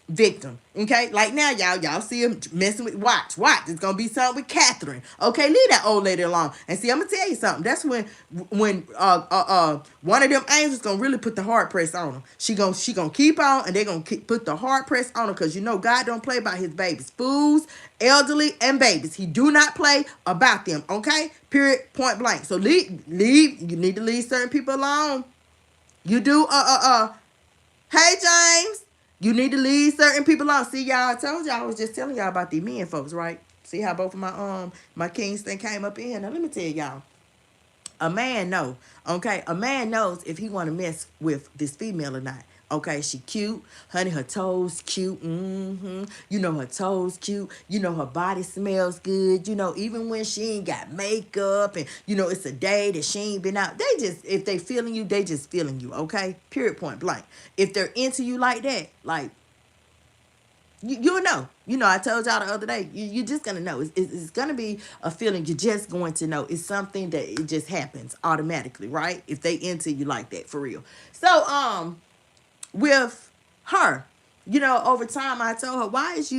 victim. Okay? Like now, y'all see him messing with watch. It's gonna be something with Catherine. Okay, leave that old lady alone. And see, I'm gonna tell you something. That's when one of them angels gonna really put the hard press on her. She gonna keep on, and they gonna put the hard press on her, because you know God don't play about his babies. Fools, elderly, and babies. He do not play about them. Okay? Period, point blank. So leave. You need to leave certain people alone. You do hey James. You need to leave certain people alone. See, y'all, I told y'all, I was just telling y'all about these men folks, right? See how both of my kings thing came up in here. Now let me tell y'all. A man know, okay? A man knows if he want to mess with this female or not. Okay, she cute. Honey, her toes cute. You know her toes cute. You know her body smells good. You know, even when she ain't got makeup and, you know, it's a day that she ain't been out. If they feeling you, they just feeling you, okay? Period, point blank. If they're into you like that, like, You'll know. I told y'all the other day, you're just going to know. It's going to be a feeling you're just going to know. It's something that it just happens automatically, right? If they into you like that, for real. So, with her, over time I told her, why is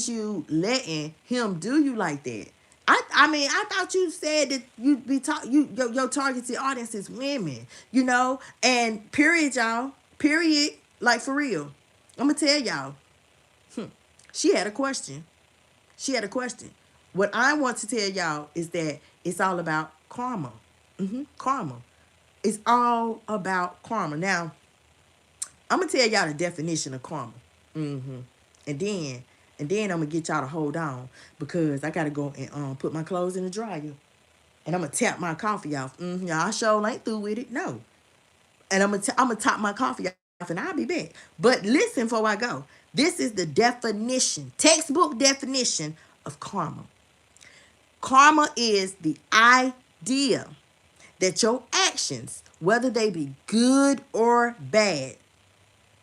you letting him do you like that? I mean, I thought you said that you'd be your targeted audience is women, and period, y'all. Period. Like, for real. I'm gonna tell y'all. She had a question. She had a question. What I want to tell y'all is that it's all about karma. Karma. It's all about karma. Now, I'm gonna tell y'all the definition of karma. And then I'm gonna get y'all to hold on, because I gotta go and put my clothes in the dryer. And I'm gonna tap my coffee off. Y'all sure ain't through with it. No. And I'm gonna top my coffee off, and I'll be back. But listen before I go. This is the definition, textbook definition of karma. Karma is the idea that your actions, whether they be good or bad,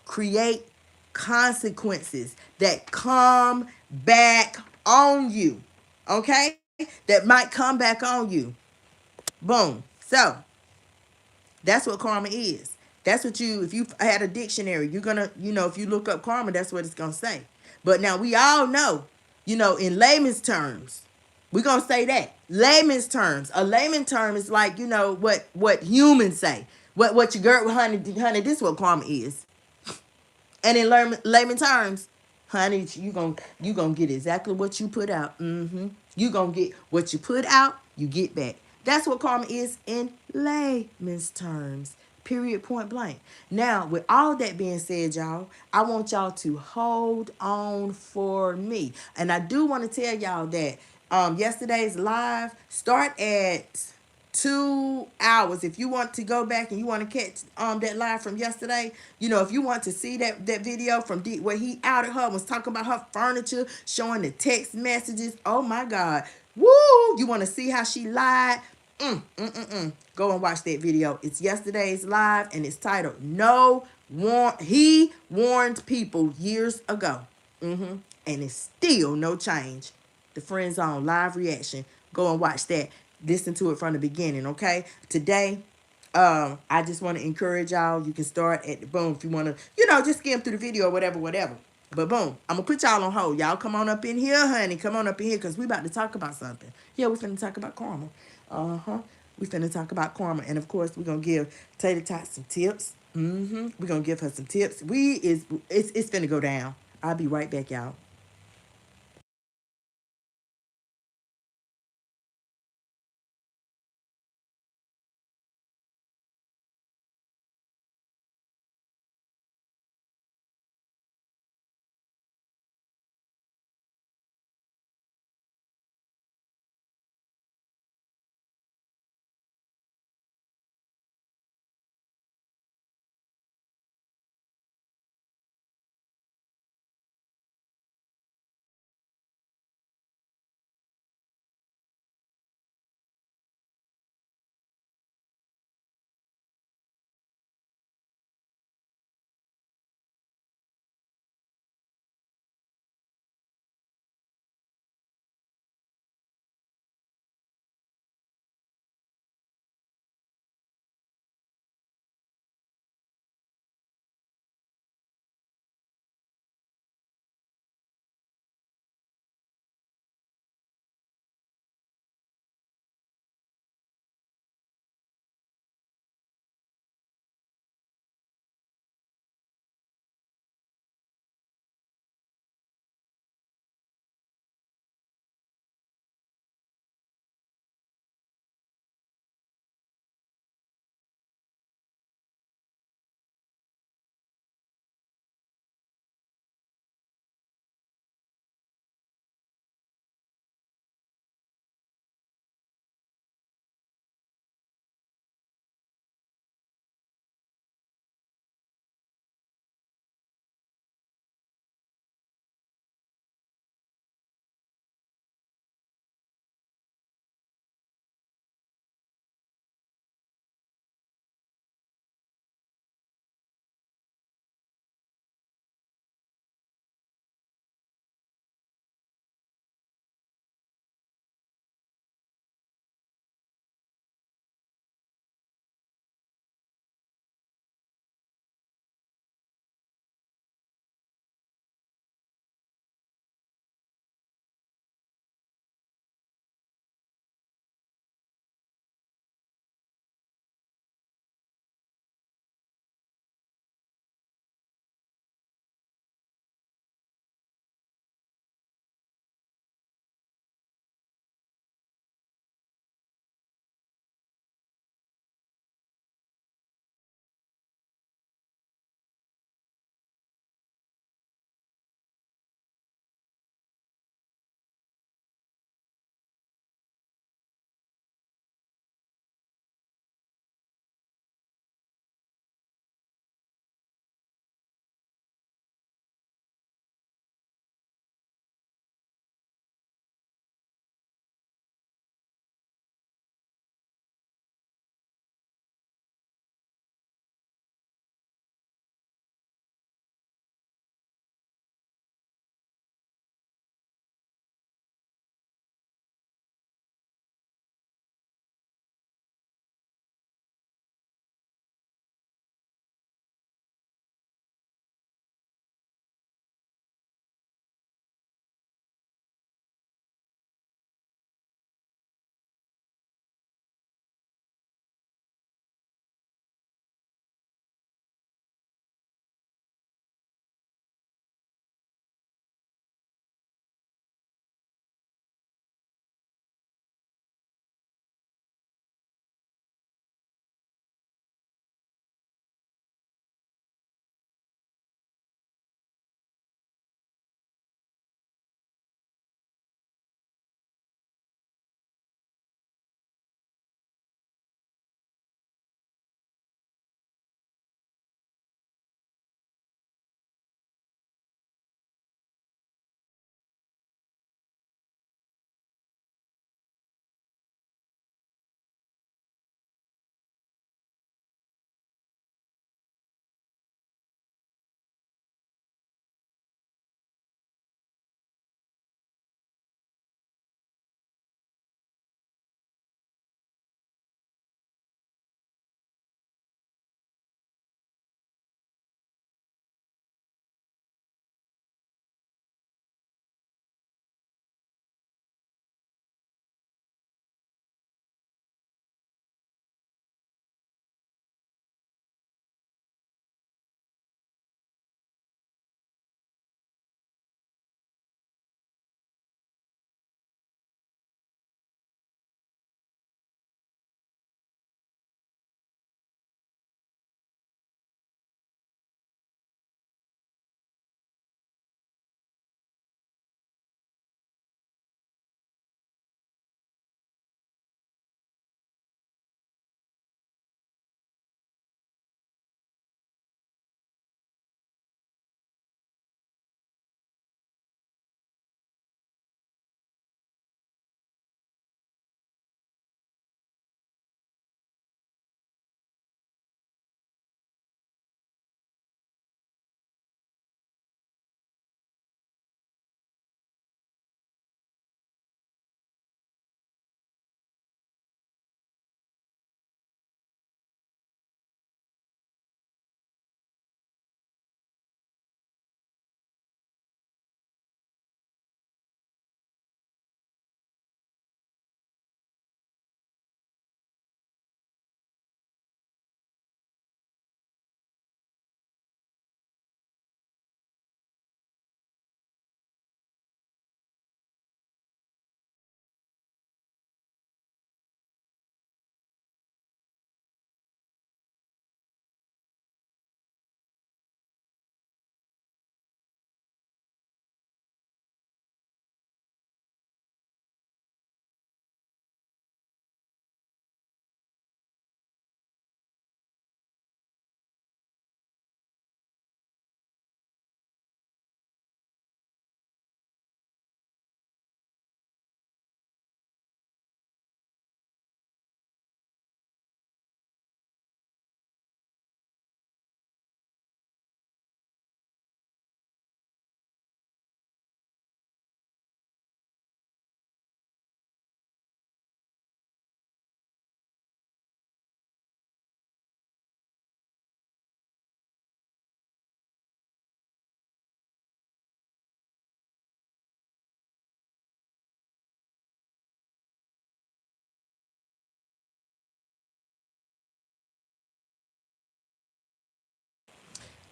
create consequences that come back on you. Okay? That might come back on you. Boom. So, that's what karma is. That's what if you had a dictionary, you're going to, if you look up karma, that's what it's going to say. But now we all know, in layman's terms, we're going to say that. Layman's terms. A layman term is like, what humans say. What your girl, honey, this is what karma is. And in layman terms, honey, you gonna get exactly what you put out. You gonna get what you put out, you get back. That's what karma is in layman's terms. Period, point blank. Now, with all that being said, y'all, I want y'all to hold on for me. And I do want to tell y'all that yesterday's live start at 2 hours. If you want to go back and you want to catch that live from yesterday, if you want to see that video from where he outed her, was talking about her furniture, showing the text messages. Oh my God. Woo! You want to see how she lied? Go and watch that video. It's yesterday's live, and it's titled He Warned People Years Ago. And it's still no change. The Friend Zone live reaction. Go and watch that. Listen to it from the beginning, okay? Today, I just want to encourage y'all. You can start at the boom if you want to, just skim through the video or whatever. But boom, I'm going to put y'all on hold. Y'all come on up in here, honey. Come on up in here, because we about to talk about something. Yeah, we're finna talk about karma. We finna talk about karma. And, of course, we're going to give Tater Tot some tips. We're going to give her some tips. It's finna go down. I'll be right back, y'all.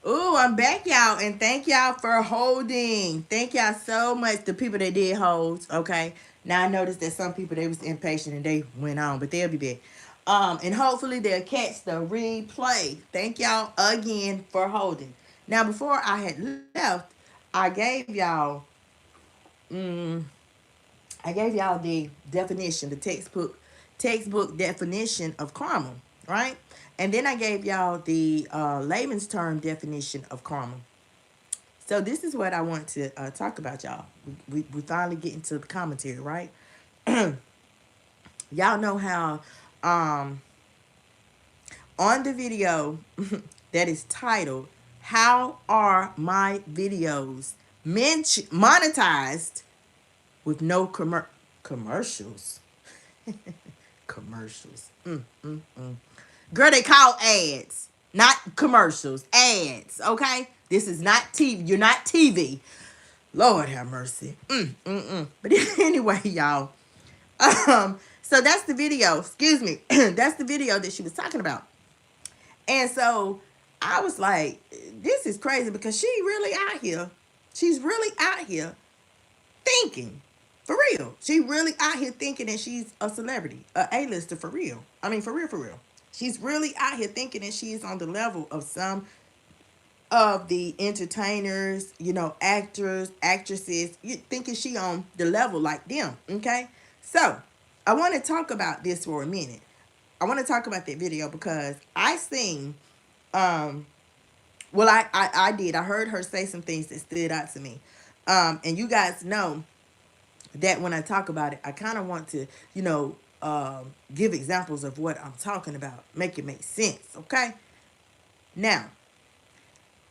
Ooh, I'm back, y'all, and thank y'all for holding. Thank y'all so much, the people that did hold. Okay, now I noticed that some people they was impatient and they went on, but they'll be back. And hopefully they'll catch the replay. Thank y'all again for holding. Now, before I had left, I gave y'all, mm, I gave y'all the definition, the textbook definition of karma, right? And then I gave y'all the layman's term definition of karma. So this is what I want to talk about, y'all. We finally get into the commentary, right? Y'all know how on the video that is titled, "How Are My Videos Monetized with No Commercials?" Commercials. Girl, they call ads, not commercials. Ads, okay? This is not TV. You're not TV. Lord have mercy. But anyway, y'all. So that's the video. Excuse me. That's the video that she was talking about. And so I was like, this is crazy because she really out here. She's really out here thinking. For real. She really out here thinking that she's a celebrity, a A-lister for real. I mean, for real, for real. She's really out here thinking that she's on the level of some of the entertainers, actors, actresses. You thinking she on the level like them, okay? So I want to talk about this for a minute. I want to talk about that video because I seen, well, I did. I heard her say some things that stood out to me. And you guys know that when I talk about it, I kind of want to, give examples of what I'm talking about, make it make sense, okay? Now,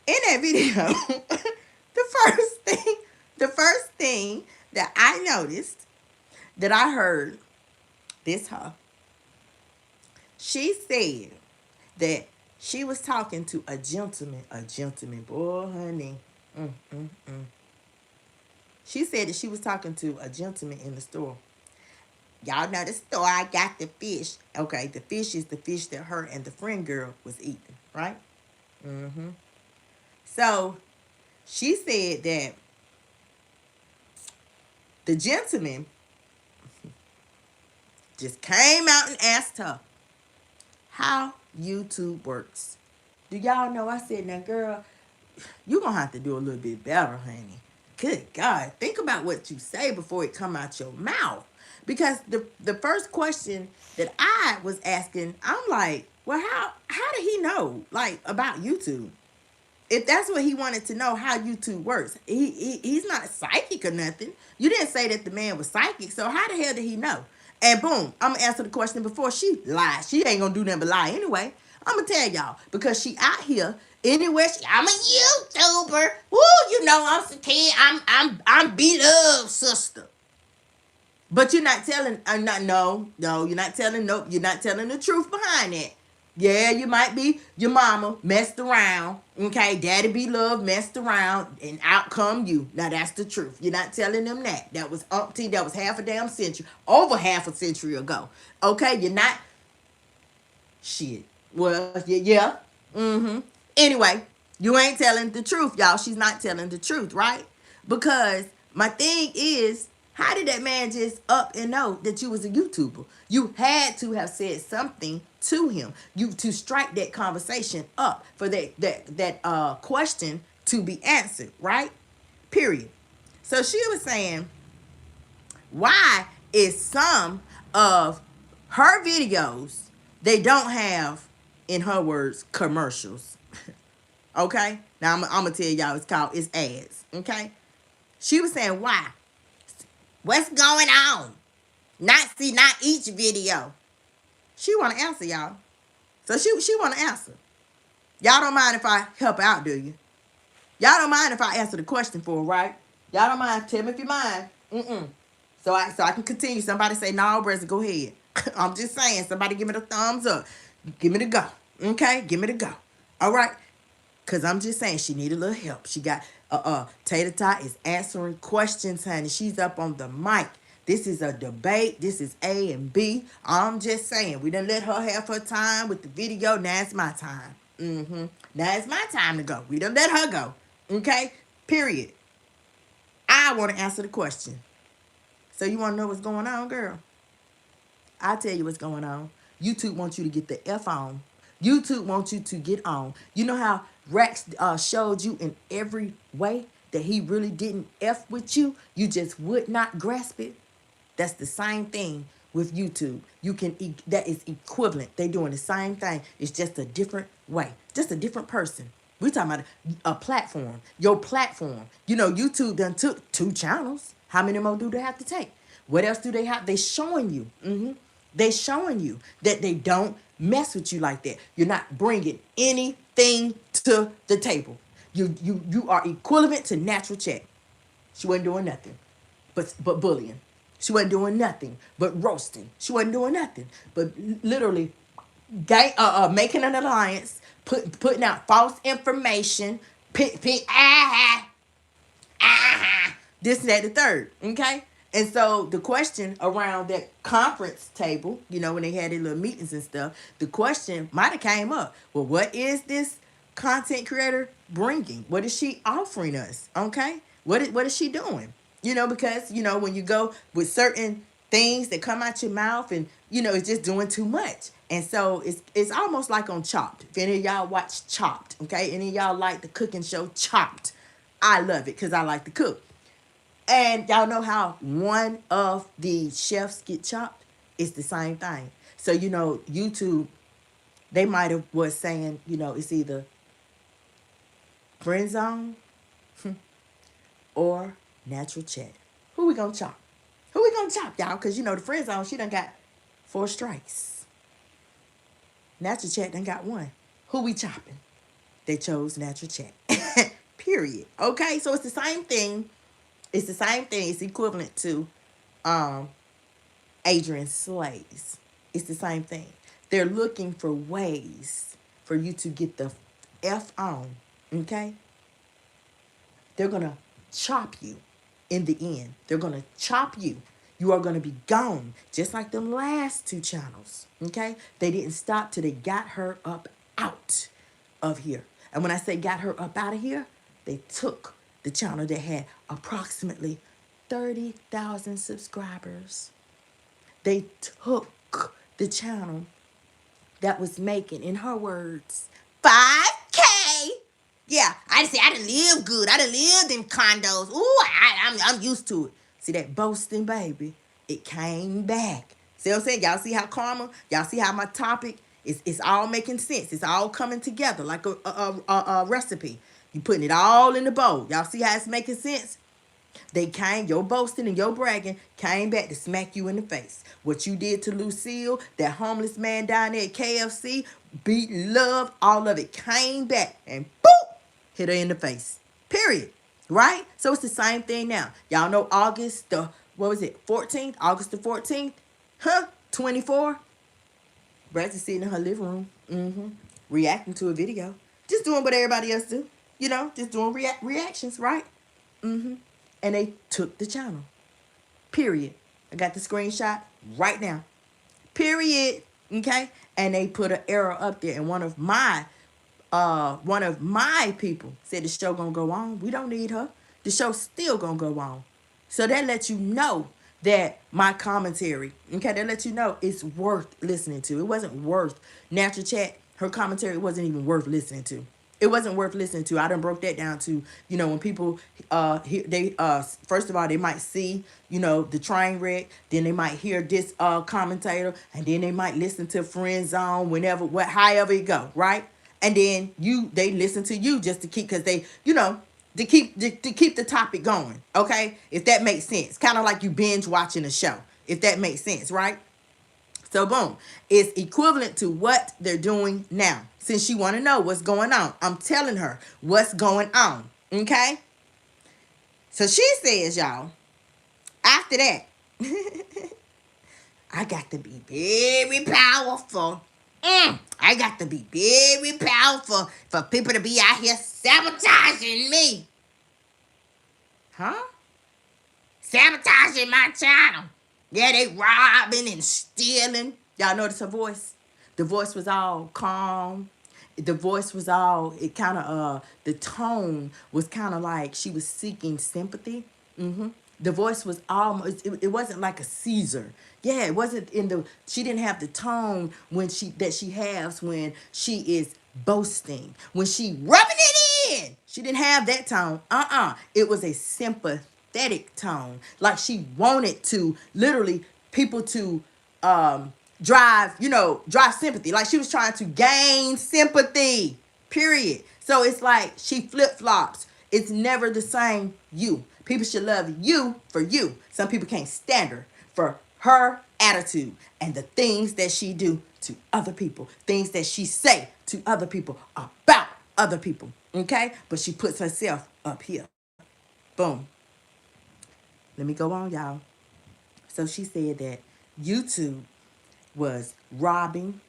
in that video, the first thing that I noticed, that I heard she said that she was talking to a gentleman, boy, honey. She said that she was talking to a gentleman in the store. Y'all know the store, I got the fish. Okay, the fish is the fish that her and the friend girl was eating, right? So she said that the gentleman just came out and asked her how YouTube works. Do y'all know? I said, now, girl, you're going to have to do a little bit better, honey. Good God. Think about what you say before it come out your mouth. Because the first question that I was asking, I'm like, well, how did he know, like, about YouTube? If that's what he wanted to know, how YouTube works. He's not psychic or nothing. You didn't say that the man was psychic, so how the hell did he know? And boom, I'm gonna answer the question before she lies. She ain't gonna do nothing but lie anyway. I'm gonna tell y'all because she out here anywhere. I'm a YouTuber. Woo, I'm so I'm beloved sister. But you're not telling. No, you're not telling. Nope, you're not telling the truth behind it. Yeah, you might be your mama messed around. Okay, daddy be loved messed around and out come you. Now that's the truth. You're not telling them that. That was umpteen. That was half a damn century, over half a century ago. Okay, you're not. Shit. Well, yeah. Anyway, you ain't telling the truth, y'all. She's not telling the truth, right? Because my thing is, how did that man just up and know that you was a YouTuber? You had to have said something to him. You to strike that conversation up for that question to be answered, right? Period. So she was saying, why is some of her videos, they don't have, in her words, commercials? Okay? Now I'm gonna tell y'all it's ads. Okay? She was saying, why? What's going on? Not each video. She want to answer, y'all. So she want to answer. Y'all don't mind if I help out, do you? Y'all don't mind if I answer the question for her, right? Y'all don't mind. Tell me if you mind. So I can continue. Somebody say, no, Brezza, go ahead. I'm just saying. Somebody give me the thumbs up. Give me the go. Okay? Give me the go. All right? Because I'm just saying she need a little help. She got, Tater Tot is answering questions, honey. She's up on the mic. This is a debate. This is A and B. I'm just saying. We done let her have her time with the video. Now it's my time. Now it's my time to go. We done let her go. Okay? Period. I want to answer the question. So you want to know what's going on, girl? I'll tell you what's going on. YouTube wants you to get the F on. YouTube wants you to get on. You know how Rex showed you in every way that he really didn't F with you? You just would not grasp it. That's the same thing with YouTube. You can that is equivalent. They doing the same thing. It's just a different way. Just a different person. We talking about a platform. Your platform. You know, YouTube done took 2 channels. How many more do they have to take? What else do they have? They showing you. They showing you that they don't mess with you like that. You're not bringing anything to the table. You are equivalent to natural check. She wasn't doing nothing but bullying. She wasn't doing nothing but roasting. She wasn't doing nothing but literally making an alliance, putting out false information, this and that, the third. Okay? And so the question around that conference table, you know, when they had their little meetings and stuff, the question might have came up. Well, what is this content creator bringing? What is she offering us? Okay? What is she doing? You know, because, you know, when you go with certain things that come out your mouth and, you know, it's just doing too much. And so it's almost like on Chopped. If any of y'all watch Chopped, okay? Any of y'all like the cooking show Chopped. I love it because I like to cook. And y'all know how one of the chefs get chopped? It's the same thing. So, you know, YouTube, they might have was saying, you know, it's either friend zone or natural chat. Who we gonna chop? Who we gonna chop, y'all? Because, you know, the friend zone, she done got 4 strikes. Natural chat done got 1. Who we chopping? They chose natural chat. Period. Okay, so it's the same thing. It's the same thing. It's equivalent to Adrian Slays. It's the same thing. They're looking for ways for you to get the F on. Okay? They're going to chop you in the end. They're going to chop you. You are going to be gone. Just like them last 2 channels. Okay? They didn't stop till they got her up out of here. And when I say got her up out of here, they took the channel that had approximately 30,000 subscribers. They took the channel that was making, in her words, 5K. Yeah, I done lived good. I done lived in condos. Ooh, I'm used to it. See that boasting, baby? It came back. See what I'm saying? Y'all see how karma? Y'all see how my topic it's all making sense. It's all coming together like a recipe. You putting it all in the bowl. Y'all see how it's making sense? They came, your boasting and your bragging came back to smack you in the face. What you did to Lucille, that homeless man down there at KFC, beat, love, all of it came back and boop, hit her in the face. Period. Right? So it's the same thing now. Y'all know August the, 14th? August the 14th? 24? Brad's is sitting in her living room, reacting to a video. Just doing what everybody else do. You know, just doing reactions, right? And they took the channel. Period. I got the screenshot right now. Period. Okay? And they put an error up there. And one of my people said the show gonna go on. We don't need her. The show's still gonna go on. So that lets you know that my commentary, okay, that lets you know it's worth listening to. It wasn't worth Natural Chat. Her commentary wasn't even worth listening to. It wasn't worth listening to. I done broke that down to, you know, when people, first of all, they might see, you know, the train wreck. Then they might hear this commentator. And then they might listen to Friend Zone whenever, however it go, right? And then they listen to you just to keep, because they, you know, to keep the topic going, okay? If that makes sense. Kind of like you binge watching a show, if that makes sense, right? So boom, it's equivalent to what they're doing now. Since she want to know what's going on, I'm telling her what's going on, okay? So she says, y'all, after that, I got to be very powerful. I got to be very powerful for people to be out here sabotaging me. Huh? Sabotaging my channel. Yeah, they robbing and stealing. Y'all notice her voice? The voice was all calm The voice was all, it kind of, the tone was kind of like she was seeking sympathy. The voice was almost, it wasn't like a Caesar. Yeah, it wasn't in the, she didn't have the tone when that she has when she is boasting, when she rubbing it in. She didn't have that tone. It was a sympathetic tone. Like she wanted to literally people to drive sympathy. Like she was trying to gain sympathy. Period. So it's like she flip-flops. It's never the same you. People should love you for you. Some people can't stand her for her attitude and the things that she do to other people, things that she say to other people about other people. Okay? But she puts herself up here. Boom. Let me go on, y'all. So she said that YouTube was robbing,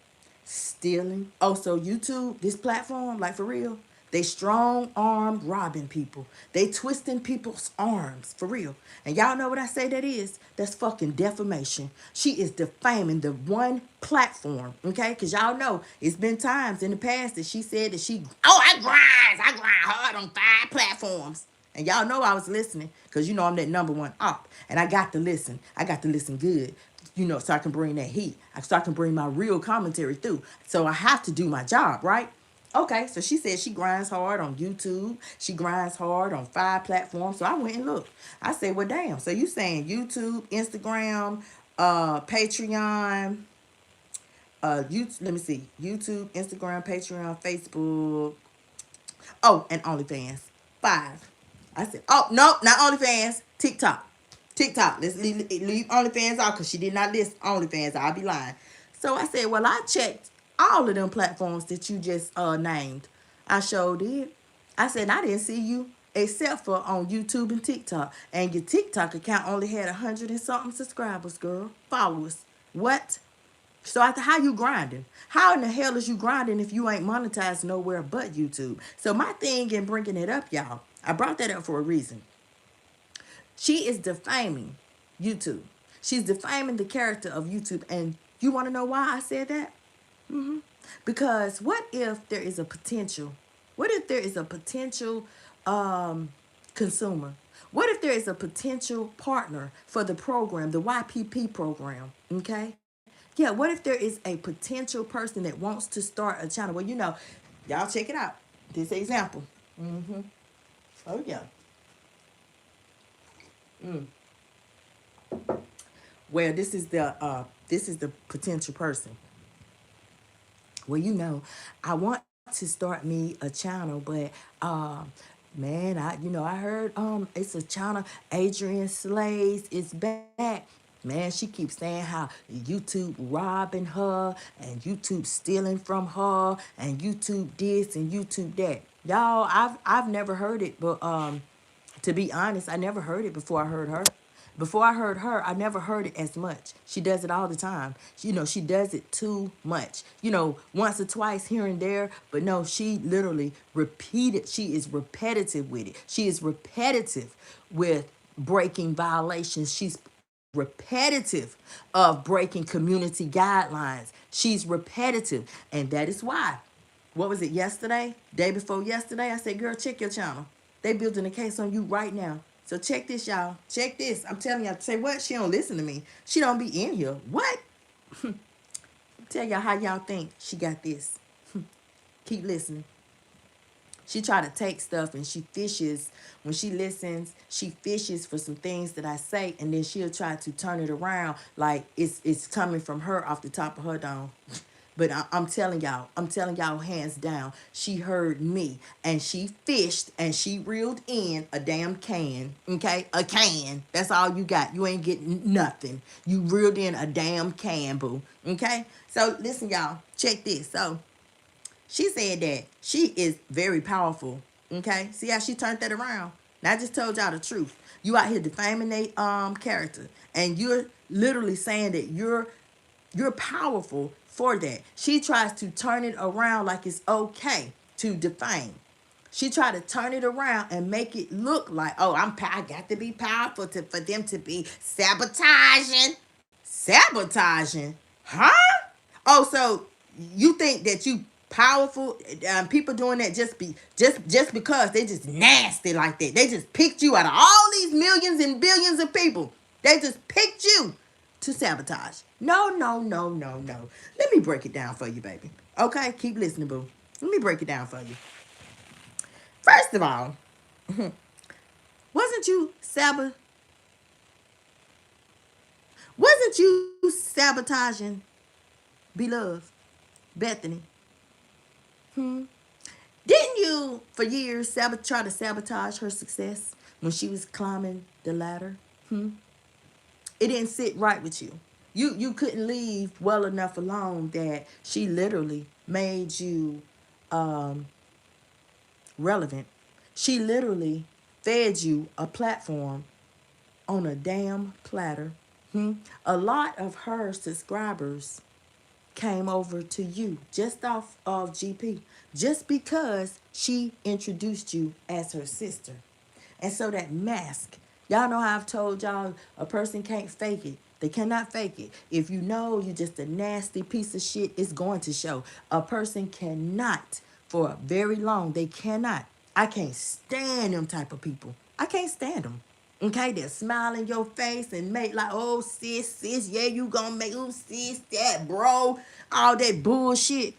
stealing. Oh, so YouTube, this platform, like for real, they strong-armed robbing people. They twisting people's arms, for real. And y'all know what I say that is? That's fucking defamation. She is defaming the one platform, okay? Because y'all know it's been times in the past that she said that I grind hard on 5 platforms. And y'all know I was listening because you know I'm that number one op. And I got to listen. I got to listen good, so I can bring that heat. So I can bring my real commentary through. So I have to do my job, right? Okay, so she said she grinds hard on YouTube. She grinds hard on 5 platforms. So I went and looked. I said, well, damn. So you saying YouTube, Instagram, Patreon, YouTube, let me see. YouTube, Instagram, Patreon, Facebook. Oh, and OnlyFans. 5. I said, oh, no, not OnlyFans. TikTok. Let's leave OnlyFans out because she did not list OnlyFans. I'll be lying. So I said, well, I checked all of them platforms that you just named. I sure did. I said, I didn't see you except for on YouTube and TikTok. And your TikTok account only had 100 and something subscribers, girl. Followers. What? So how you grinding? How in the hell is you grinding if you ain't monetized nowhere but YouTube? So my thing in bringing it up, y'all, I brought that up for a reason. She is defaming YouTube. She's defaming the character of YouTube. And you want to know why I said that? Because what if there is a potential? What if there is a potential consumer? What if there is a potential partner for the program, the YPP program? Okay? Yeah, what if there is a potential person that wants to start a channel? Well, y'all check it out. This example. Oh, yeah. Well, this is the potential person. Well, I want to start me a channel, but man, I heard it's a channel. Adrian Slays is back. Man, she keeps saying how YouTube robbing her and YouTube stealing from her and YouTube this and YouTube that. Y'all, I've never heard it, but to be honest, I never heard it before I heard her. Before I heard her, I never heard it as much. She does it all the time. She does it too much. Once or twice here and there, but no, she literally repeated. She is repetitive with it. She is repetitive with breaking violations. She's repetitive of breaking community guidelines. She's repetitive, and that is why. What was it, yesterday? Day before yesterday? I said, girl, check your channel. They building a case on you right now. So check this, y'all. Check this. I'm telling y'all. Say what? She don't listen to me. She don't be in here. What? Tell y'all how y'all think she got this. Keep listening. She try to take stuff and she fishes. When she listens, she fishes for some things that I say, and then she'll try to turn it around like it's coming from her off the top of her dome. But I'm telling y'all hands down, she heard me and she fished and she reeled in a damn can, okay? A can. That's all you got. You ain't getting nothing. You reeled in a damn can, boo, okay? So listen, y'all, check this. So she said that she is very powerful, okay? See how she turned that around? Now I just told y'all the truth. You out here defaming their character, and you're literally saying that you're powerful for that. She tries to turn it around like it's okay to defame. She tried to turn it around and make it look like, oh, I got to be powerful for them to be sabotaging. Sabotaging? Huh? Oh, so you think that you powerful people doing that just because they just nasty like that. They just picked you out of all these millions and billions of people. They just picked you to sabotage. No, no, no, no, no. Let me break it down for you, baby. Okay, keep listening, boo. Let me break it down for you. First of all, wasn't you sabotaging beloved Bethany? Didn't you for years try to sabotage her success when she was climbing the ladder? It didn't sit right with you. You couldn't leave well enough alone that she literally made you relevant. She literally fed you a platform on a damn platter. A lot of her subscribers came over to you just off of GP, just because she introduced you as her sister. And so that mask, y'all know how I've told y'all a person can't fake it. They cannot fake it. If you know you're just a nasty piece of shit, it's going to show. A person cannot, for very long, they cannot. I can't stand them type of people. I can't stand them. Okay, they'll smile in your face and make like, oh, sis, yeah, you gonna make, oh, sis, that, bro, all that bullshit.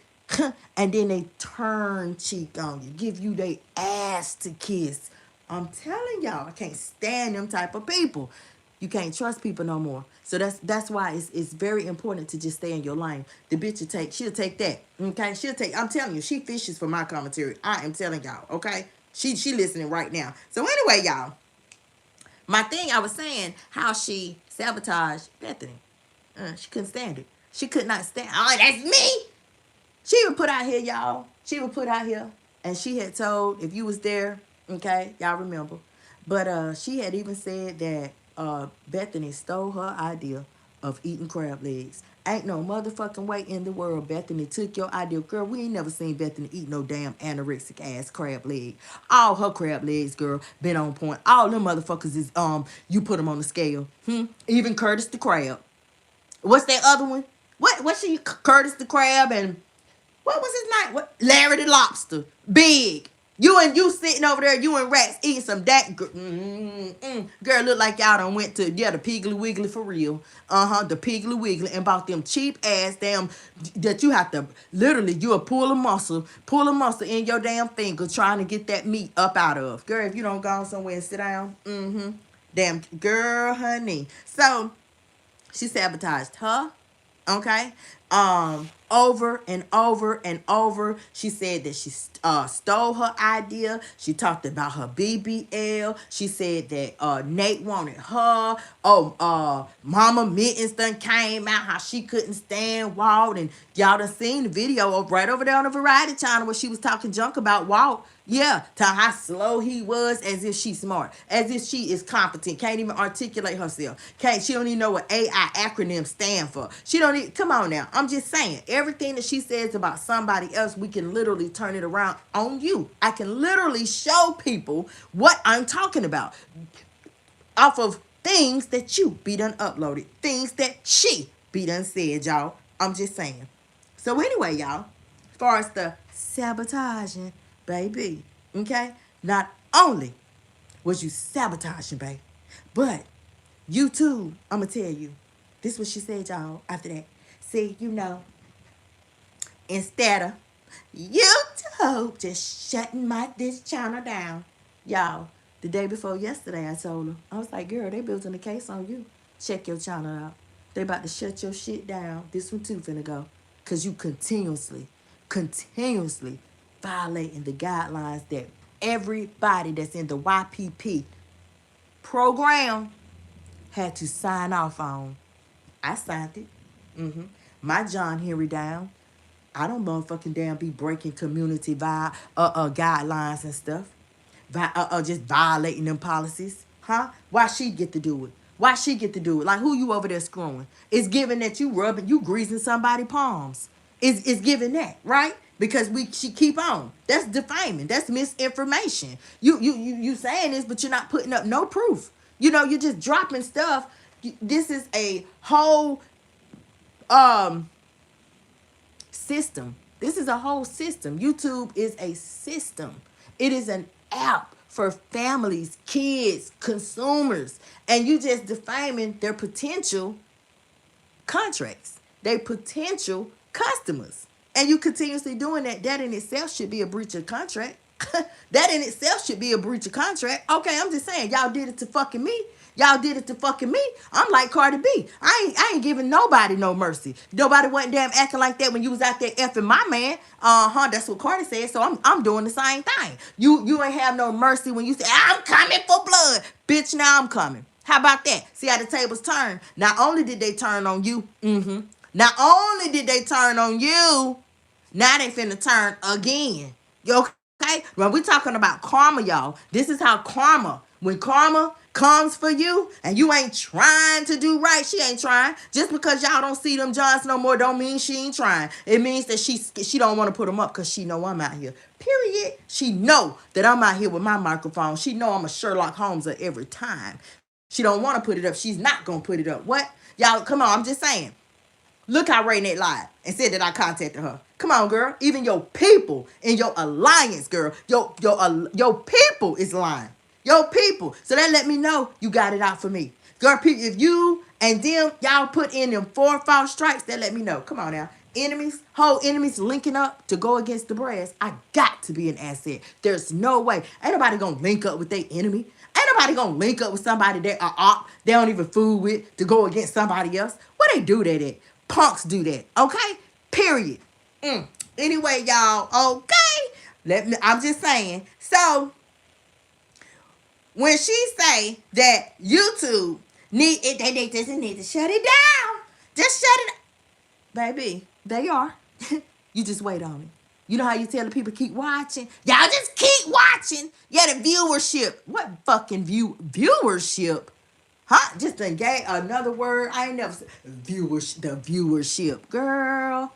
And then they turn cheek on you, give you their ass to kiss. I'm telling y'all, I can't stand them type of people. You can't trust people no more. So that's why it's very important to just stay in your lane. The bitch she'll take that. Okay, I'm telling you, she fishes for my commentary. I am telling y'all, okay? She listening right now. So anyway, y'all. My thing, I was saying how she sabotaged Bethany. She couldn't stand it. She could not stand. Oh, that's me. She would put out here, y'all. She would put out here, and she had told, if you was there, okay, y'all remember. But she had even said that Bethany stole her idea of eating crab legs. Ain't no motherfucking way in the world Bethany took your idea. Girl, we ain't never seen Bethany eat no damn anorexic ass crab leg. All her crab legs, girl, been on point. All them motherfuckers is, you put them on the scale. Even Curtis the Crab. What's that other one? What she, Curtis the Crab and what was his name? What? Larry the Lobster. Big. You sitting over there, you and Rats eating some that. Girl, look like y'all done went to, the Piggly Wiggly for real. The Piggly Wiggly and bought them cheap ass damn, that you have to, literally, you'll pull a muscle in your damn finger trying to get that meat up out of. Girl, if you don't go somewhere and sit down, damn, girl, honey. So, she sabotaged her, okay? Over and over and over. She said that she stole her idea. She talked about her BBL. She said that Nate wanted her. Mama Mittens done came out how she couldn't stand Walt. And y'all done seen the video right over there on the Variety Channel where she was talking junk about Walt. Yeah, to how slow he was, as if she's smart, as if she is competent, can't even articulate herself. She don't even know what AI acronyms stand for. She don't even, come on now. I'm just saying, everything that she says about somebody else, we can literally turn it around on you. I can literally show people what I'm talking about off of things that you be done uploaded, things that she be done said, y'all. I'm just saying. So anyway, y'all, as far as the sabotaging, baby, okay? Not only was you sabotaging, babe, but you too, I'm going to tell you, this is what she said, y'all, after that. See, instead of YouTube just shutting this channel down, y'all, the day before yesterday, I told her, I was like, girl, they building a case on you. Check your channel out. They about to shut your shit down. This one too finna go. Because you continuously violating the guidelines that everybody that's in the YPP program had to sign off on. I signed it. My John Henry down. I don't motherfucking damn be breaking community guidelines and stuff. Just violating them policies. Huh? Why she get to do it? Why she get to do it? Like, who you over there screwing? It's giving that you greasing somebody's palms. It's giving that, right? Because she keep on. That's defaming. That's misinformation. You saying this, but you're not putting up no proof. You're just dropping stuff. This is a whole system This is a whole system. YouTube is a system. It is an app for families, kids, consumers, and you just defaming their potential contracts, their potential customers. And you continuously doing that. That in itself should be a breach of contract. That in itself should be a breach of contract. Okay, I'm just saying, y'all did it to fucking me. Y'all did it to fucking me. I'm like Cardi B. I ain't giving nobody no mercy. Nobody wasn't damn acting like that when you was out there effing my man. That's what Cardi said. So I'm doing the same thing. You ain't have no mercy when you say, I'm coming for blood. Bitch, now I'm coming. How about that? See how the tables turn. Not only did they turn on you, not only did they turn on you, now they finna turn again. You okay? When we talking about karma, y'all, this is how when karma comes for you and you ain't trying to do right, she ain't trying. Just because y'all don't see them Johns no more don't mean she ain't trying. It means that she don't want to put them up because she know I'm out here. Period. She know that I'm out here with my microphone. She know I'm a Sherlock Holmes every time. She don't want to put it up. She's not going to put it up. What? Y'all, come on. I'm just saying. Look how Raynette lied and said that I contacted her. Come on, girl. Even your people in your alliance, girl. Your people is lying. Your people. So that let me know you got it out for me. Girl, if you and them, y'all put in them 4 false strikes, that let me know. Come on now. Whole enemies linking up to go against the brass. I got to be an asset. There's no way. Ain't nobody gonna link up with their enemy. Ain't nobody gonna link up with somebody that are op they don't even fool with to go against somebody else. Where they do that at? Punks do that. Okay? Period. Anyway, y'all, okay? I'm just saying. So when she say that YouTube they just need to shut it down. Just shut it. Baby, they are. You just wait on it. You know how you tell the people keep watching? Y'all just keep watching. Yeah, the viewership. What fucking viewership? Huh? Just a gay another word. I ain't never said the viewership. Girl.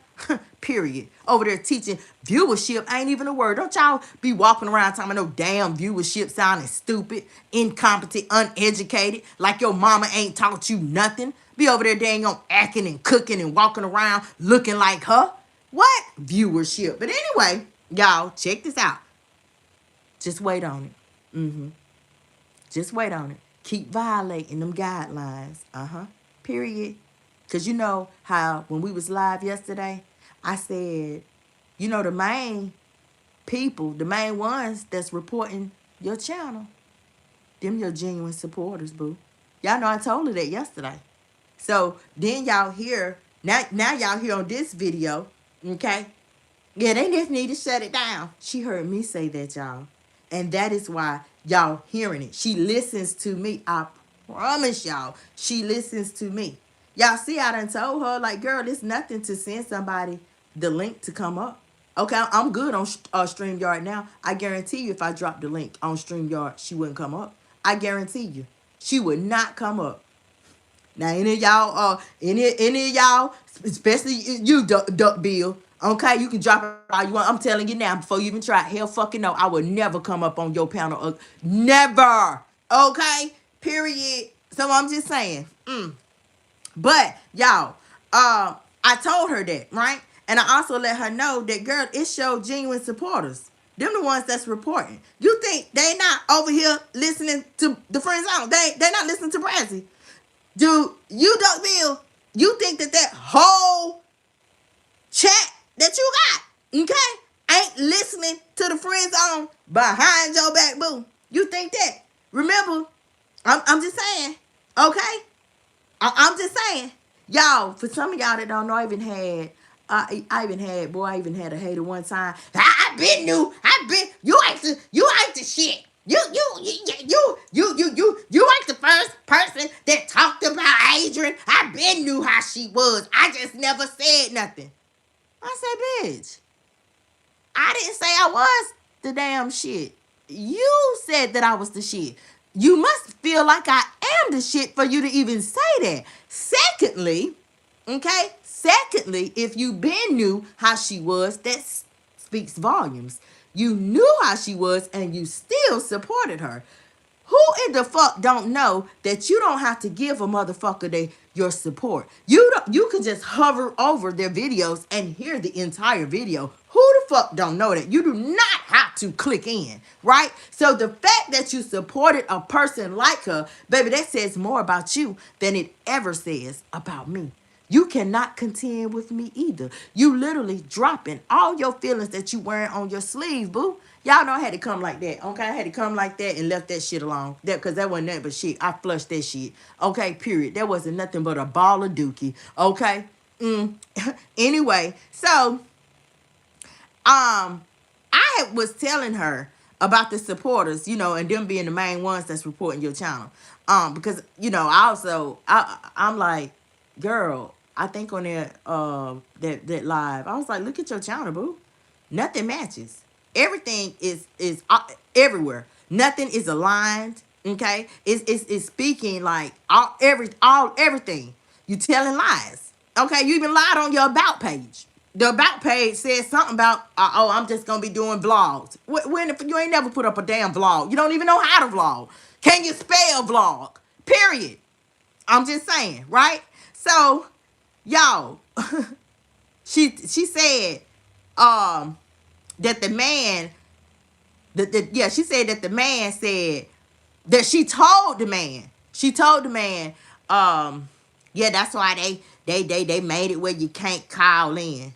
Period. Over there teaching viewership ain't even a word. Don't y'all be walking around talking about no damn viewership sounding stupid, incompetent, uneducated, like your mama ain't taught you nothing. Be over there dang on acting and cooking and walking around looking like her. What? Viewership. But anyway, y'all, check this out. Just wait on it. Just wait on it. Keep violating them guidelines. Period. Because you know how when we was live yesterday, I said, you know, the main people, the main ones that's reporting your channel, them your genuine supporters, boo. Y'all know I told her that yesterday. So then y'all hear, now y'all hear on this video, okay? Yeah, they just need to shut it down. She heard me say that, y'all. And that is why y'all hearing it. She listens to me. I promise y'all, she listens to me. Y'all see, I done told her, like, girl, it's nothing to send somebody the link to come up. Okay, I'm good on StreamYard now. I guarantee you if I drop the link on StreamYard, she wouldn't come up. I guarantee you. She would not come up. Now, any of y'all, especially you, Duck Bill, okay, you can drop it all you want. I'm telling you now, before you even try, hell fucking no, I would never come up on your panel. Never. Okay? Period. So I'm just saying. But, y'all, I told her that, right? And I also let her know that, girl, it showed genuine supporters. Them the ones that's reporting. You think they not over here listening to the Friend Zone? They not listening to Brazzy. Dude, you, Duck Bill, you think that whole chat that you got, okay, ain't listening to the Friend Zone behind your back, boo? You think that? Remember, I'm just saying, okay? I'm just saying. Y'all, for some of y'all that don't know, I even had a hater one time. I been knew. You ain't the shit. You ain't the first person that talked about Adrian. I been knew how she was. I just never said nothing. I said, bitch, I didn't say I was the damn shit. You said that I was the shit. You must feel like I am the shit for you to even say that. Secondly, if you been knew how she was, that speaks volumes. You knew how she was and you still supported her. Who in the fuck don't know that you don't have to give a motherfucker your support? You can just hover over their videos and hear the entire video. Who the fuck don't know that? You do not have to click in, right? So the fact that you supported a person like her, baby, that says more about you than it ever says about me. You cannot contend with me either. You literally dropping all your feelings that you wearing on your sleeve, boo. Y'all know I had to come like that, okay? I had to come like that and left that shit alone. Because that wasn't nothing but shit. I flushed that shit, okay? Period. That wasn't nothing but a ball of dookie, okay? Anyway, so I was telling her about the supporters, and them being the main ones that's reporting your channel. Because I'm like, girl, I think on that live, I was like, look at your channel, boo. Nothing matches. Everything is everywhere. Nothing is aligned. Okay, it's speaking like everything. You telling lies. Okay, you even lied on your about page. The about page says something about, I'm just gonna be doing vlogs. When if you ain't never put up a damn vlog, you don't even know how to vlog. Can you spell vlog? Period. I'm just saying, right? So, y'all, she said, that the man, she said that the man said that she told the man, yeah, that's why they made it where you can't call in.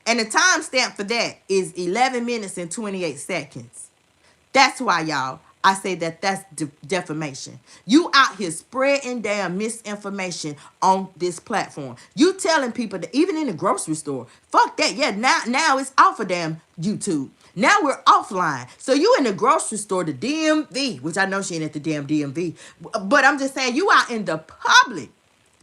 And the timestamp for that is 11 minutes and 28 seconds. That's why, y'all, I say that's defamation. You out here spreading damn misinformation on this platform. You telling people that even in the grocery store, fuck that. Yeah, now it's off of damn YouTube. Now we're offline. So you in the grocery store, the DMV, which I know she ain't at the damn DMV, but I'm just saying you out in the public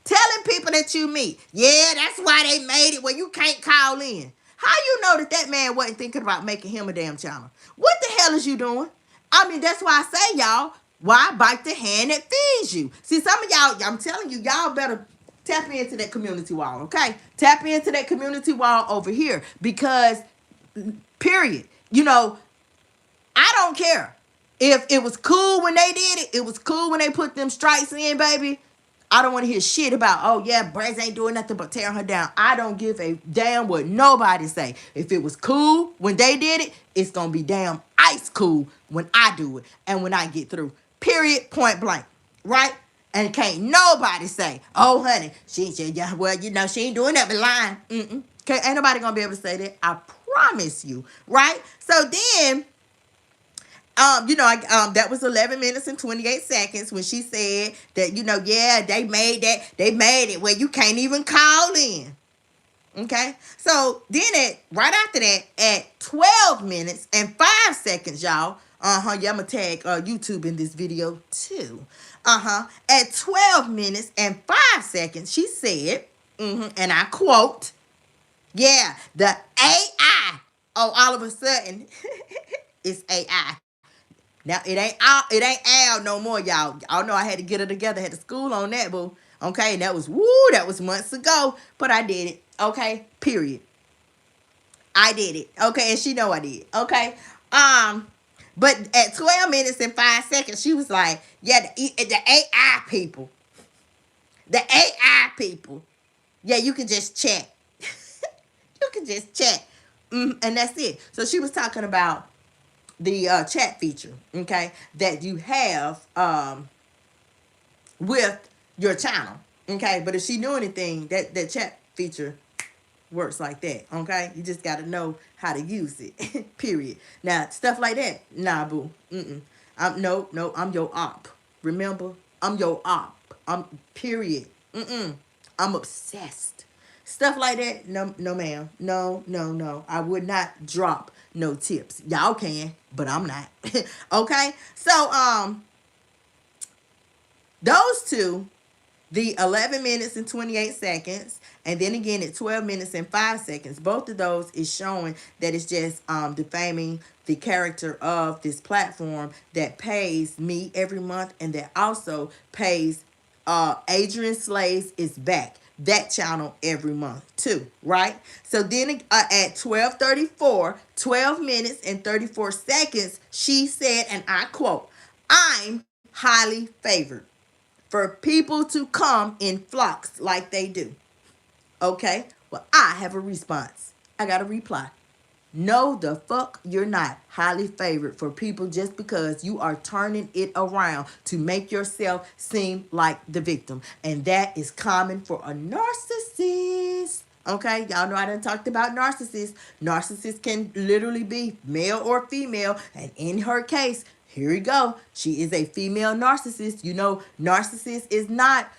telling people that you meet. Yeah, that's why they made it where you can't call in. How you know that man wasn't thinking about making him a damn channel? What the hell is you doing? I mean, that's why I say, y'all, why bite the hand that feeds you? See, some of y'all, I'm telling you, y'all better tap into that community wall, okay? Tap into that community wall over here because, period. I don't care. If it was cool when they did it, it was cool when they put them strikes in, baby. I don't want to hear shit about, oh, yeah, Brez ain't doing nothing but tearing her down. I don't give a damn what nobody say. If it was cool when they did it, it's going to be damn ice cool when I do it and when I get through. Period, point blank. Right? And can't nobody say, oh, honey, she ain't doing that but lying. Okay, ain't nobody going to be able to say that. I promise you. Right? So then, that was 11 minutes and 28 seconds when she said that, yeah, they made it where you can't even call in. Okay. So then right after that, at 12 minutes and 5 seconds, y'all, yeah, I'm gonna tag YouTube in this video too. At 12 minutes and 5 seconds, she said, and I quote, yeah, the AI, all of a sudden, it's AI. Now it ain't Al no more, y'all. Y'all know I had to get her together, had to school on that, boo. Okay, and that was months ago, but I did it. Okay, period. I did it. Okay, and she know I did. Okay, but at 12 minutes and 5 seconds, she was like, "Yeah, the AI people, yeah, you can just chat, you can just chat, and that's it." So she was talking about the chat feature, okay, that you have with your channel, okay. But if she knew anything, that chat feature works like that, okay. You just got to know how to use it. Period. Now stuff like that, nah, boo. No, I'm your op. Remember, I'm your op. Period. I'm obsessed. Stuff like that, no, ma'am. No. I would not drop no tips. Y'all can, but I'm not. Okay? So, those two, the 11 minutes and 28 seconds, and then again at 12 minutes and 5 seconds, both of those is showing that it's just defaming the character of this platform that pays me every month and that also pays Adrian Slaves is Back, that channel, every month too, right? So then at 12:34, 12 minutes and 34 seconds, she said, and I quote, "I'm highly favored. For people to come in flocks like they do. Okay? Well, I have a response. I got a reply. No, the fuck you're not highly favored for people just because you are turning it around to make yourself seem like the victim. And that is common for a narcissist. Okay, y'all know I done talked about narcissists. Narcissists can literally be male or female. And in her case, here we go. She is a female narcissist. You know, narcissist is not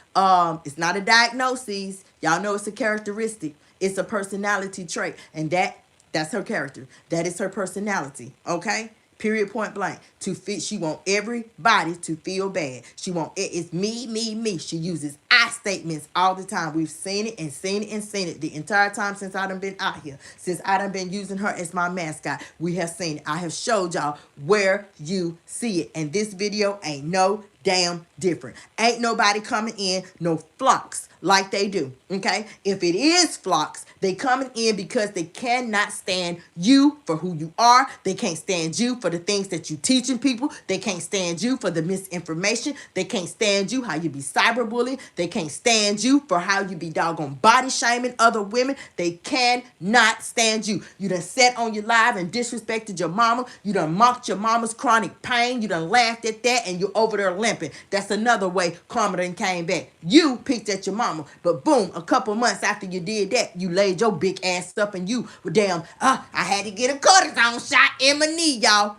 it's not a diagnosis. Y'all know it's a characteristic. It's a personality trait. And that's her character. That is her personality. Okay? Period, point blank. To fit, she want everybody to feel bad. She want it's me, me, me. She uses I statements all the time. We've seen it and seen it and seen it the entire time since I done been out here. Since I done been using her as my mascot. We have seen it. I have showed y'all where you see it. And this video ain't no damn different. Ain't nobody coming in no flocks like they do. Okay? If it is flocks, they coming in because they cannot stand you for who you are. They can't stand you for the things that you teaching people. They can't stand you for the misinformation. They can't stand you how you be cyberbullying. They can't stand you for how you be doggone body shaming other women. They cannot stand you. You done sat on your live and disrespected your mama. You done mocked your mama's chronic pain. You done laughed at that and you're over there limping. That's another way karma done came back. You picked at your mama, but boom, a couple months after you did that, you laid your big ass up and you were damn, I had to get a cortisone shot in my knee, y'all.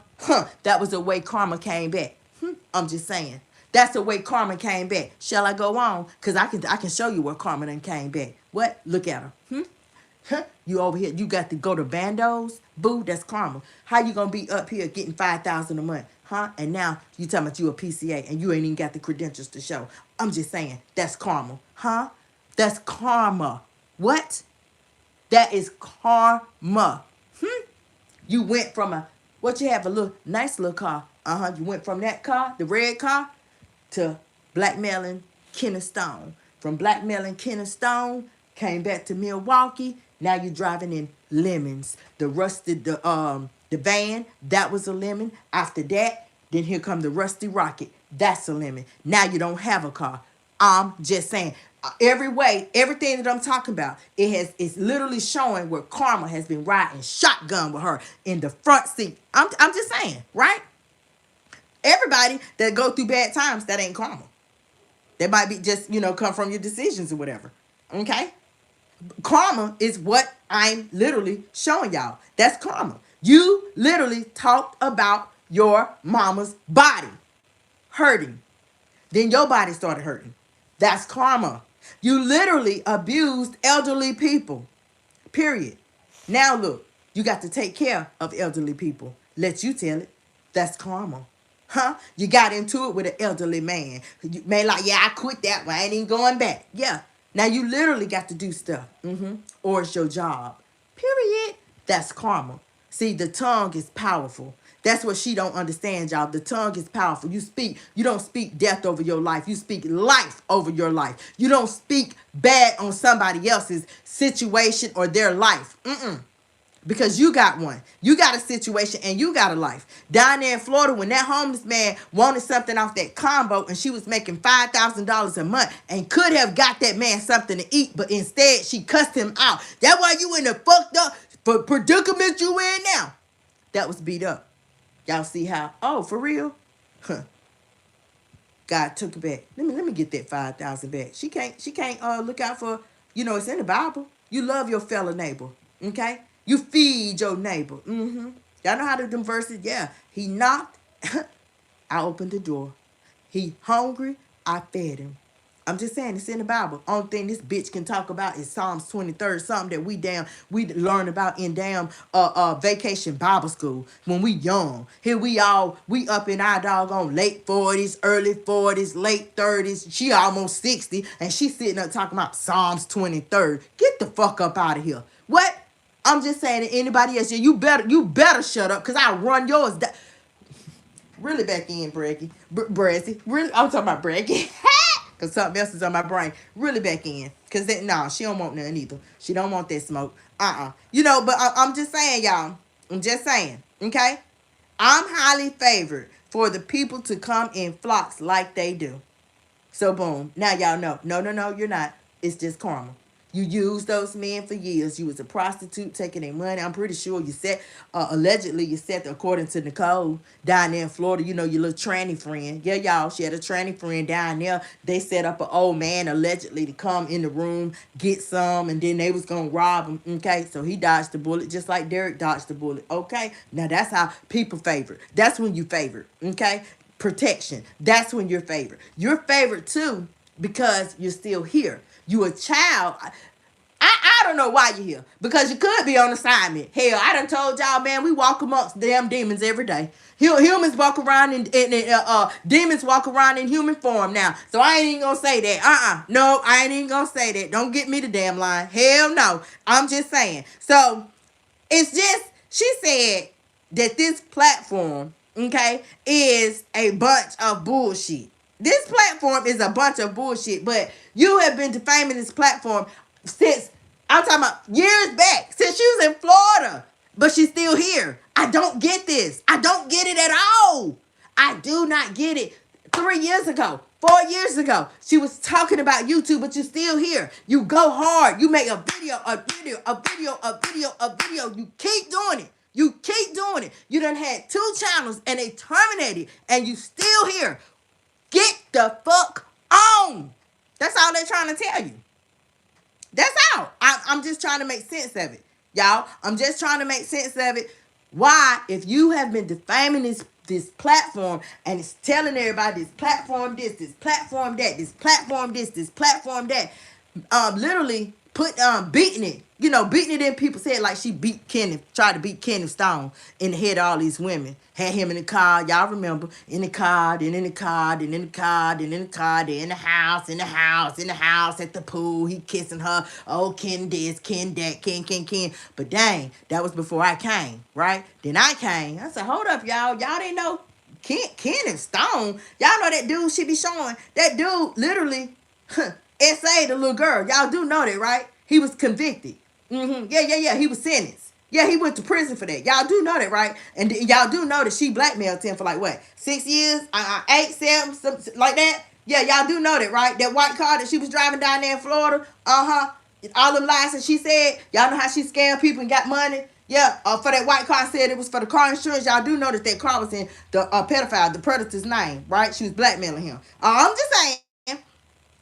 That was the way karma came back. I'm just saying. That's the way karma came back. Shall I go on? Because I can show you where karma done came back. What? Look at her. You over here, you got to go to bandos? Boo, that's karma. How you gonna be up here getting $5,000 a month? And now you talking about you a PCA and you ain't even got the credentials to show. I'm just saying, that's karma. That's karma. What? That is karma. You went from what you have, a nice little car. You went from that car, the red car, to blackmailing Kenneth Stone. From blackmailing Kenneth Stone, came back to Milwaukee. Now you're driving in lemons. The van, that was a lemon. After that, then here come the rusty rocket. That's a lemon. Now you don't have a car. I'm just saying, everything that I'm talking about, it's literally showing where karma has been riding shotgun with her in the front seat. I'm just saying, right? Everybody that go through bad times, that ain't karma. That might be just, come from your decisions or whatever. Okay? Karma is what I'm literally showing y'all. That's karma. You literally talked about your mama's body hurting. Then your body started hurting. That's karma. You literally abused elderly people. Period. Now look, you got to take care of elderly people. Let you tell it. That's karma. You got into it with an elderly man. You may like, yeah, I quit that one. I ain't even going back. Yeah. Now you literally got to do stuff. Or it's your job. Period. That's karma. See, the tongue is powerful. That's what she don't understand, y'all. The tongue is powerful. You don't speak death over your life. You speak life over your life. You don't speak bad on somebody else's situation or their life. Because you got one. You got a situation and you got a life. Down there in Florida, when that homeless man wanted something off that combo and she was making $5,000 a month and could have got that man something to eat, but instead she cussed him out. That's why you in the fucked up for predicament you in now. That was beat up. Y'all see how? Oh, for real? God took it back. Let me get that 5,000 back. She can't look out for, it's in the Bible. You love your fellow neighbor. Okay? You feed your neighbor. Y'all know how to them verses? Yeah. He knocked, I opened the door. He hungry, I fed him. I'm just saying, it's in the Bible. Only thing this bitch can talk about is Psalms 23, something that we learn about in vacation Bible school when we young. Here we up in our doggone late 40s, early 40s, late 30s. She almost 60, and she sitting up talking about Psalms 23. Get the fuck up out of here. What? I'm just saying to anybody else, you better shut up, because I'll run yours down. Really back in, Brazzy. Really, I'm talking about Breggy. Because something else is on my brain. Really back in. Because she don't want none either. She don't want that smoke. But I'm just saying, y'all. I'm just saying. Okay? I'm highly favored for the people to come in flocks like they do. So boom. Now y'all know. No, you're not. It's just karma. You used those men for years. You was a prostitute taking their money. I'm pretty sure you said, allegedly you said, according to Nicole, down there in Florida, you know, your little tranny friend. Yeah, y'all, she had a tranny friend down there. They set up an old man allegedly to come in the room, get some, and then they was going to rob him. Okay, so he dodged the bullet just like Derek dodged the bullet. Okay, now that's how people favor. That's when you favor. Okay, protection. That's when you're favored. You're favored too because you're still here. You a child. I don't know why you're here. Because you could be on assignment. Hell, I done told y'all, man, we walk amongst damn demons every day. Humans walk around in demons walk around in human form now. So I ain't even gonna say that. No, I ain't even gonna say that. Don't get me the damn line. Hell no. I'm just saying. So it's just, she said that this platform, okay, is a bunch of bullshit. This platform is a bunch of bullshit, but you have been defaming this platform since, I'm talking about years back, since she was in Florida, but she's still here. I don't get this. I don't get it at all. I do not get it. 3 years ago, 4 years ago, she was talking about YouTube, but you're still here. You go hard. You make a video. You keep doing it. You keep doing it. You done had 2 channels and they terminated and you still here. Get the fuck on. That's all they're trying to tell you. That's all. I'm just trying to make sense of it. Y'all, I'm just trying to make sense of it. Why, if you have been defaming this platform and it's telling everybody this platform this platform that, this platform this platform that, literally beating it, beating it in people's head like she beat Kenneth, tried to beat Kenneth Stone in the head of all these women. Had him in the car, y'all remember, in the car, then in the car, then in the car, then in the car, then in the house, at the pool, he kissing her, oh, Ken this, Ken that, Ken. But dang, that was before I came, right? Then I came. I said, hold up, y'all didn't know Kenneth Stone. Y'all know that dude she be showing. That dude literally S.A. the little girl. Y'all do know that, right? He was convicted. Yeah. He was sentenced. Yeah, he went to prison for that. Y'all do know that, right? And y'all do know that she blackmailed him for like what? 6 years? 8, 7, something like that? Yeah, y'all do know that, right? That white car that she was driving down there in Florida. All them lies that she said. Y'all know how she scammed people and got money? Yeah, for that white car, said it was for the car insurance. Y'all do know that car was in the pedophile, the predator's name, right? She was blackmailing him. I'm just saying.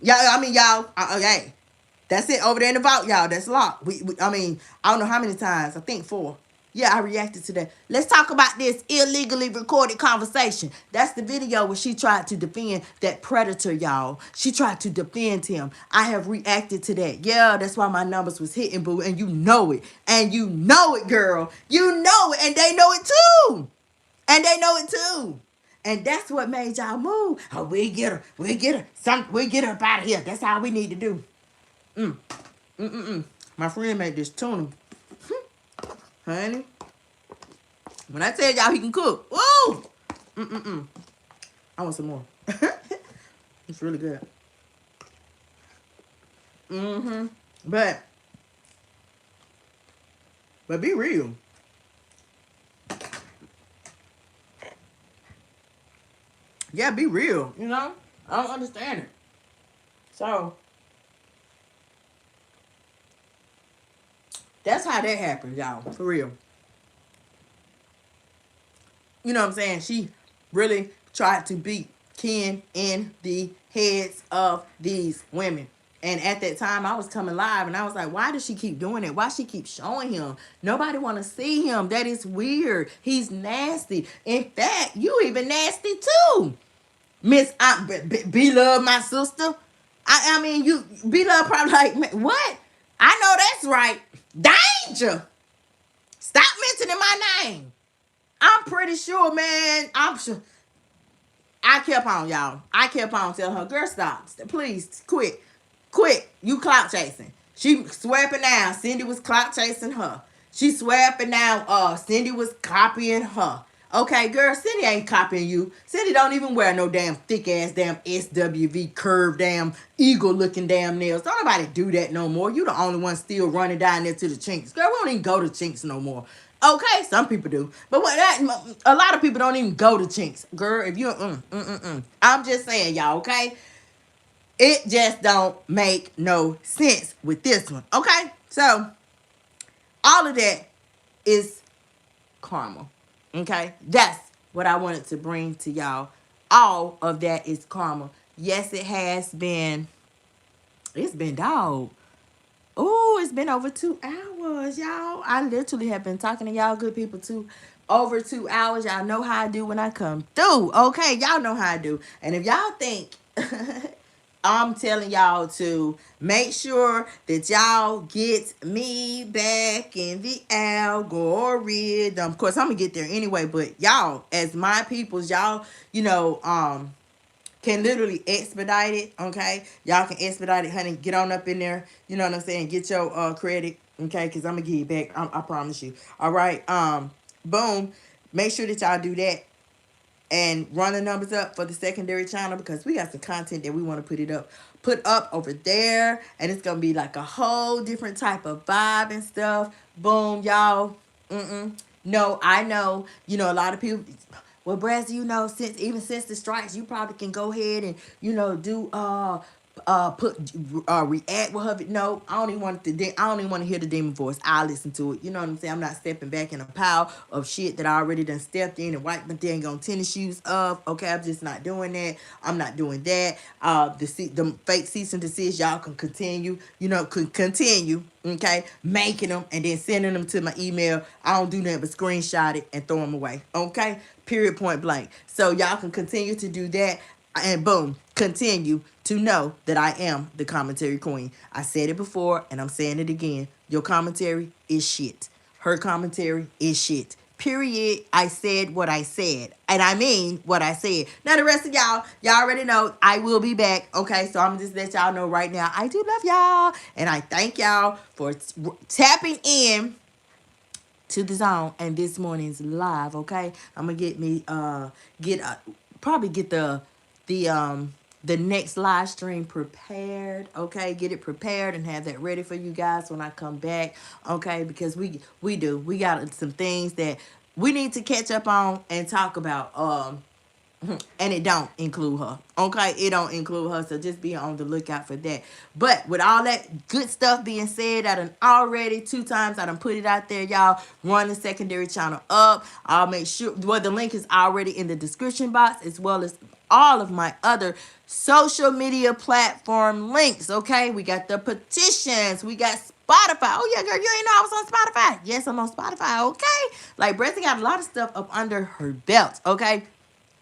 Y'all, okay. That's it over there in the vault, y'all. That's locked. I don't know how many times. I think 4. Yeah, I reacted to that. Let's talk about this illegally recorded conversation. That's the video where she tried to defend that predator, y'all. She tried to defend him. I have reacted to that. Yeah, that's why my numbers was hitting, boo. And you know it. And you know it, girl. You know it. And they know it too. And that's what made y'all move. Oh, we get her. We get her up out of here. That's all we need to do. My friend made this tuna. Honey. When I tell y'all he can cook. Woo! I want some more. It's really good. But be real. Yeah, be real. I don't understand it. So that's how that happened, y'all. For real. You know what I'm saying? She really tried to beat Ken in the heads of these women. And at that time, I was coming live, and I was like, why does she keep doing it? Why she keep showing him? Nobody want to see him. That is weird. He's nasty. In fact, you even nasty too. Miss B-Love, my sister. You B-Love probably like, what? I know that's right. Danger. Stop mentioning my name. I'm pretty sure, man. I'm sure. I kept on, y'all. I kept on telling her, girl, stop. Please, quit. You clout chasing. She swearing now. Cindy was clout chasing her. She swearing now. Cindy was copying her. Okay, girl, Cindy ain't copying you. Cindy don't even wear no damn thick ass damn SWV curved damn eagle looking damn nails. Don't nobody do that no more. You the only one still running down there to the Chinks. Girl, we don't even go to Chinks no more. Okay, some people do, but a lot of people don't even go to Chinks. Girl, if you I'm just saying, y'all. Okay, it just don't make no sense with this one. Okay, so all of that is karma. Okay, that's what I wanted to bring to y'all. All of that is karma. Yes, it has been. It's been dog. Oh, it's been over 2 hours, y'all. I literally have been talking to y'all good people too. Over 2 hours. Y'all know how I do when I come through. Okay, y'all know how I do. And if y'all think I'm telling y'all to make sure that y'all get me back in the algorithm. Of course, I'm gonna get there anyway, but y'all, as my peoples, y'all, can literally expedite it. Okay, y'all can expedite it, honey. Get on up in there. You know what I'm saying? Get your credit. Okay, because I'm gonna give you back. I promise you. All right. Boom. Make sure that y'all do that and run the numbers up for the secondary channel, because we got some content that we want to put up over there, and it's gonna be like a whole different type of vibe and stuff. Boom, y'all. No, I know, a lot of people, well, Brazzy, since the strikes, you probably can go ahead and do react with her. No, I don't even want to hear the demon voice. I'll listen to it. You know what I'm saying? I'm not stepping back in a pile of shit that I already done stepped in and wiped my dang on tennis shoes up. Okay, I'm just not doing that. I'm not doing that. The fake cease and desist, y'all can continue. Continue. Okay, making them and then sending them to my email. I don't do nothing but screenshot it and throw them away. Okay, period, point blank. So y'all can continue to do that. And boom, continue to know that I am the commentary queen. I said it before and I'm saying it again. Your commentary is shit. Her commentary is shit. Period. I said what I said. And I mean what I said. Now the rest of y'all already know I will be back. Okay, so I'm just let y'all know right now. I do love y'all. And I thank y'all for tapping in to the zone and this morning's live. Okay, I'm gonna probably get the next live stream prepared. Okay, get it prepared and have that ready for you guys when I come back. Okay, because we got some things that we need to catch up on and talk about. And it don't include her. Okay, it don't include her, so just be on the lookout for that. But with all that good stuff being said, I done already 2 times I done put it out there, y'all. Run the secondary channel up. I'll make sure, the link is already in the description box, as well as all of my other social media platform links. Okay, we got the petitions, we got Spotify. Oh yeah, girl, you ain't know I was on Spotify. Yes, I'm on Spotify. Okay, like Bresley got a lot of stuff up under her belt. Okay,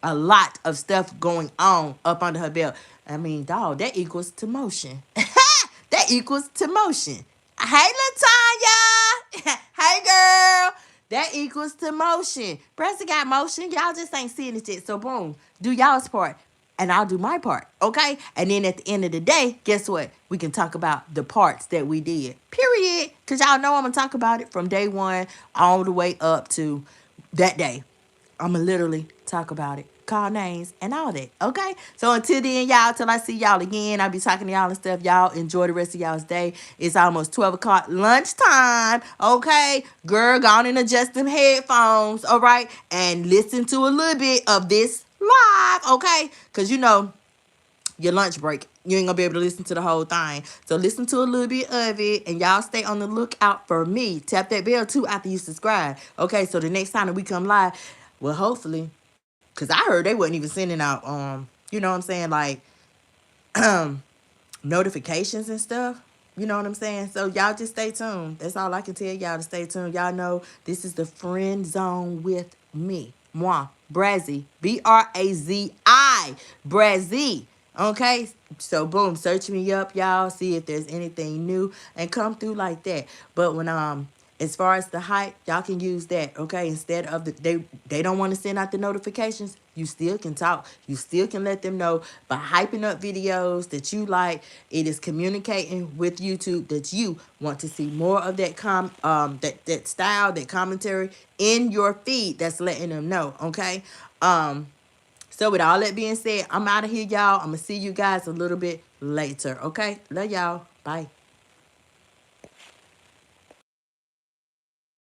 a lot of stuff going on up under her belt. I mean, dog, that equals to motion. That equals to motion. Hey, LaTanya. Hey, girl. That equals to motion. Preston got motion. Y'all just ain't seeing it yet. So, boom. Do y'all's part. And I'll do my part. Okay? And then at the end of the day, guess what? We can talk about the parts that we did. Period. Because y'all know I'm going to talk about it from day one all the way up to that day. I'm going to literally talk about it, call names, and all that, okay? So until then, y'all, till I see y'all again, I'll be talking to y'all and stuff. Y'all enjoy the rest of y'all's day. It's almost 12 o'clock lunchtime, okay? Girl, go on and adjust them headphones, all right? And listen to a little bit of this live, okay? Because, your lunch break, you ain't gonna be able to listen to the whole thing. So listen to a little bit of it, and y'all stay on the lookout for me. Tap that bell too after you subscribe. Okay, so the next time that we come live, well, hopefully, because I heard they wasn't even sending out you know what I'm saying, like notifications and stuff. You know what I'm saying? So y'all just stay tuned. That's all I can tell y'all, to stay tuned. Y'all know this is the friend zone with me. Moi, Brazzy. Brazi. Brazzy. Okay? So boom, search me up, y'all. See if there's anything new and come through like that. But when as far as the hype, y'all can use that, okay? Instead of they don't want to send out the notifications, you still can talk. You still can let them know by hyping up videos that you like. It is communicating with YouTube that you want to see more of that that style, that commentary in your feed. That's letting them know, okay? So with all that being said, I'm out of here, y'all. I'm gonna see you guys a little bit later, okay? Love y'all. Bye.